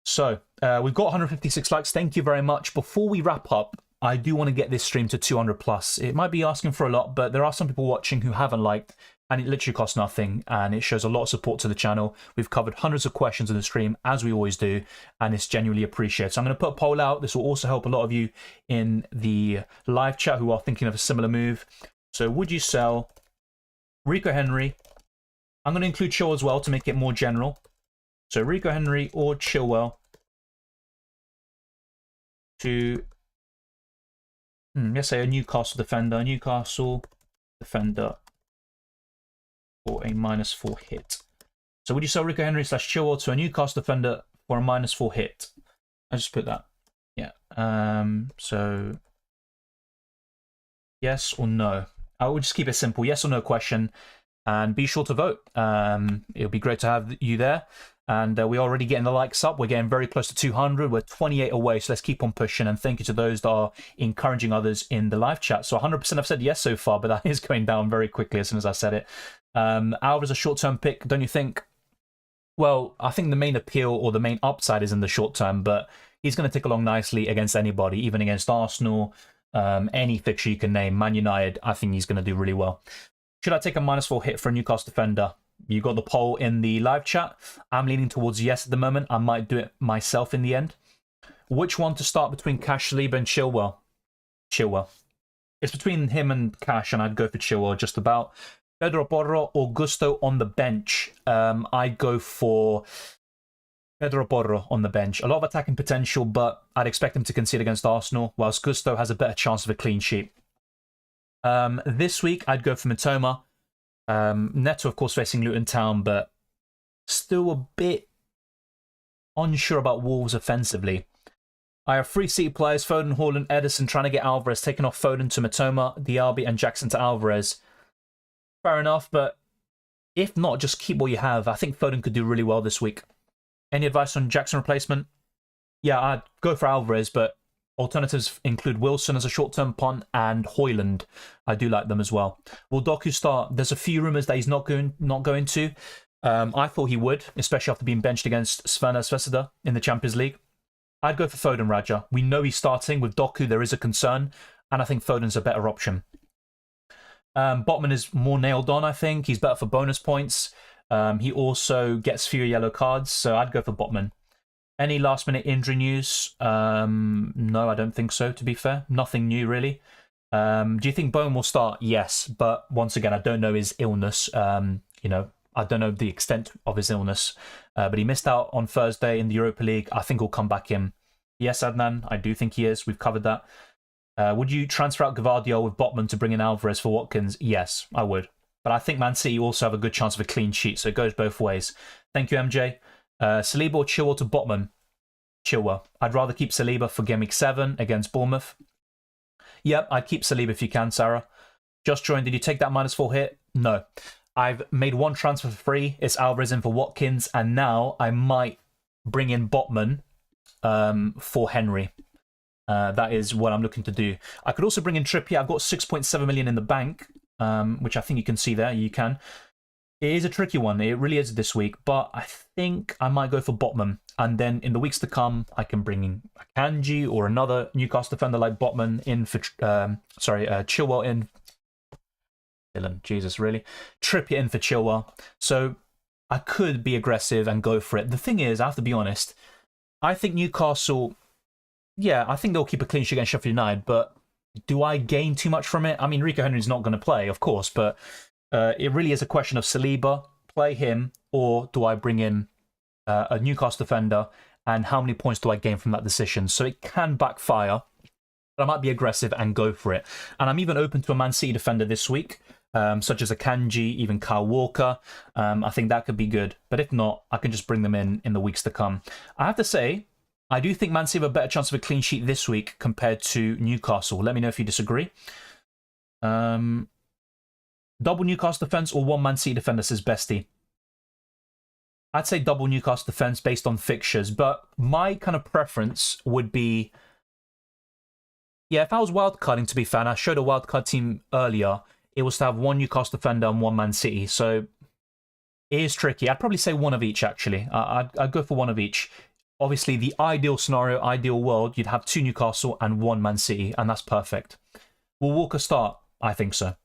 S1: So we've got 156 likes. Thank you very much. Before we wrap up, I do want to get this stream to 200 plus. It might be asking for a lot, but there are some people watching who haven't liked, and it literally costs nothing, and it shows a lot of support to the channel. We've covered hundreds of questions in the stream, as we always do, and it's genuinely appreciated. So I'm going to put a poll out. This will also help a lot of you in the live chat who are thinking of a similar move. So would you sell Rico Henry? I'm going to include Chilwell as well to make it more general. So Rico Henry or Chilwell to... let's say a Newcastle defender for a -4 hit. So would you sell Rico Henry / Chilwell to a Newcastle defender for a -4 hit? I just put that. Yeah. So yes or no? I will just keep it simple. Yes or no question. And be sure to vote. It'll be great to have you there. And we're already getting the likes up. We're getting very close to 200. We're 28 away, so let's keep on pushing. And thank you to those that are encouraging others in the live chat. So 100% have said yes so far, but that is going down very quickly as soon as I said it. Alvarez a short-term pick, don't you think? Well, I think the main appeal or the main upside is in the short term, but he's going to tick along nicely against anybody, even against Arsenal, any fixture you can name. Man United, I think he's going to do really well. Should I take a -4 hit for a Newcastle defender? You got the poll in the live chat. I'm leaning towards yes at the moment. I might do it myself in the end. Which one to start between Cash, Saliba, and Chilwell? Chilwell. It's between him and Cash, and I'd go for Chilwell just about. Pedro Porro or Gusto on the bench? I'd go for Pedro Porro on the bench. A lot of attacking potential, but I'd expect him to concede against Arsenal, whilst Gusto has a better chance of a clean sheet. This week, I'd go for Mitoma. Neto, of course, facing Luton Town, but still a bit unsure about Wolves offensively. I have 3 City players, Foden, Haaland, Ederson, trying to get Alvarez, taking off Foden to Mitoma, Diaby, and Jackson to Alvarez. Fair enough, but if not, just keep what you have. I think Foden could do really well this week. Any advice on Jackson replacement? Yeah, I'd go for Alvarez, but alternatives include Wilson as a short-term punt and Højlund. I do like them as well. Will Doku start? There's a few rumours that he's not going to. I thought he would, especially after being benched against Sverna Svesda in the Champions League. I'd go for Foden, Raja. We know he's starting. With Doku, there is a concern, and I think Foden's a better option. Botman is more nailed on, I think. He's better for bonus points. He also gets fewer yellow cards, so I'd go for Botman. Any last-minute injury news? No, I don't think so, to be fair. Nothing new, really. Do you think Bowen will start? Yes, but once again, I don't know his illness. I don't know the extent of his illness. But he missed out on Thursday in the Europa League. I think he'll come back in. Yes, Adnan, I do think he is. We've covered that. Would you transfer out Gvardiol with Botman to bring in Alvarez for Watkins? Yes, I would. But I think Man City also have a good chance of a clean sheet, so it goes both ways. Thank you, MJ. Saliba or Chilwell to Botman? Chilwell. I'd rather keep Saliba for Game Week 7 against Bournemouth. Yep, I'd keep Saliba if you can, Sarah. Just joined. Did you take that -4 hit? No. I've made one transfer for free. It's Alvarez in for Watkins, and now I might bring in Botman for Henry. That is what I'm looking to do. I could also bring in Trippier. I've got 6.7 million in the bank, which I think you can see there. You can. It is a tricky one. It really is this week, but I think I might go for Botman. And then in the weeks to come, I can bring in Akanji or another Newcastle defender like Botman in for, Chilwell in. Dylan, Jesus, really? Trippier in for Chilwell. So I could be aggressive and go for it. The thing is, I have to be honest, I think Newcastle, yeah, I think they'll keep a clean sheet against Sheffield United, but do I gain too much from it? I mean, Rico Henry's not going to play, of course, but it really is a question of Saliba, play him, or do I bring in a Newcastle defender, and how many points do I gain from that decision? So it can backfire, but I might be aggressive and go for it. And I'm even open to a Man City defender this week, such as Akanji, even Kyle Walker. I think that could be good. But if not, I can just bring them in the weeks to come. I have to say, I do think Man City have a better chance of a clean sheet this week compared to Newcastle. Let me know if you disagree. Double Newcastle defense or one Man City defender, says Bestie. I'd say double Newcastle defense based on fixtures, but my kind of preference would be, yeah, if I was wildcarding, to be fair, and I showed a wildcard team earlier, it was to have one Newcastle defender and one Man City. So it is tricky. I'd probably say one of each, actually. I'd go for one of each. Obviously, the ideal scenario, ideal world, you'd have 2 Newcastle and 1 Man City, and that's perfect. Will Walker start? I think so.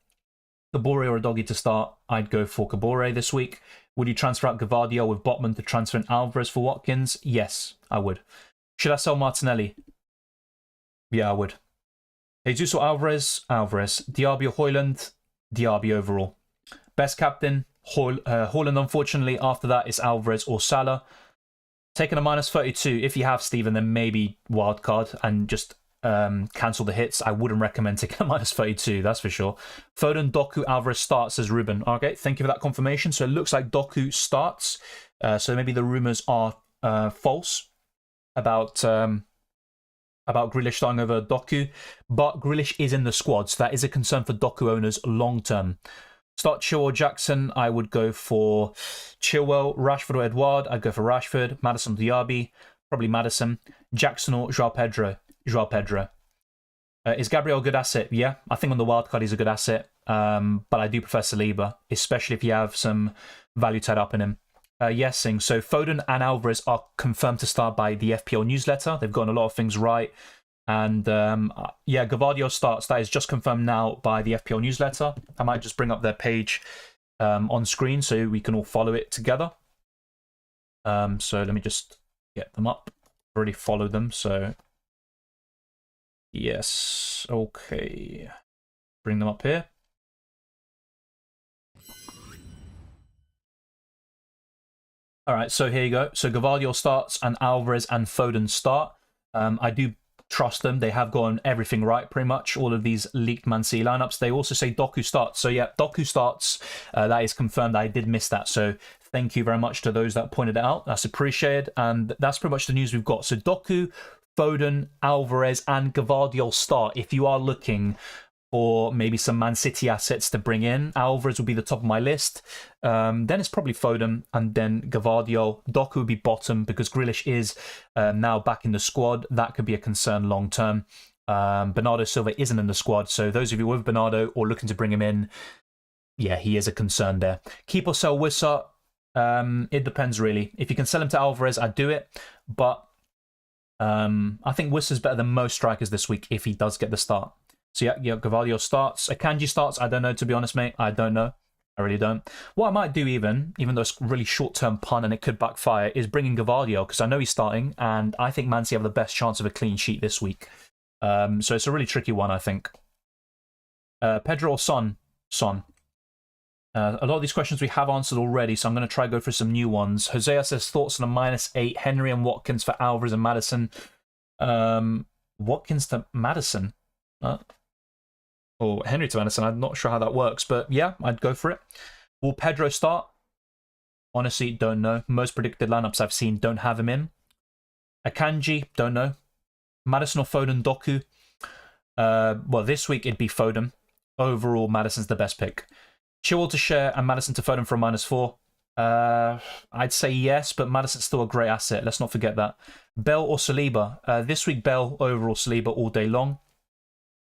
S1: Kabore or a doggy to start? I'd go for Kabore this week. Would you transfer out Gvardiol with Botman to transfer in Alvarez for Watkins? Yes, I would. Should I sell Martinelli? Yeah, I would. Jesus or Alvarez? Alvarez. Diaby or Højlund? Diaby overall. Best captain? Højlund, unfortunately. After that, it's Alvarez or Salah. Taking a -32. If you have Steven, then maybe wildcard and just cancel the hits. I wouldn't recommend taking a -32, that's for sure. Foden, Doku, Alvarez starts, says Ruben. Okay, thank you for that confirmation. So it looks like Doku starts. So maybe the rumours are false about Grealish starting over Doku, but Grealish is in the squad, so that is a concern for Doku owners long term. Start Chilwell Jackson, I would go for Chilwell. Rashford or Edouard, I'd go for Rashford. Maddison Diaby, probably Maddison. Jackson or Joao Pedro. Is Gabriel a good asset? Yeah, I think on the wildcard he's a good asset, but I do prefer Saliba, especially if you have some value tied up in him. Yesing. So Foden and Alvarez are confirmed to start by the FPL newsletter. They've gotten a lot of things right. And yeah, Gavardio starts. That is just confirmed now by the FPL newsletter. I might just bring up their page on screen so we can all follow it together. So let me just get them up. Already followed them, so yes. Okay. Bring them up here. All right, so here you go. So Gavardio starts and Alvarez and Foden start. I do trust them. They have gotten everything right, pretty much. All of these leaked Man City lineups. They also say Doku starts. So yeah, Doku starts. That is confirmed. I did miss that. So thank you very much to those that pointed it out. That's appreciated. And that's pretty much the news we've got. So Doku, Foden, Alvarez, and Gavardio start. If you are looking for maybe some Man City assets to bring in, Alvarez will be the top of my list. Then it's probably Foden, and then Gavardio. Doku would be bottom because Grealish is now back in the squad. That could be a concern long term. Bernardo Silva isn't in the squad, so those of you with Bernardo or looking to bring him in, yeah, he is a concern there. Keep or sell Wissa. It depends really. If you can sell him to Alvarez, I'd do it, but I think Wissa's better than most strikers this week if he does get the start. So yeah, Gavardio starts. Akanji starts. I don't know, to be honest, mate. I don't know. I really don't. What I might do even though it's really short-term pun and it could backfire, is bring in Gavardio because I know he's starting and I think Man City have the best chance of a clean sheet this week. So it's a really tricky one, I think. Pedro or Son? Son. A lot of these questions we have answered already, so I'm going to try to go for some new ones. Hosea says thoughts on a -8. Henry and Watkins for Alvarez and Maddison. Watkins to Maddison? Or Henry to Maddison. I'm not sure how that works, but yeah, I'd go for it. Will Pedro start? Honestly, don't know. Most predicted lineups I've seen don't have him in. Akanji, don't know. Maddison or Foden, Doku. Well, this week it'd be Foden. Overall, Maddison's the best pick. Chilwell to share and Maddison to Foden for a -4. I'd say yes, but Maddison's still a great asset. Let's not forget that. Bell or Saliba? This week, Bell, overall Saliba all day long.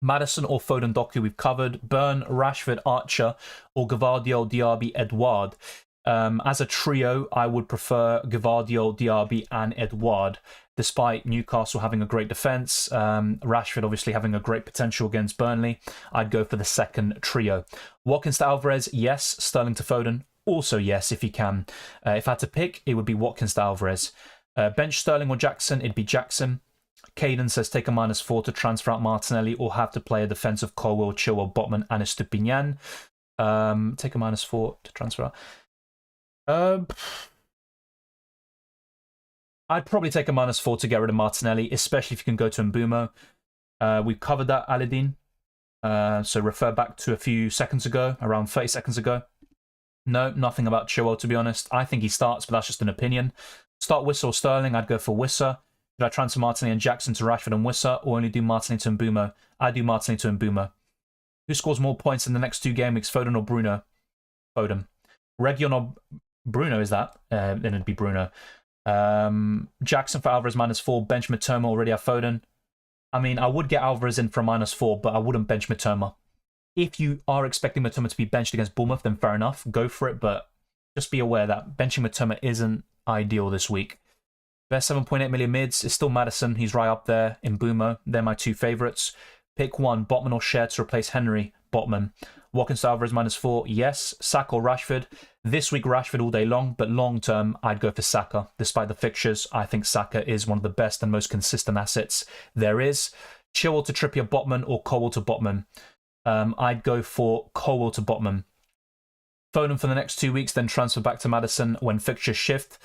S1: Maddison or Foden, Doku we've covered. Burn, Rashford, Archer, or Gavardio, Diaby, Edouard. As a trio, I would prefer Gavardio, Diaby, and Edouard. Despite Newcastle having a great defence, Rashford obviously having a great potential against Burnley, I'd go for the second trio. Watkins to Alvarez, yes. Sterling to Foden, also yes, if you can. If I had to pick, it would be Watkins to Alvarez. Bench Sterling or Jackson, it'd be Jackson. Caden says take a -4 to transfer out Martinelli or have to play a defensive Colwell, Chilwell, Botman, and Estupinian. Take a -4 to transfer out. I'd probably take a -4 to get rid of Martinelli, especially if you can go to Mbumo. We've covered that, Aladdin. So refer back to a few seconds ago, around 30 seconds ago. No, nothing about Chilwell, to be honest. I think he starts, but that's just an opinion. Start Wissa or Sterling, I'd go for Wissa. Should I transfer Martinelli and Jackson to Rashford and Wissa, or only do Martinelli to Mbumo? I do Martinelli to Mbumo. Who scores more points in the next 2 game weeks, Foden or Bruno? Foden. Region or Bruno, is that? Then it'd be Bruno. Jackson for Alvarez -4. Bench Mitoma, already have Foden. I mean, I would get Alvarez in for a -4, but I wouldn't bench Mitoma. If you are expecting Mitoma to be benched against Bournemouth, then fair enough, go for it, but just be aware that benching Mitoma isn't ideal this week. Best 7.8 million mids is still Maddison. He's right up there in Mbumo. They're my 2 favourites. Pick one, Botman or Cher to replace Henry. Botman. Watkins to Alvarez -4. Yes. Saka or Rashford. This week, Rashford all day long, but long term, I'd go for Saka. Despite the fixtures, I think Saka is one of the best and most consistent assets there is. Chilwell to Trippier, Botman, or Colwell to Botman. I'd go for Colwell to Botman. Foden for the next 2 weeks, then transfer back to Maddison when fixtures shift.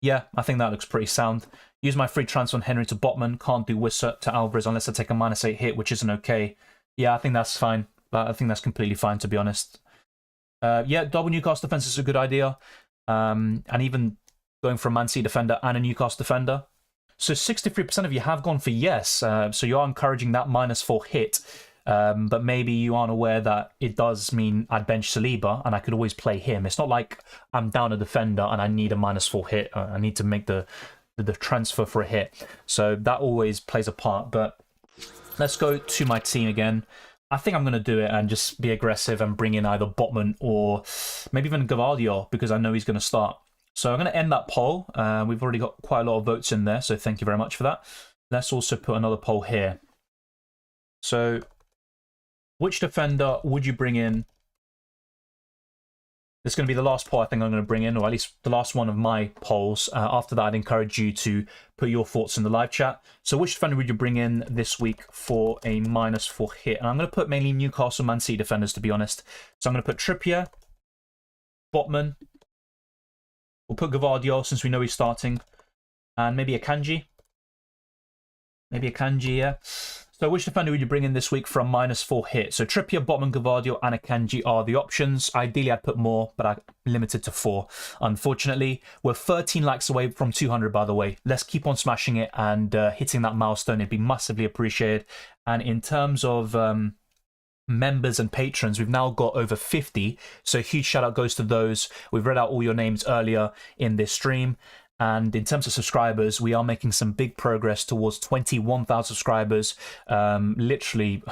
S1: Yeah, I think that looks pretty sound. Use my free transfer on Henry to Botman. Can't do Wissa to Alvarez unless I take a -8 hit, which isn't okay. Yeah, I think that's fine. I think that's completely fine, to be honest. Yeah, double Newcastle defense is a good idea. And even going for a Man City defender and a Newcastle defender. So 63% of you have gone for yes. So you are encouraging that -4 hit. But maybe you aren't aware that it does mean I'd bench Saliba and I could always play him. It's not like I'm down a defender and I need a -4 hit. I need to make the transfer for a hit. So that always plays a part. But let's go to my team again. I think I'm going to do it and just be aggressive and bring in either Botman or maybe even Gavardio because I know he's going to start. So I'm going to end that poll. We've already got quite a lot of votes in there, so thank you very much for that. Let's also put another poll here. So which defender would you bring in? This is going to be the last poll I think I'm going to bring in, or at least the last one of my polls. After that, I'd encourage you to put your thoughts in the live chat. So which defender would you bring in this week for a -4 hit? And I'm going to put mainly Newcastle Man City defenders, to be honest. So I'm going to put Trippier, Botman. We'll put Gavardio since we know he's starting. And maybe a Kanji. Maybe a Kanji, yeah. So which defender would you bring in this week for a -4 hit? So Trippier, Botman, Gavardio, and Akanji are the options. Ideally, I'd put more, but I'm limited to 4. Unfortunately, we're 13 likes away from 200, by the way. Let's keep on smashing it and hitting that milestone. It'd be massively appreciated. And in terms of members and patrons, we've now got over 50. So a huge shout out goes to those. We've read out all your names earlier in this stream. And in terms of subscribers, we are making some big progress towards 21,000 subscribers. Literally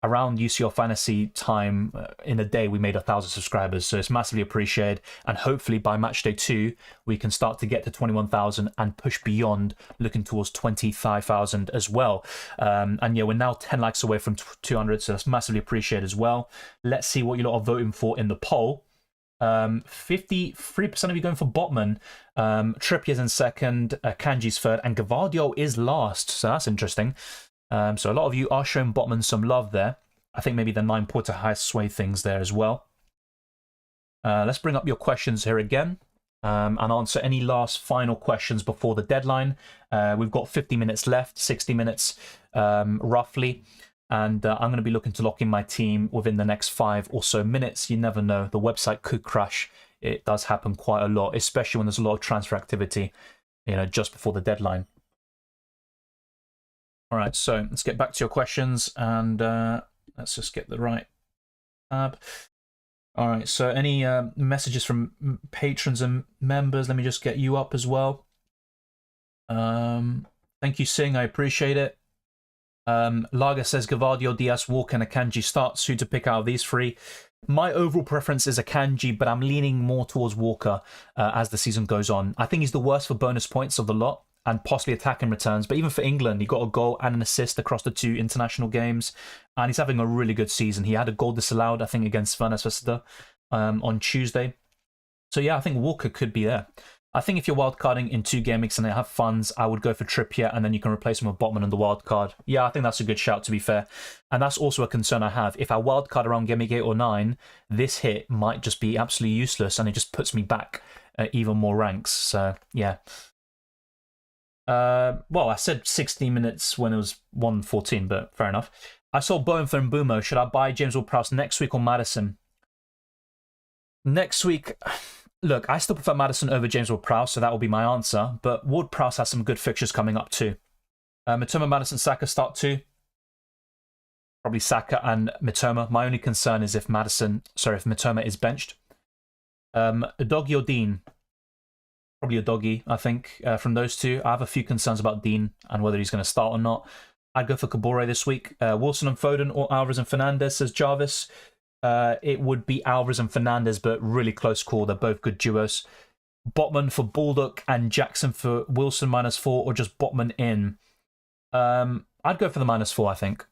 S1: around UCL Fantasy time in a day, we made 1,000 subscribers. So it's massively appreciated. And hopefully by match day 2, we can start to get to 21,000 and push beyond, looking towards 25,000 as well. And yeah, we're now 10 likes away from 200. So that's massively appreciated as well. Let's see what you lot are voting for in the poll. 53% of you going for Botman. Trippier's in second, Kanji's third, and Gavardio is last. So that's interesting. So a lot of you are showing Botman some love there. I think maybe the 9 Porter has swayed things there as well. Let's bring up your questions here again and answer any last final questions before the deadline. We've got 50 minutes left, 60 minutes roughly. And I'm going to be looking to lock in my team within the next 5 or so minutes. You never know. The website could crash. It does happen quite a lot, especially when there's a lot of transfer activity, just before the deadline. All right, so let's get back to your questions and let's just get the right tab. All right, so any messages from patrons and members? Let me just get you up as well. Thank you, Singh. I appreciate it. Lager says Gavardio, Diaz, Walker, and Akanji starts. Who to pick out of these 3? My overall preference is Akanji, but I'm leaning more towards Walker as the season goes on. I think he's the worst for bonus points of the lot and possibly attacking returns. But even for England, he got a goal and an assist across the 2 international games. And he's having a really good season. He had a goal disallowed, I think, against Svernesvesta on Tuesday. So yeah, I think Walker could be there. I think if you're wildcarding in 2 game weeks and they have funds, I would go for Trippier and then you can replace him with Botman on the wildcard. Yeah, I think that's a good shout, to be fair. And that's also a concern I have. If I wildcard around game week 8 or 9, this hit might just be absolutely useless and it just puts me back even more ranks. So, yeah. Well, I said 60 minutes when it was 1:14, but fair enough. I saw Bowen for Mbumo. Should I buy James Ward-Prowse next week or Maddison? Next week... Look, I still prefer Maddison over James Ward-Prowse, so that will be my answer. But Ward-Prowse has some good fixtures coming up too. Mitoma, Maddison, Saka start 2. Probably Saka and Mitoma. My only concern is if Mitoma is benched. Doggy or Dean? Probably a Doggy, I think, from those 2. I have a few concerns about Dean and whether he's going to start or not. I'd go for Kabore this week. Wilson and Foden or Alvarez and Fernandez, says Jarvis. It would be Alvarez and Fernandez, but really close call. They're both good duos. Botman for Baldock and Jackson for Wilson -4, or just Botman in. I'd go for the -4, I think.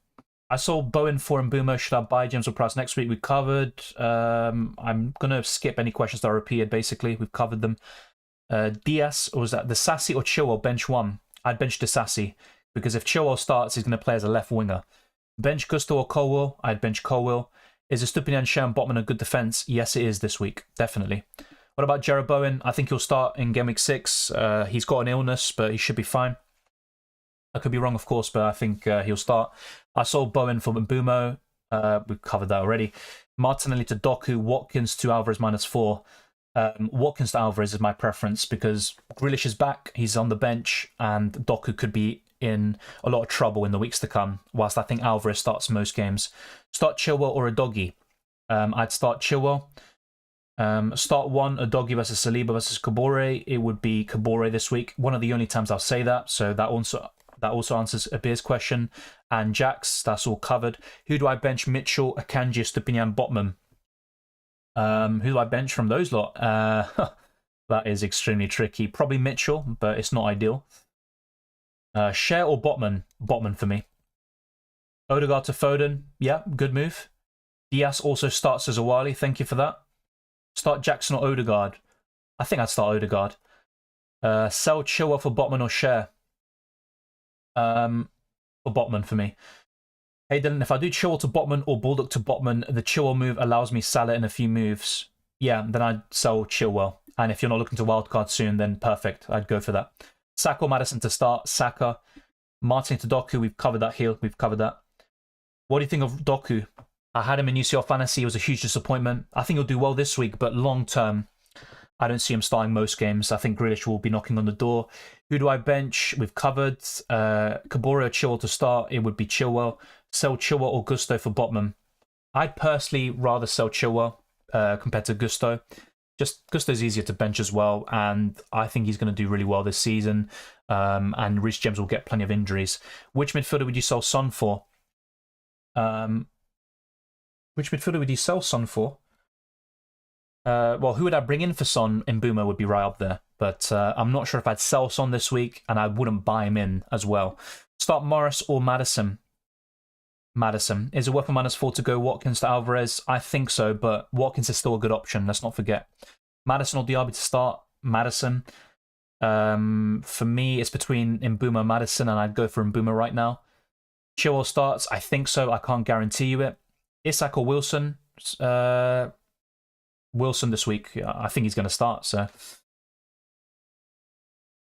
S1: I saw Bowen for Mbumo. Should I buy James Ward-Prowse next week? We covered. I'm going to skip any questions that are repeated, basically. We've covered them. Diaz, or was that the Sassy or Chilwell? Bench 1. I'd bench the Sassy, because if Chilwell starts, he's going to play as a left winger. Bench Gusto or Colwill? I'd bench Colwill. Is Estupinian, Shea and Botman a good defence? Yes, it is this week. Definitely. What about Jared Bowen? I think he'll start in game week 6. He's got an illness, but he should be fine. I could be wrong, of course, but I think he'll start. I saw Bowen for Mbumo. We've covered that already. Martinelli to Doku. Watkins to Alvarez -4. Watkins to Alvarez is my preference because Grealish is back, he's on the bench, and Doku could be in a lot of trouble in the weeks to come, whilst I think Alvarez starts most games. Start Chilwell or a doggy? I'd start Chilwell. Start one, a doggy versus Saliba versus Kabore. It would be Kabore this week. One of the only times I'll say that, so that also answers Abir's question. And Jax, that's all covered. Who do I bench? Mitchell, Akanji, Stupinian, Botman. Who do I bench from those lot? That is extremely tricky. Probably Mitchell, but it's not ideal. Share or Botman? Botman for me. Odegaard to Foden. Yeah, good move. Diaz also starts as a Wally. Thank you for that. Start Jackson or Odegaard? I think I'd start Odegaard. Sell Chilwell for Botman or Share? For Botman for me. Hey Dylan, if I do Chilwell to Botman or Baldock to Botman, the Chilwell move allows me Salah in a few moves. Yeah, then I'd sell Chilwell. And if you're not looking to wildcard soon, then perfect. I'd go for that. Saka or Maddison to start. Saka. Martin to Doku. We've covered that here. We've covered that. What do you think of Doku? I had him in UCL Fantasy. It was a huge disappointment. I think he'll do well this week, but long term, I don't see him starting most games. I think Grealish will be knocking on the door. Who do I bench? We've covered. Kabore or Chilwell to start. It would be Chilwell. Sell Chilwell or Gusto for Botman. I'd personally rather sell Chilwell compared to Gusto. Just Gusto's easier to bench as well, and I think he's going to do really well this season. And Reece James will get plenty of injuries. Which midfielder would you sell Son for? Which midfielder would you sell Son for? Well, who would I bring in for Son? Mbeumo would be right up there. But I'm not sure if I'd sell Son this week, and I wouldn't buy him in as well. Start Morris or Maddison? Maddison. Is it worth a -4 to go Watkins to Alvarez? I think so, but Watkins is still a good option. Let's not forget. Maddison or Diaby to start? Maddison. For me, it's between Mbeumo and Maddison, and I'd go for Mbeumo right now. Chilwell starts? I think so. I can't guarantee you it. Isak or Wilson? Wilson this week. I think he's going to start.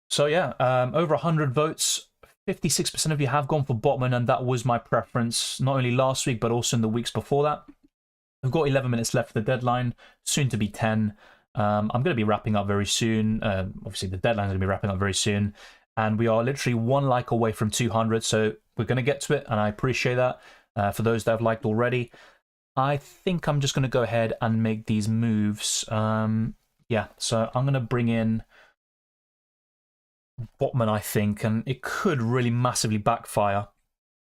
S1: So yeah, over 100 votes. 56% of you have gone for Botman, and that was my preference, not only last week, but also in the weeks before that. We've got 11 minutes left for the deadline, soon to be 10. I'm going to be wrapping up very soon. Obviously, the deadline's going to be wrapping up very soon. And we are literally one like away from 200, so we're going to get to it, and I appreciate that. For those that have liked already, I think I'm just going to go ahead and make these moves. Yeah, so I'm going to bring in Botman, I think, and it could really massively backfire.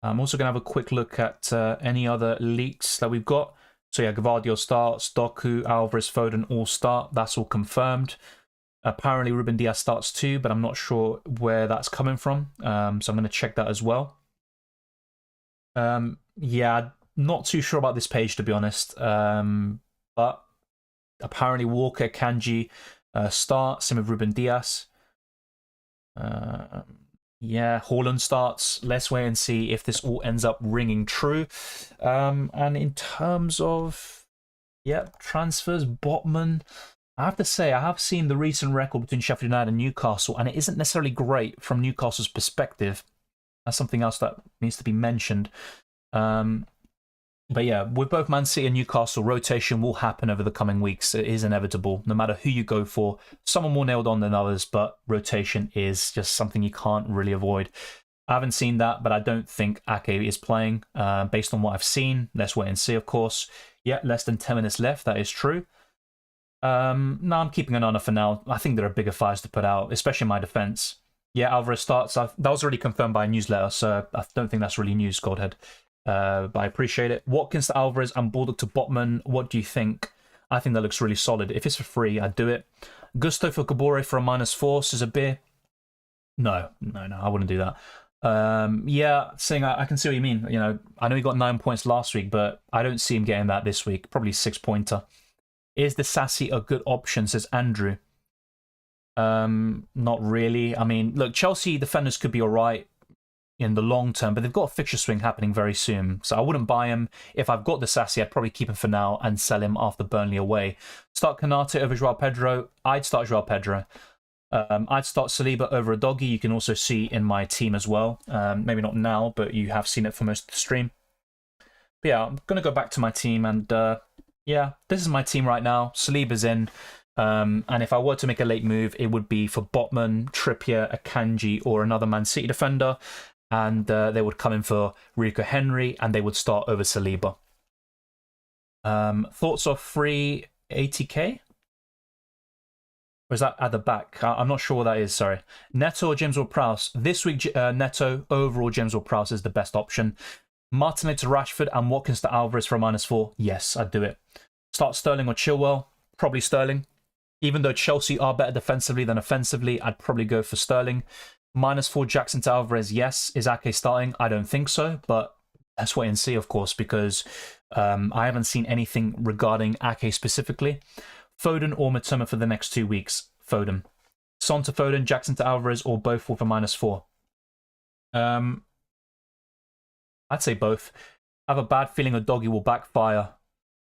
S1: I'm also going to have a quick look at any other leaks that we've got. So yeah, Gvardiol starts, Doku, Alvarez, Foden all start. That's all confirmed. Apparently Ruben Diaz starts too, but I'm not sure where that's coming from. So I'm going to check that as well. Yeah, not too sure about this page, to be honest. But apparently Walker, Kanji start, same with Ruben Diaz. Yeah, Haaland starts. Let's wait and see if this all ends up ringing true. And in terms of, yeah, transfers, Botman, I have to say, I have seen the recent record between Sheffield United and Newcastle, and it isn't necessarily great from Newcastle's perspective. That's something else that needs to be mentioned. But yeah, with both Man City and Newcastle, rotation will happen over the coming weeks. It is inevitable. No matter who you go for, some are more nailed on than others, but rotation is just something you can't really avoid. I haven't seen that, but I don't think Ake is playing based on what I've seen. Let's wait and see, of course. Yeah, less than 10 minutes left. That is true. No, I'm keeping an eye on it for now. I think there are bigger fires to put out, especially in my defense. Yeah, Alvarez starts. That was already confirmed by a newsletter, so I don't think that's really news, Godhead. But I appreciate it. Watkins to Alvarez and Baldock to Botman. What do you think? I think that looks really solid. If it's for free, I'd do it. Gusto for Kabore for a -4, says Abir. No, I wouldn't do that. Yeah, saying I can see what you mean. You know, I know he got 9 points last week, but I don't see him getting that this week. Probably 6-pointer. Is the Sassy a good option, says Andrew? Not really. I mean, look, Chelsea defenders could be all right in the long term, but they've got a fixture swing happening very soon, so I wouldn't buy him. If I've got the Sassy, I'd probably keep him for now and sell him after Burnley away. Start Konate over Joao Pedro. I'd start Joao Pedro. I'd start Saliba over a doggy. You can also see in my team as well. Maybe not now, but you have seen it for most of the stream. But yeah, I'm going to go back to my team, and yeah, this is my team right now. Saliba's in. And if I were to make a late move, it would be for Botman, Trippier, Akanji, or another Man City defender. And they would come in for Rico Henry, and they would start over Saliba. Thoughts of free 80k? Or is that at the back? I'm not sure what that is, sorry. Neto or James Ward-Prowse? This week, Neto. Overall, James Ward-Prowse is the best option. Martinelli to Rashford and Watkins to Alvarez for a -4. Yes, I'd do it. Start Sterling or Chilwell? Probably Sterling. Even though Chelsea are better defensively than offensively, I'd probably go for Sterling. -4 Jackson to Alvarez, yes. Is Ake starting? I don't think so, but let's wait and see, of course, because I haven't seen anything regarding Ake specifically. Foden or Mitoma for the next 2 weeks? Foden. Son to Foden, Jackson to Alvarez, or both for -4? I'd say both. I have a bad feeling a doggy will backfire.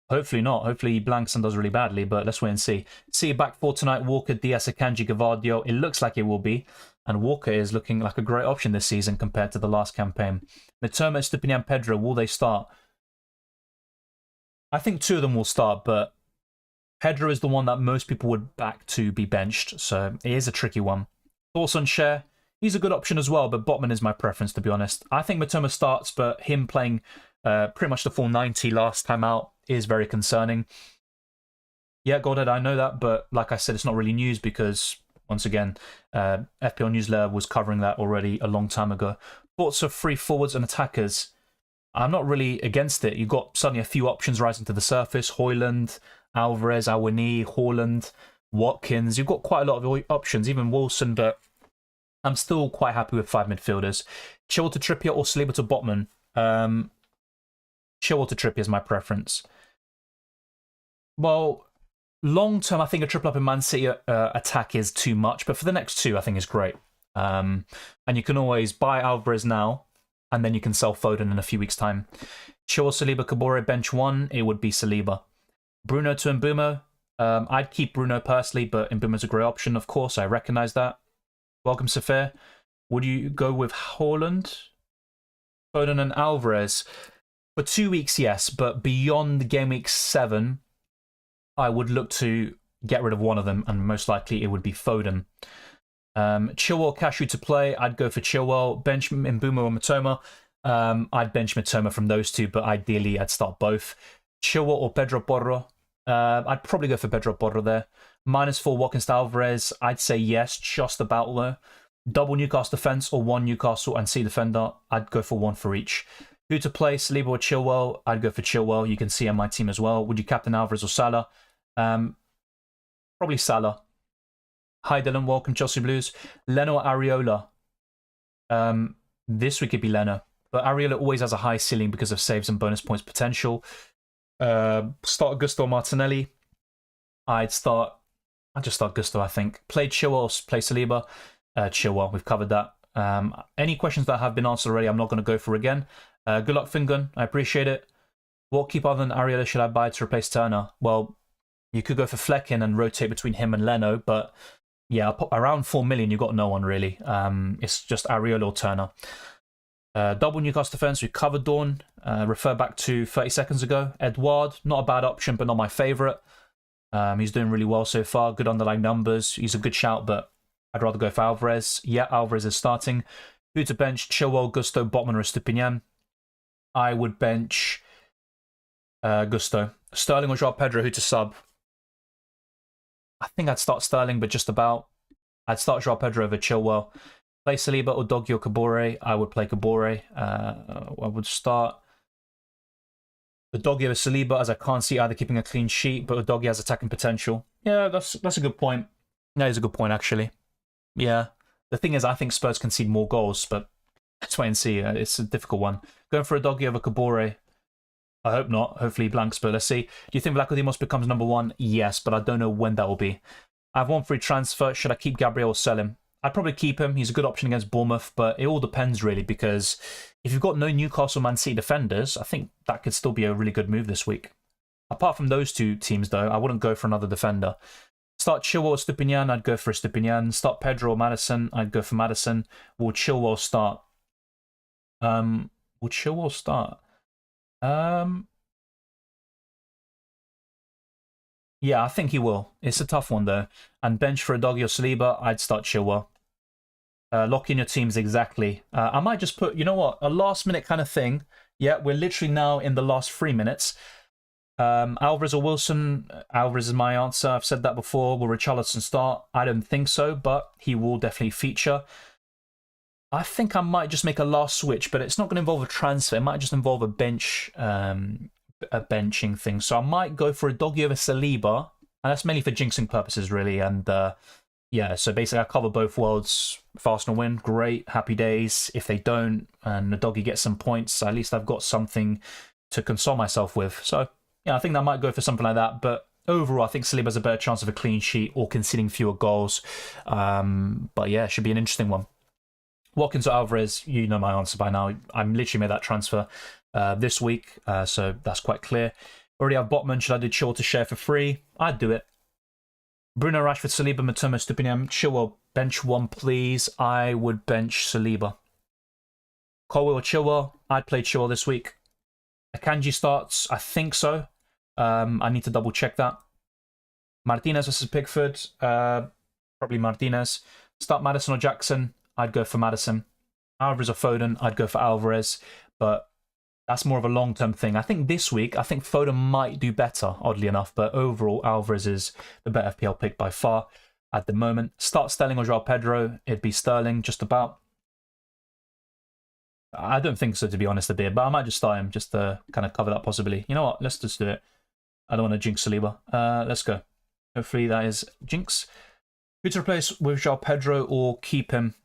S1: Hopefully not. Hopefully he blanks and does really badly, but let's wait and see. See you back for tonight. Walker, Diaz, Akanji, Gavardio. It looks like it will be. And Walker is looking like a great option this season compared to the last campaign. Mitoma, Estupiñán, Pedro, will they start? I think 2 of them will start, but Pedro is the one that most people would back to be benched, so it is a tricky one. Thoughts on Cher? He's a good option as well, but Botman is my preference, to be honest. I think Mitoma starts, but him playing pretty much the full 90 last time out is very concerning. Yeah, Godhead, I know that, but like I said, it's not really news because, once again, FPL Newsletter was covering that already a long time ago. Thoughts of free forwards and attackers? I'm not really against it. You've got suddenly a few options rising to the surface. Højlund, Alvarez, Awani, Haaland, Watkins. You've got quite a lot of options, even Wilson, but I'm still quite happy with 5 midfielders. Chilwell to Trippier or Saliba to Botman? Chilwell to Trippier is my preference. Well, long term, I think a triple up in Man City attack is too much, but for the next 2, I think is great. And you can always buy Alvarez now, and then you can sell Foden in a few weeks' time. Chilwell, Saliba, Kabore, bench 1, it would be Saliba. Bruno to Mbumo. I'd keep Bruno personally, but Mbumo's a great option, of course. I recognise that. Welcome, Safir. Would you go with Haaland, Foden, and Alvarez? For 2 weeks, yes, but beyond the game week 7, I would look to get rid of one of them, and most likely it would be Foden. Chilwell, Cashew to play. I'd go for Chilwell. Bench Mbumo or Mitoma. I'd bench Mitoma from those 2, but ideally I'd start both. Chilwell or Pedro Porro. I'd probably go for Pedro Porro there. -4 Watkins to Alvarez. I'd say yes, just about there. Double Newcastle defense or 1 Newcastle and C defender. I'd go for 1 for each. Who to play, Saliba or Chilwell? I'd go for Chilwell. You can see on my team as well. Would you captain Alvarez or Salah? Probably Salah. Hi Dylan, welcome Chelsea Blues. Leno or Areola? This week it'd be Leno, but Areola always has a high ceiling because of saves and bonus points potential. Start Gusto Martinelli. I'd just start Gusto, I think. Play Chilwell or play Saliba. Chilwell, we've covered that. Any questions that have been answered already, I'm not going to go for again. Good luck, Fingun. I appreciate it. What keeper other than Areola should I buy to replace Turner? Well, you could go for Flecken and rotate between him and Leno, but yeah, around 4 million, you've got no one really. It's just Areola or Turner. Double Newcastle defense, we covered Dawn. Refer back to 30 seconds ago. Edouard, not a bad option, but not my favourite. He's doing really well so far. Good underlying numbers. He's a good shout, but I'd rather go for Alvarez. Yeah, Alvarez is starting. Who to bench? Chilwell, Gusto, Botman, or Estupiñán? I would bench Gusto. Sterling or João Pedro, who to sub? I think I'd start Sterling, but just about. I'd start João Pedro over Chilwell. Play Saliba or Doggy or Kabore. I would play Kabore. I would start the Doggy over Saliba, as I can't see either keeping a clean sheet, but the Doggy has attacking potential. Yeah, that's a good point. That is a good point, actually. Yeah. The thing is, I think Spurs concede more goals, but let's wait and see. It's a difficult one. Going for a Doggy over Kabore. I hope not. Hopefully he blanks, but let's see. Do you think Vlachodimos becomes number 1? Yes, but I don't know when that will be. I have 1 free transfer. Should I keep Gabriel or sell him? I'd probably keep him. He's a good option against Bournemouth, but it all depends really, because if you've got no Newcastle Man City defenders, I think that could still be a really good move this week. Apart from those 2 teams, though, I wouldn't go for another defender. Start Chilwell or Estupiñán, I'd go for Estupiñán. Start Pedro or Maddison, I'd go for Maddison. Will Chilwell start? Will Chilwell start? Yeah, I think he will. It's a tough one, though. And bench for a doggy or Saliba, I'd start Chilwell. Lock in your teams exactly. I might just put, you know what, a last minute kind of thing. Yeah, we're literally now in the last 3 minutes. Alvarez or Wilson? Alvarez is my answer. I've said that before. Will Richarlison start? I don't think so, but he will definitely feature. I think I might just make a last switch, but it's not going to involve a transfer. It might just involve a benching thing. So I might go for a doggy over Saliba, and that's mainly for jinxing purposes, really. And yeah, so basically I cover both worlds. If Arsenal win, great, happy days. If they don't, and the doggy gets some points, at least I've got something to console myself with. So yeah, I think that might go for something like that. But overall, I think Saliba has a better chance of a clean sheet or conceding fewer goals. But yeah, it should be an interesting one. Watkins or Alvarez, you know my answer by now. I'm literally made that transfer this week, so that's quite clear. Already have Botman. Should I do Chilwell to share for free? I'd do it. Bruno, Rashford, Saliba, Matoma, Stupinian. Chilwell, bench one, please. I would bench Saliba. Colwell or Chilwell? I'd play Chilwell this week. Akanji starts? I think so. I need to double check that. Martinez versus Pickford? Probably Martinez. Start Maddison or Jackson? I'd go for Maddison. Alvarez or Foden, I'd go for Alvarez. But that's more of a long-term thing. I think this week, I think Foden might do better, oddly enough. But overall, Alvarez is the better FPL pick by far at the moment. Start Sterling or Joao Pedro, it'd be Sterling, just about. I don't think so, to be honest, a bit. But I might just start him, just to kind of cover that possibility. You know what? Let's just do it. I don't want to jinx Saliba. Let's go. Hopefully that is jinx. Who to replace with Joao Pedro or keep him?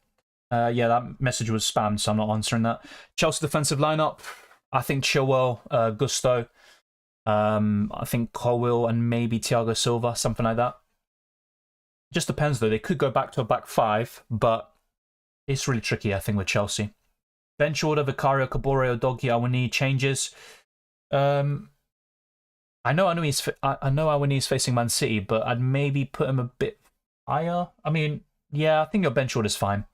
S1: Yeah, that message was spammed, so I'm not answering that. Chelsea defensive lineup. I think Chilwell, Gusto. I think Colwill and maybe Thiago Silva, something like that. Just depends, though. They could go back to a back five, but it's really tricky, I think, with Chelsea. Bench order, Vicario, Kabore, Odogi, Awani changes. I know Awani is facing Man City, but I'd maybe put him a bit higher. I mean, yeah, I think your bench order is fine.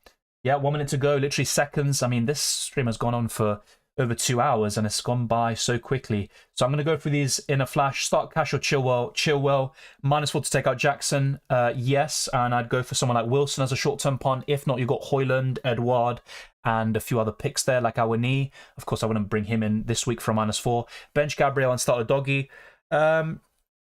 S1: Yeah, 1 minute to go, literally seconds. I mean, this stream has gone on for over 2 hours and it's gone by so quickly. So I'm going to go through these in a flash. Start Cash or Chilwell. Chilwell, -4 to take out Jackson. Yes, and I'd go for someone like Wilson as a short-term punt. If not, you've got Højlund, Edouard, and a few other picks there like Awani. Of course, I wouldn't bring him in this week for a -4. Bench Gabriel and start a doggy.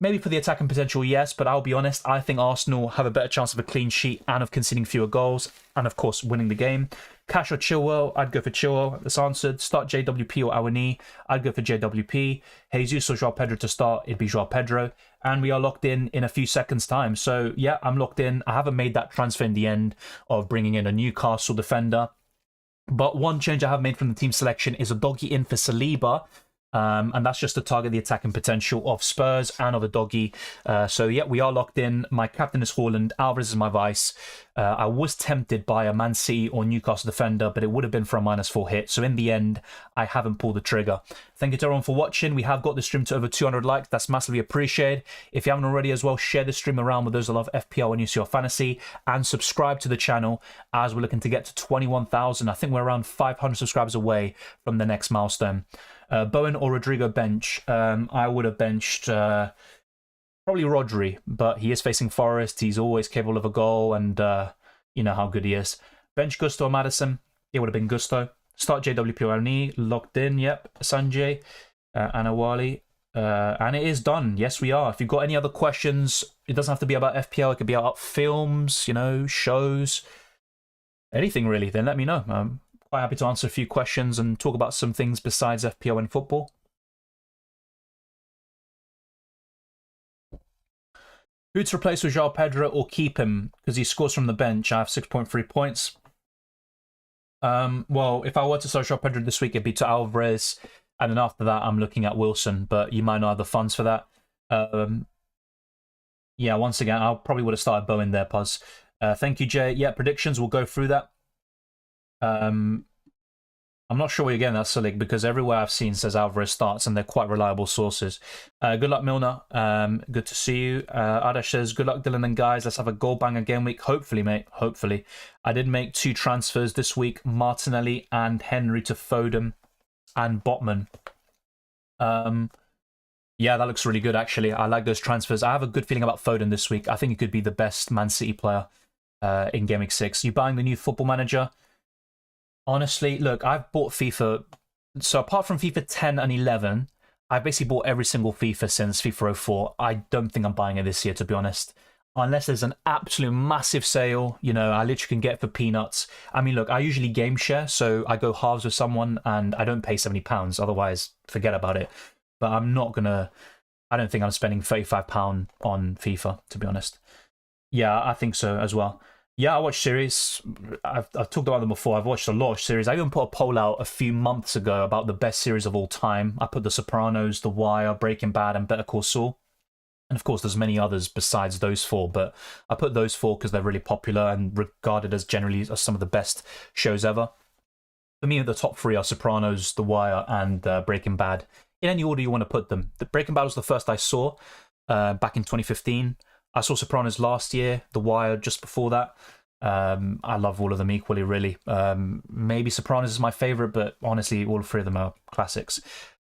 S1: Maybe for the attacking potential, yes, but I'll be honest, I think Arsenal have a better chance of a clean sheet and of conceding fewer goals, and of course, winning the game. Cash or Chilwell, I'd go for Chilwell, that's answered. Start JWP or Awani, I'd go for JWP. Jesus or Joao Pedro to start, it'd be Joao Pedro. And we are locked in a few seconds' time. So, yeah, I'm locked in. I haven't made that transfer in the end of bringing in a Newcastle defender. But one change I have made from the team selection is a doggy in for Saliba. And that's just to target the attacking potential of Spurs and of a doggy. So, yeah, we are locked in. My captain is Højlund. Alvarez is my vice. I was tempted by a Man City or Newcastle defender, but it would have been for a -4 hit. So, in the end, I haven't pulled the trigger. Thank you to everyone for watching. We have got the stream to over 200 likes. That's massively appreciated. If you haven't already as well, share the stream around with those that love FPL and UCL Fantasy. And subscribe to the channel as we're looking to get to 21,000. I think we're around 500 subscribers away from the next milestone. Bowen or Rodrigo bench? I would have benched probably Rodri, but he is facing Forest. He's always capable of a goal, and you know how good he is. Bench Gusto or Maddison? It would have been Gusto. Start JWP or Arni, locked in, yep. Sanjay, Anawali, and it is done. Yes, we are. If you've got any other questions, it doesn't have to be about FPL. It could be about films, you know, shows, anything really, then let me know. Quite happy to answer a few questions and talk about some things besides FPL and football. Who to replace with Joao Pedro or keep him because he scores from the bench? I have 6.3 points. Well, if I were to start Joao Pedro this week, it'd be to Alvarez, and then after that, I'm looking at Wilson, but you might not have the funds for that. Yeah, once again, I probably would have started Bowen there, Puz. Thank you, Jay. Yeah, predictions, we'll go through that. I'm not sure where you're getting that, Sulik, because everywhere I've seen says Alvarez starts, and they're quite reliable sources. Good luck, Milner. Good to see you. Adash says, good luck, Dylan and guys. Let's have a goal banger game week. Hopefully, mate. Hopefully. I did make 2 transfers this week, Martinelli and Henry to Foden and Botman. Yeah, that looks really good, actually. I like those transfers. I have a good feeling about Foden this week. I think he could be the best Man City player in Game Week 6. You buying the new Football Manager? Honestly, look, I've bought FIFA. So apart from FIFA 10 and 11, I've basically bought every single FIFA since FIFA 04. I don't think I'm buying it this year, to be honest. Unless there's an absolute massive sale, you know, I literally can get it for peanuts. I mean, look, I usually game share, so I go halves with someone and I don't pay £70. Otherwise, forget about it. But I'm not gonna. I don't think I'm spending £35 on FIFA, to be honest. Yeah, I think so as well. Yeah, I watch series. I've talked about them before. I've watched a lot of series. I even put a poll out a few months ago about the best series of all time. I put The Sopranos, The Wire, Breaking Bad, and Better Call Saul. And of course, there's many others besides those four, but I put those four because they're really popular and regarded as generally as some of the best shows ever. For me, the top three are Sopranos, The Wire, and Breaking Bad. In any order you want to put them. The Breaking Bad was the first I saw back in 2015. I saw Sopranos last year, The Wire just before that. I love all of them equally, really. Maybe Sopranos is my favourite, but honestly, all three of them are classics.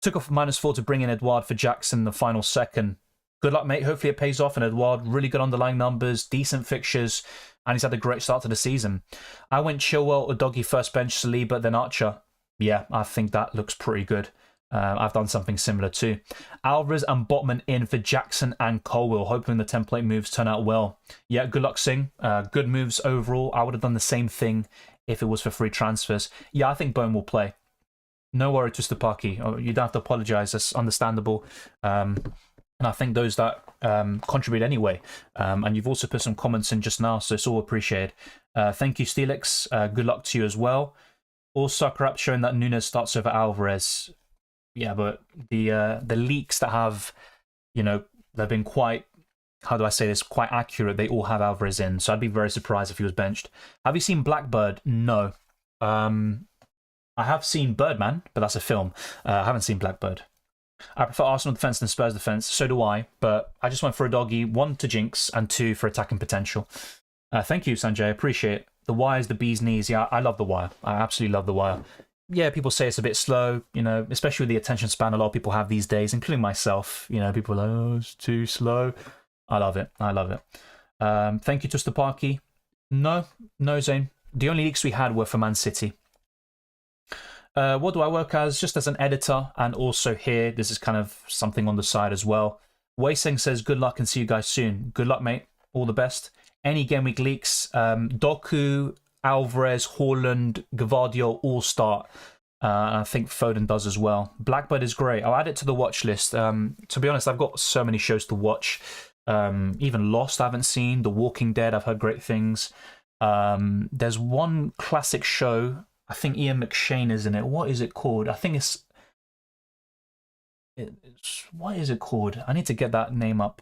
S1: Took off -4 to bring in Edouard for Jackson the final second. Good luck, mate. Hopefully it pays off. And Edouard, really good underlying numbers, decent fixtures, and he's had a great start to the season. I went Chilwell, Udogie first bench, Saliba, then Archer. Yeah, I think that looks pretty good. I've done something similar too. Alvarez and Botman in for Jackson and Colwill, hoping the template moves turn out well. Yeah, good luck, Singh. Good moves overall. I would have done the same thing if it was for free transfers. Yeah, I think Bone will play. No worry, Tustapaki. Oh, you don't have to apologise. That's understandable. And I think those that contribute anyway. And you've also put some comments in just now, so it's all appreciated. Thank you, Steelix. Good luck to you as well. All sucker up showing that Nunes starts over Alvarez. Yeah, but the leaks that have, you know, they've been quite, how do I say this, quite accurate. They all have Alvarez in, so I'd be very surprised if he was benched. Have you seen Blackbird? No. I have seen Birdman, but that's a film. I haven't seen Blackbird. I prefer Arsenal defence than Spurs defence, so do I, but I just went for a doggy, 1 to jinx and 2 for attacking potential. Thank you, Sanjay, I appreciate it. The Wire is the bee's knees. Yeah, I love The Wire. I absolutely love The Wire. Yeah, people say it's a bit slow, you know, especially with the attention span a lot of people have these days, including myself. You know, people are like, oh, it's too slow. I love it. I love it. Thank you, Tustapaki. No, Zane. The only leaks we had were for Man City. What do I work as? Just as an editor, and also here, this is kind of something on the side as well. Weiseng says, good luck and see you guys soon. Good luck, mate. All the best. Any Game Week leaks, Doku, Alvarez, Haaland, Gvardiol all start. I think Foden does as well. Blackbird is great. I'll add it to the watch list. To be honest, I've got so many shows to watch. Even Lost I haven't seen. The Walking Dead, I've heard great things. There's one classic show. I think Ian McShane is in it. What is it called? I think it's what is it called? I need to get that name up.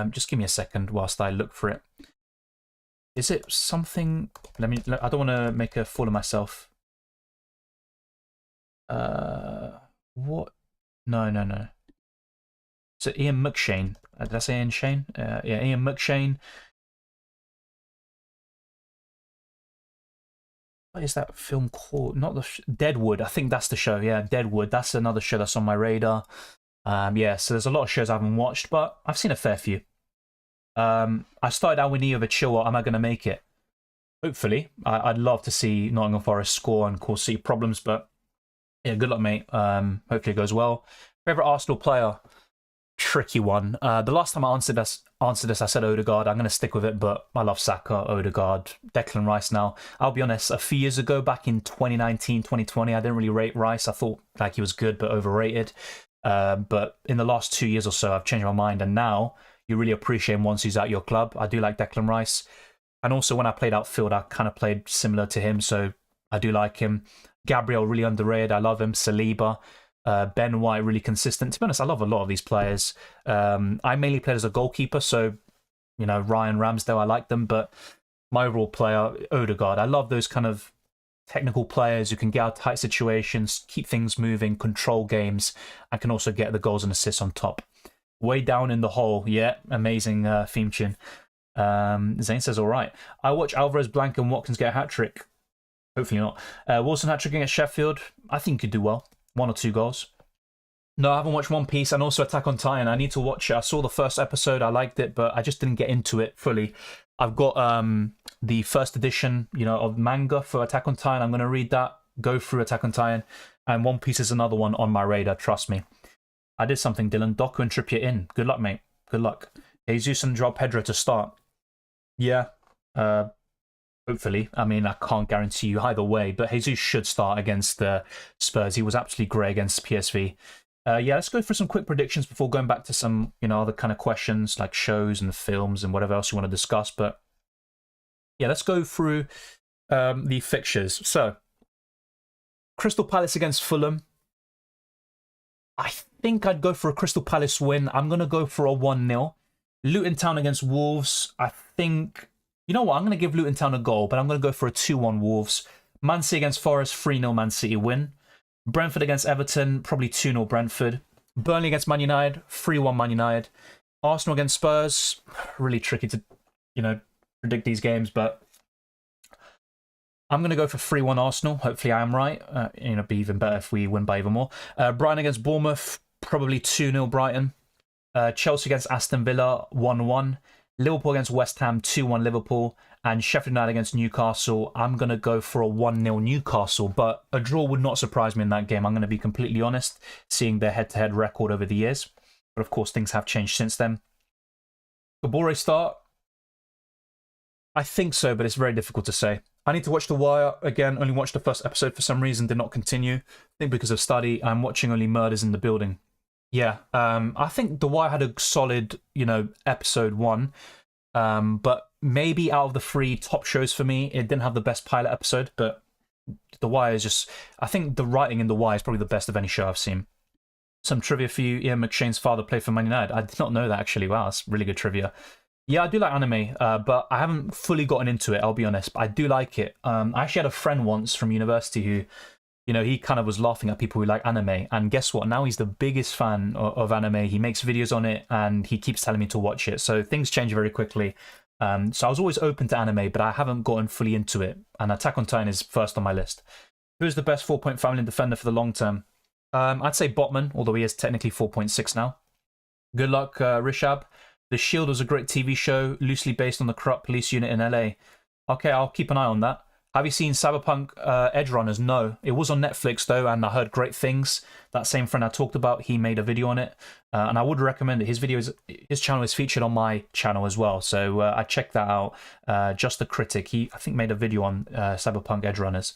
S1: Just give me a second whilst I look for it. Is it something? I don't want to make a fool of myself. What? No. So Ian McShane. Did I say Ian Shane? Yeah, Ian McShane. What is that film called? Not the Deadwood. I think that's the show. Yeah, Deadwood. That's another show that's on my radar. Yeah, so there's a lot of shows I haven't watched, but I've seen a fair few. I started out with Neo over Chilwell. Am I going to make it? Hopefully. I'd love to see Nottingham Forest score and cause City problems, but yeah, good luck, mate. Hopefully it goes well. Favorite Arsenal player? Tricky one. The last time I answered this, I said Odegaard. I'm going to stick with it, but I love Saka, Odegaard, Declan Rice now. I'll be honest, a few years ago, back in 2019, 2020, I didn't really rate Rice. I thought like he was good, but overrated. But in the last 2 years or so, I've changed my mind, and now you really appreciate him once he's at your club. I do like Declan Rice. And also when I played outfield, I kind of played similar to him, so I do like him. Gabriel, really underrated. I love him. Saliba. Ben White, really consistent. To be honest, I love a lot of these players. I mainly played as a goalkeeper, so, you know, Ryan Ramsdale, I like them, but my overall player, Odegaard, I love those kind of technical players who can get out of tight situations, keep things moving, control games, and can also get the goals and assists on top. Way down in the hole, yeah, amazing theme tune. Zane says, all right. I watch Alvarez, Blank, and Watkins get a hat-trick. Hopefully not. Wilson hat-tricking at Sheffield, I think he could do well. 1 or 2 goals. No, I haven't watched One Piece and also Attack on Titan. I need to watch it. I saw the first episode. I liked it, but I just didn't get into it fully. I've got the first edition, of manga for Attack on Titan. I'm going to read that, go through Attack on Titan, and One Piece is another one on my radar, trust me. I did something, Dylan. Doku and Trippier in. Good luck, mate. Good luck. Jesus and Joao Pedro to start. Yeah, hopefully. I mean, I can't guarantee you either way, but Jesus should start against the Spurs. He was absolutely great against PSV. Yeah, let's go for some quick predictions before going back to some, other kind of questions like shows and films and whatever else you want to discuss. But yeah, let's go through the fixtures. So, Crystal Palace against Fulham. I think I'd go for a Crystal Palace win. I'm going to go for a 1-0. Luton Town against Wolves. I think, you know what? I'm going to give Luton Town a goal, but I'm going to go for a 2-1 Wolves. Man City against Forest, 3-0 Man City win. Brentford against Everton, probably 2-0 Brentford. Burnley against Man United, 3-1 Man United. Arsenal against Spurs, really tricky to, predict these games, but I'm going to go for 3-1 Arsenal. Hopefully I am right. It'd be even better if we win by even more. Brighton against Bournemouth, probably 2-0 Brighton. Chelsea against Aston Villa, 1-1. Liverpool against West Ham, 2-1 Liverpool. And Sheffield United against Newcastle, I'm going to go for a 1-0 Newcastle, but a draw would not surprise me in that game. I'm going to be completely honest, seeing their head-to-head record over the years. But of course, things have changed since then. Kabore start? I think so, but it's very difficult to say. I need to watch The Wire. Again, only watched the first episode for some reason, did not continue. I think because of study, I'm watching only Murders in the Building. Yeah, I think The Wire had a solid, episode 1. But maybe out of the 3 top shows for me, it didn't have the best pilot episode, but The Wire is just... I think the writing in The Wire is probably the best of any show I've seen. Some trivia for you. Ian McShane's father played for Man United. I did not know that, actually. Wow, that's really good trivia. Yeah, I do like anime, but I haven't fully gotten into it, I'll be honest. But I do like it. I actually had a friend once from university who, he kind of was laughing at people who like anime. And guess what? Now he's the biggest fan of anime. He makes videos on it, and he keeps telling me to watch it. So things change very quickly. So I was always open to anime, but I haven't gotten fully into it. And Attack on Titan is first on my list. Who's the best 4-point family defender for the long term? I'd say Botman, although he is technically 4.6 now. Good luck, Rishab. The Shield was a great TV show, loosely based on the corrupt police unit in LA. Okay, I'll keep an eye on that. Have you seen Cyberpunk Edge Runners? No. It was on Netflix, though, and I heard great things. That same friend I talked about, he made a video on it. And I would recommend it. His channel is featured on my channel as well. So I checked that out. Just a Critic. He, I think, made a video on Cyberpunk Edge Runners.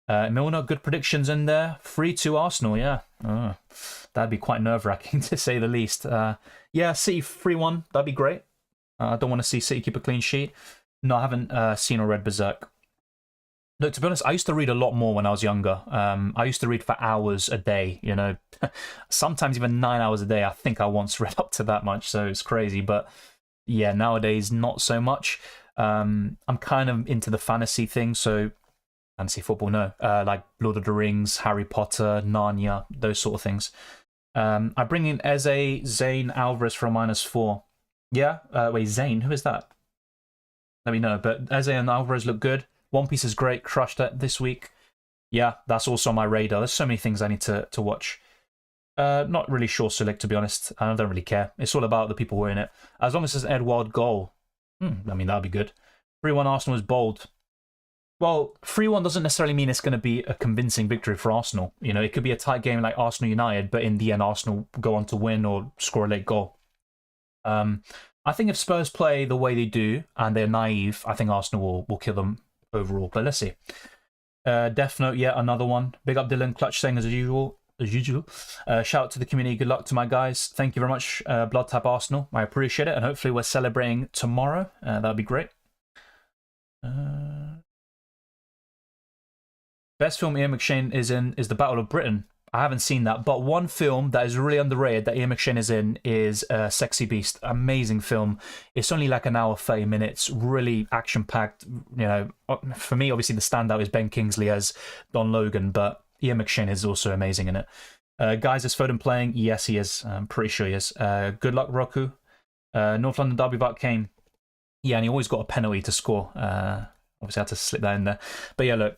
S1: Milner, good predictions in there. 3-2 Arsenal, yeah. That'd be quite nerve-wracking, to say the least. Yeah, City 3-1. That'd be great. I don't want to see City keep a clean sheet. No, I haven't seen or read Berserk. Look, to be honest, I used to read a lot more when I was younger. I used to read for hours a day, sometimes even 9 hours a day. I think I once read up to that much, so it's crazy. But yeah, nowadays, not so much. I'm kind of into the fantasy thing, so fantasy football, no. Like Lord of the Rings, Harry Potter, Narnia, those sort of things. I bring in Eze, Zane, Alvarez for a -4. Yeah? Wait, Zane? Who is that? Let me know. But Eze and Alvarez look good. One Piece is great. Crushed it this week. Yeah, that's also on my radar. There's so many things I need to watch. Not really sure select, to be honest. I don't really care. It's all about the people who are in it. As long as it's an Edouard goal. I mean, that'd be good. 3-1 Arsenal is bold. Well, 3-1 doesn't necessarily mean it's going to be a convincing victory for Arsenal. It could be a tight game like Arsenal United, but in the end, Arsenal go on to win or score a late goal. I think if Spurs play the way they do and they're naive, I think Arsenal will kill them overall. But let's see. Death Note, yeah, another one. Big up Dylan, clutch saying as usual. Shout out to the community. Good luck to my guys. Thank you very much, Blood Tap Arsenal. I appreciate it, and hopefully we're celebrating tomorrow. That'd be great. Best film Ian McShane is in is The Battle of Britain. I haven't seen that, but one film that is really underrated that Ian McShane is in is Sexy Beast. Amazing film. It's only like an hour, 30 minutes, really action-packed. For me, obviously, the standout is Ben Kingsley as Don Logan, but Ian McShane is also amazing in it. Guys, is Foden playing? Yes, he is. I'm pretty sure he is. Good luck, Roku. North London derby about Kane. Yeah, and he always got a penalty to score. obviously I had to slip that in there. But yeah, look,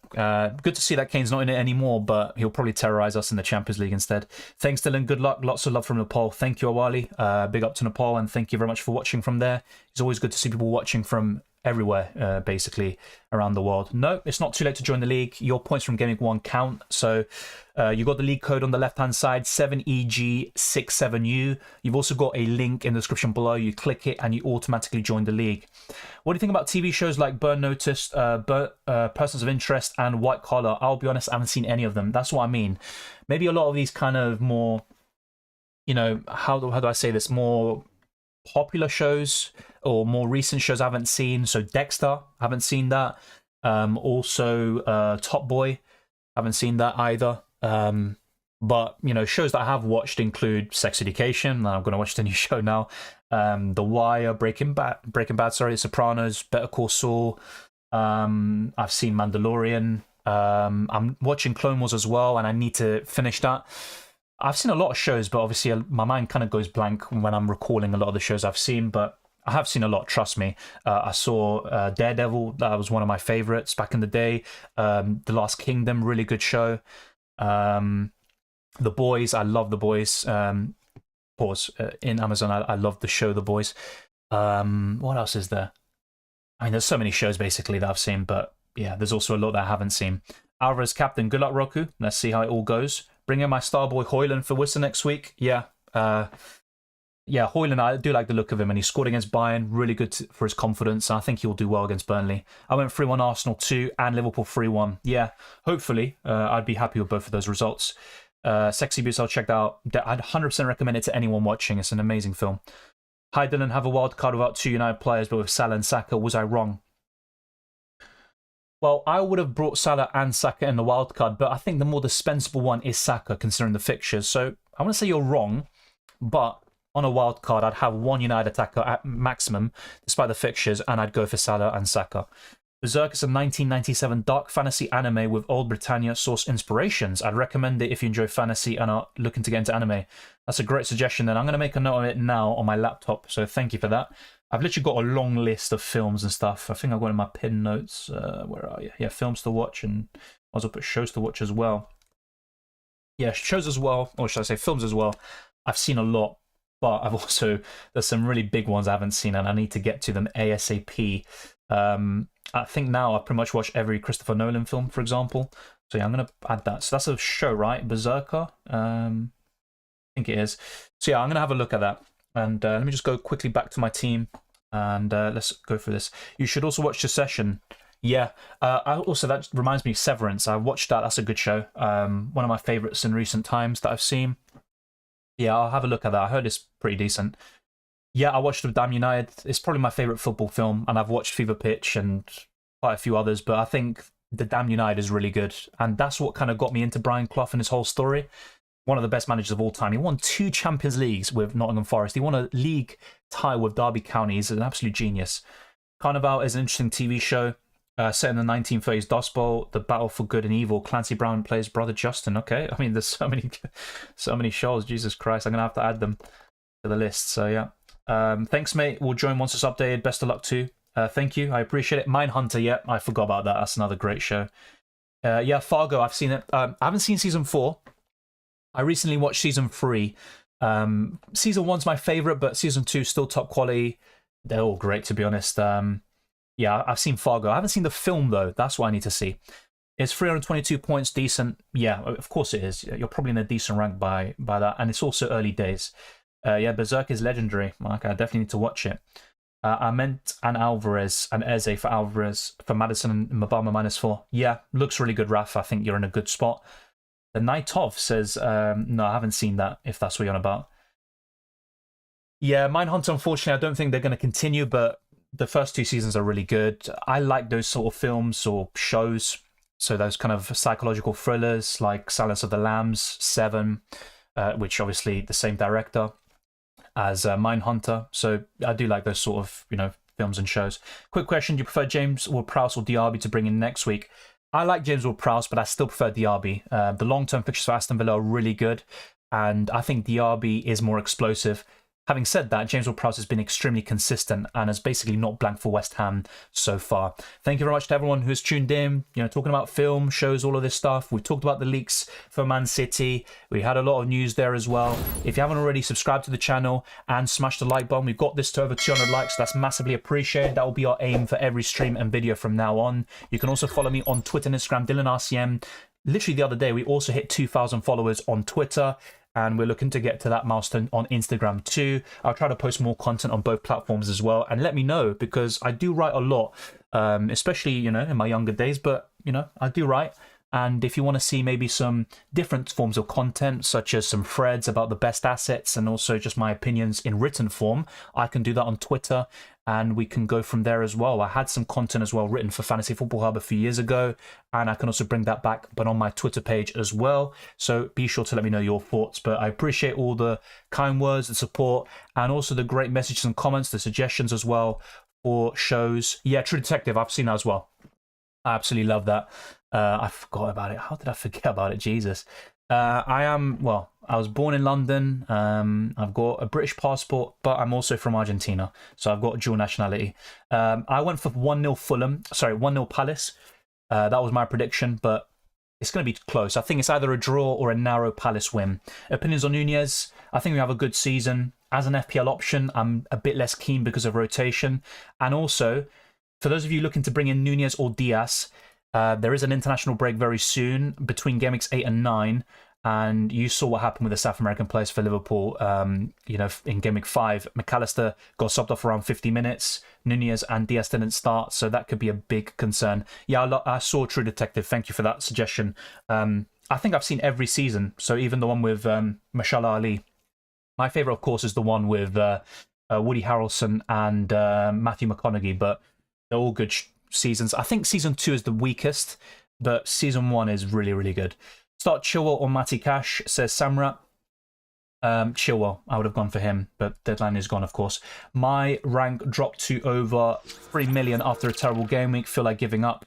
S1: good to see that Kane's not in it anymore, but he'll probably terrorize us in the Champions League instead. Thanks, Dylan. Good luck. Lots of love from Nepal. Thank you, Awali. Big up to Nepal, and thank you very much for watching from there. It's always good to see people watching from everywhere, basically, around the world. No, it's not too late to join the league. Your points from Gaming 1 count. So you got the league code on the left-hand side, 7EG67U. You've also got a link in the description below. You click it and you automatically join the league. What do you think about TV shows like Burn Notice, Persons of Interest, and White Collar? I'll be honest, I haven't seen any of them. That's what I mean. Maybe a lot of these kind of more, you know, how do I say this, more popular shows or more recent shows I haven't seen. So Dexter, haven't seen that. Also Top Boy, haven't seen that either. But you know, shows that I have watched include Sex Education. I'm going to watch the new show now. The Wire, Breaking Bad, sorry, The Sopranos, Better Call Saul. I've seen Mandalorian. I'm watching Clone Wars as well, and I need to finish that. I've seen a lot of shows, but obviously my mind kind of goes blank when I'm recalling a lot of the shows I've seen, but I have seen a lot, trust me. I saw Daredevil, that was one of my favorites back in the day. The Last Kingdom, really good show. The Boys, I love The Boys. Pause. In Amazon, I love the show The Boys. What else is there? I mean, there's so many shows basically that I've seen, but yeah, there's also a lot that I haven't seen. Alvarez captain, good luck, Roku. Let's see how it all goes. Bring in my star boy Højlund for Worcester next week. Yeah, yeah, Højlund, I do like the look of him, and he scored against Bayern. Really good for his confidence. I think he'll do well against Burnley. I went 3-1 Arsenal 2 and Liverpool 3-1. Yeah, hopefully, I'd be happy with both of those results. Sexy Beast, I'll check that out. I'd 100% recommend it to anyone watching. It's an amazing film. Hi, Dylan. Have a wild card without 2 United players, but with Salah and Saka. Was I wrong? Well, I would have brought Salah and Saka in the wild card, but I think the more dispensable one is Saka, considering the fixtures. So I want to say you're wrong, but on a wild card, I'd have 1 United attacker at maximum, despite the fixtures, and I'd go for Salah and Saka. Berserk is a 1997 dark fantasy anime with Old Britannia source inspirations. I'd recommend it if you enjoy fantasy and are looking to get into anime. That's a great suggestion, and I'm going to make a note of it now on my laptop, so thank you for that. I've literally got a long list of films and stuff. I think I've got it in my pin notes. Where are you? Yeah, films to watch, and I also put shows to watch as well. Yeah, shows as well, or should I say films as well. I've seen a lot, but I've also, there's some really big ones I haven't seen, and I need to get to them ASAP. I think now I've pretty much watched every Christopher Nolan film, for example. So yeah, I'm going to add that. So that's a show, right? Berserker? I think it is. So yeah, I'm going to have a look at that. And let me just go quickly back to my team, and let's go through this. You should also watch Succession. Yeah, that reminds me of Severance. I watched that. That's a good show. One of my favourites in recent times that I've seen. Yeah, I'll have a look at that. I heard it's pretty decent. Yeah, I watched The Damn United. It's probably my favourite football film, and I've watched Fever Pitch and quite a few others, but I think The Damn United is really good, and that's what kind of got me into Brian Clough and his whole story. One of the best managers of all time. He won 2 Champions Leagues with Nottingham Forest. He won a league tie with Derby County. He's an absolute genius. Carnival is an interesting TV show set in the 1930s Dust Bowl, the battle for good and evil. Clancy Brown plays Brother Justin. Okay, I mean, there's so many shows. Jesus Christ, I'm going to have to add them to the list. So yeah. Thanks, mate. We'll join once it's updated. Best of luck too. Thank you. I appreciate it. Mindhunter, yeah, I forgot about that. That's another great show. Yeah, Fargo, I've seen it. I haven't seen season 4. I recently watched season 3. Season 1's my favourite, but season 2 still top quality. They're all great, to be honest. Yeah, I've seen Fargo. I haven't seen the film, though. That's what I need to see. It's 322 points, decent. Yeah, of course it is. You're probably in a decent rank by that. And it's also early days. Yeah, Berserk is legendary. Okay, I definitely need to watch it. Ament and Alvarez and Eze for Alvarez, for Madison and Mbama -4. Yeah, looks really good, Raf. I think you're in a good spot. The Night Of says, no, I haven't seen that, if that's what you're on about. Yeah, Mindhunter, unfortunately, I don't think they're going to continue, but the first 2 seasons are really good. I like those sort of films or shows, so those kind of psychological thrillers like Silence of the Lambs, Seven, which obviously the same director as Mindhunter. So I do like those sort of, films and shows. Quick question, do you prefer James Ward-Prowse or Diaby to bring in next week? I like James Ward-Prowse, but I still prefer Diaby. The long-term fixtures for Aston Villa are really good, and I think Diaby is more explosive. having said that, James Ward-Prowse has been extremely consistent and has basically not blanked for West Ham so far. Thank you very much to everyone who's tuned in, talking about film, shows, all of this stuff. We've talked about the leaks for Man City. We had a lot of news there as well. If you haven't already, subscribed to the channel and smash the like button. We've got this to over 200 likes, so that's massively appreciated. That will be our aim for every stream and video from now on. You can also follow me on Twitter and Instagram, DylanRCM. Literally the other day, we also hit 2,000 followers on Twitter, and we're looking to get to that milestone on Instagram too. I'll try to post more content on both platforms as well, and let me know, because I do write a lot, especially, in my younger days, but, I do write. And if you want to see maybe some different forms of content, such as some threads about the best assets and also just my opinions in written form, I can do that on Twitter, and we can go from there as well. I had some content as well written for Fantasy Football Hub a few years ago, and I can also bring that back, but on my Twitter page as well. So be sure to let me know your thoughts. But I appreciate all the kind words, the support, and also the great messages and comments, the suggestions as well for shows. Yeah, True Detective, I've seen that as well. I absolutely love that. I forgot about it. How did I forget about it? Jesus. I was born in London. I've got a British passport, but I'm also from Argentina, so I've got dual nationality. I went for 1-0 Fulham. Sorry, 1-0 Palace. That was my prediction, but it's going to be close. I think it's either a draw or a narrow Palace win. Opinions on Nunez? I think we have a good season. As an FPL option, I'm a bit less keen because of rotation. And also, for those of you looking to bring in Nunez or Diaz, there is an international break very soon between Game Weeks 8 and 9. And you saw what happened with the South American players for Liverpool. In Game Week 5, McAllister got subbed off around 50 minutes. Nunez and Diaz didn't start, so that could be a big concern. Yeah, I saw True Detective. Thank you for that suggestion. I think I've seen every season, so even the one with Mashallah Ali. My favourite, of course, is the one with Woody Harrelson and Matthew McConaughey, but they're all good seasons. I think season 2 is the weakest, but season 1 is really, really good. Start Chilwell or Matty Cash, says Samrat. Chilwell, I would have gone for him, but deadline is gone, of course. My rank dropped to over 3 million after a terrible game week. Feel like giving up.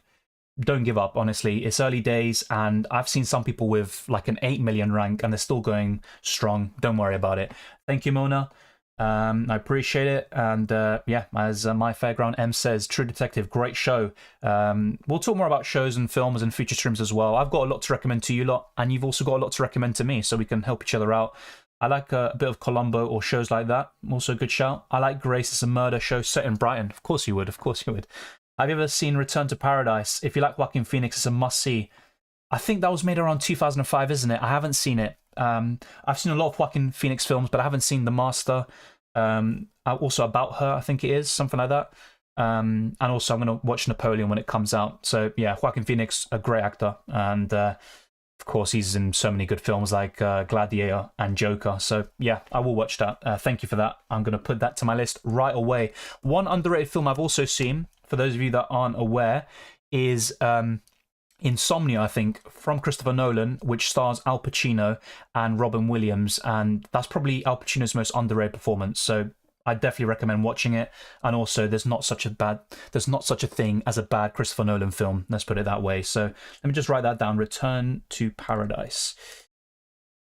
S1: Don't give up, honestly. It's early days, and I've seen some people with like an 8 million rank, and they're still going strong. Don't worry about it. Thank you, Mona. I appreciate it. And yeah, as My Fairground M says, True Detective, great show. We'll talk more about shows and films and future streams as well. I've got a lot to recommend to you lot, and you've also got a lot to recommend to me, so we can help each other out. I like a bit of Columbo or shows like that. Also a good shout. I like Grace. It's a murder show set in Brighton. Of course you would. Of course you would. Have you ever seen Return to Paradise? If you like Joaquin Phoenix, it's a must-see. I think that was made around 2005, isn't it? I haven't seen it. I've seen a lot of Joaquin Phoenix films, but I haven't seen The Master. Also About Her, I think it is, something like that. And also I'm going to watch Napoleon when it comes out. So yeah, Joaquin Phoenix, a great actor. And of course, he's in so many good films like Gladiator and Joker. So yeah, I will watch that. Thank you for that. I'm going to put that to my list right away. One underrated film I've also seen, for those of you that aren't aware, is Insomnia, I think, from Christopher Nolan, which stars Al Pacino and Robin Williams, and that's probably Al Pacino's most underrated performance. So I definitely recommend watching it. And also, there's not such a thing as a bad Christopher Nolan film. Let's put it that way. So let me just write that down. Return to Paradise.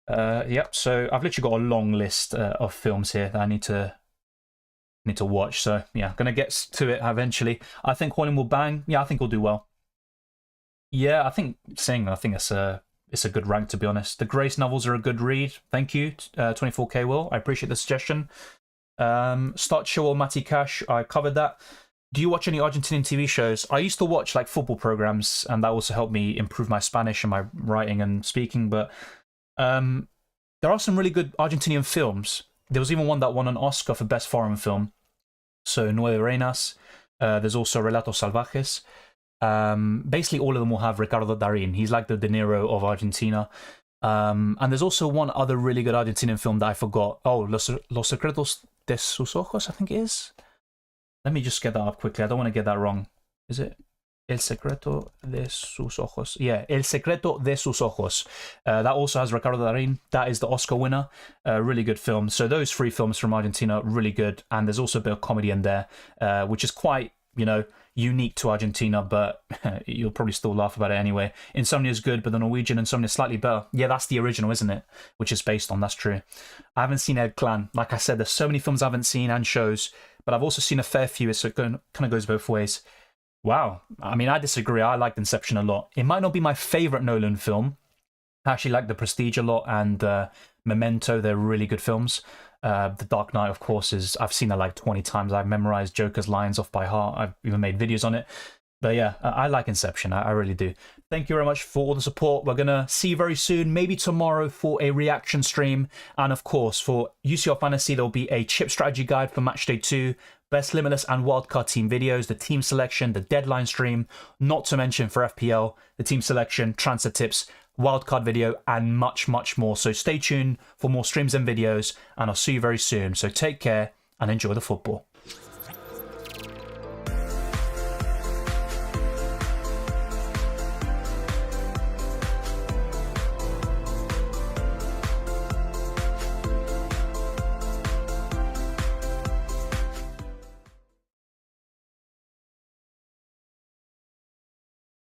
S1: Yep. So I've literally got a long list of films here that I need to watch. So yeah, I'm gonna get to it eventually. I think Horning will bang. Yeah, I think he'll do well. Yeah, I think it's a good rank, to be honest. The Grace novels are a good read. Thank you, 24K Will. I appreciate the suggestion. Start Chilwell, Matty Cash. I covered that. Do you watch any Argentinian TV shows? I used to watch like football programs, and that also helped me improve my Spanish and my writing and speaking. But there are some really good Argentinian films. There was even one that won an Oscar for Best Foreign Film. So Nueve Reinas. There's also Relatos Salvajes. Basically, all of them will have Ricardo Darín. He's like the De Niro of Argentina. And there's also one other really good Argentinian film that I forgot. Oh, Los Secretos de sus Ojos, I think it is. Let me just get that up quickly. I don't want to get that wrong. Is it? El Secreto de sus Ojos. Yeah, El Secreto de sus Ojos. That also has Ricardo Darín. That is the Oscar winner. Really good film. So those three films from Argentina, really good. And there's also a bit of comedy in there, which is quite you know, unique to Argentina, but you'll probably still laugh about it anyway. Insomnia is good, but the Norwegian Insomnia is slightly better. Yeah, that's the original, isn't it? Which is based on, that's true. I haven't seen Ed Clan. Like I said, there's so many films I haven't seen and shows, but I've also seen a fair few, so it kind of goes both ways. Wow. I mean, I disagree. I liked Inception a lot. It might not be my favorite Nolan film. I actually like The Prestige a lot and Memento. They're really good films. The Dark Knight, of course, I've seen that like 20 times. I've memorized Joker's lines off by heart. I've even made videos on it. But yeah, I like Inception. I really do. Thank you very much for all the support. We're going to see you very soon, maybe tomorrow for a reaction stream. And of course, for UCL Fantasy, there'll be a chip strategy guide for Matchday 2, best limitless and wildcard team videos, the team selection, the deadline stream, not to mention for FPL, the team selection, transfer tips, wildcard video, and much, much more. So stay tuned for more streams and videos, and I'll see you very soon. So take care and enjoy the football.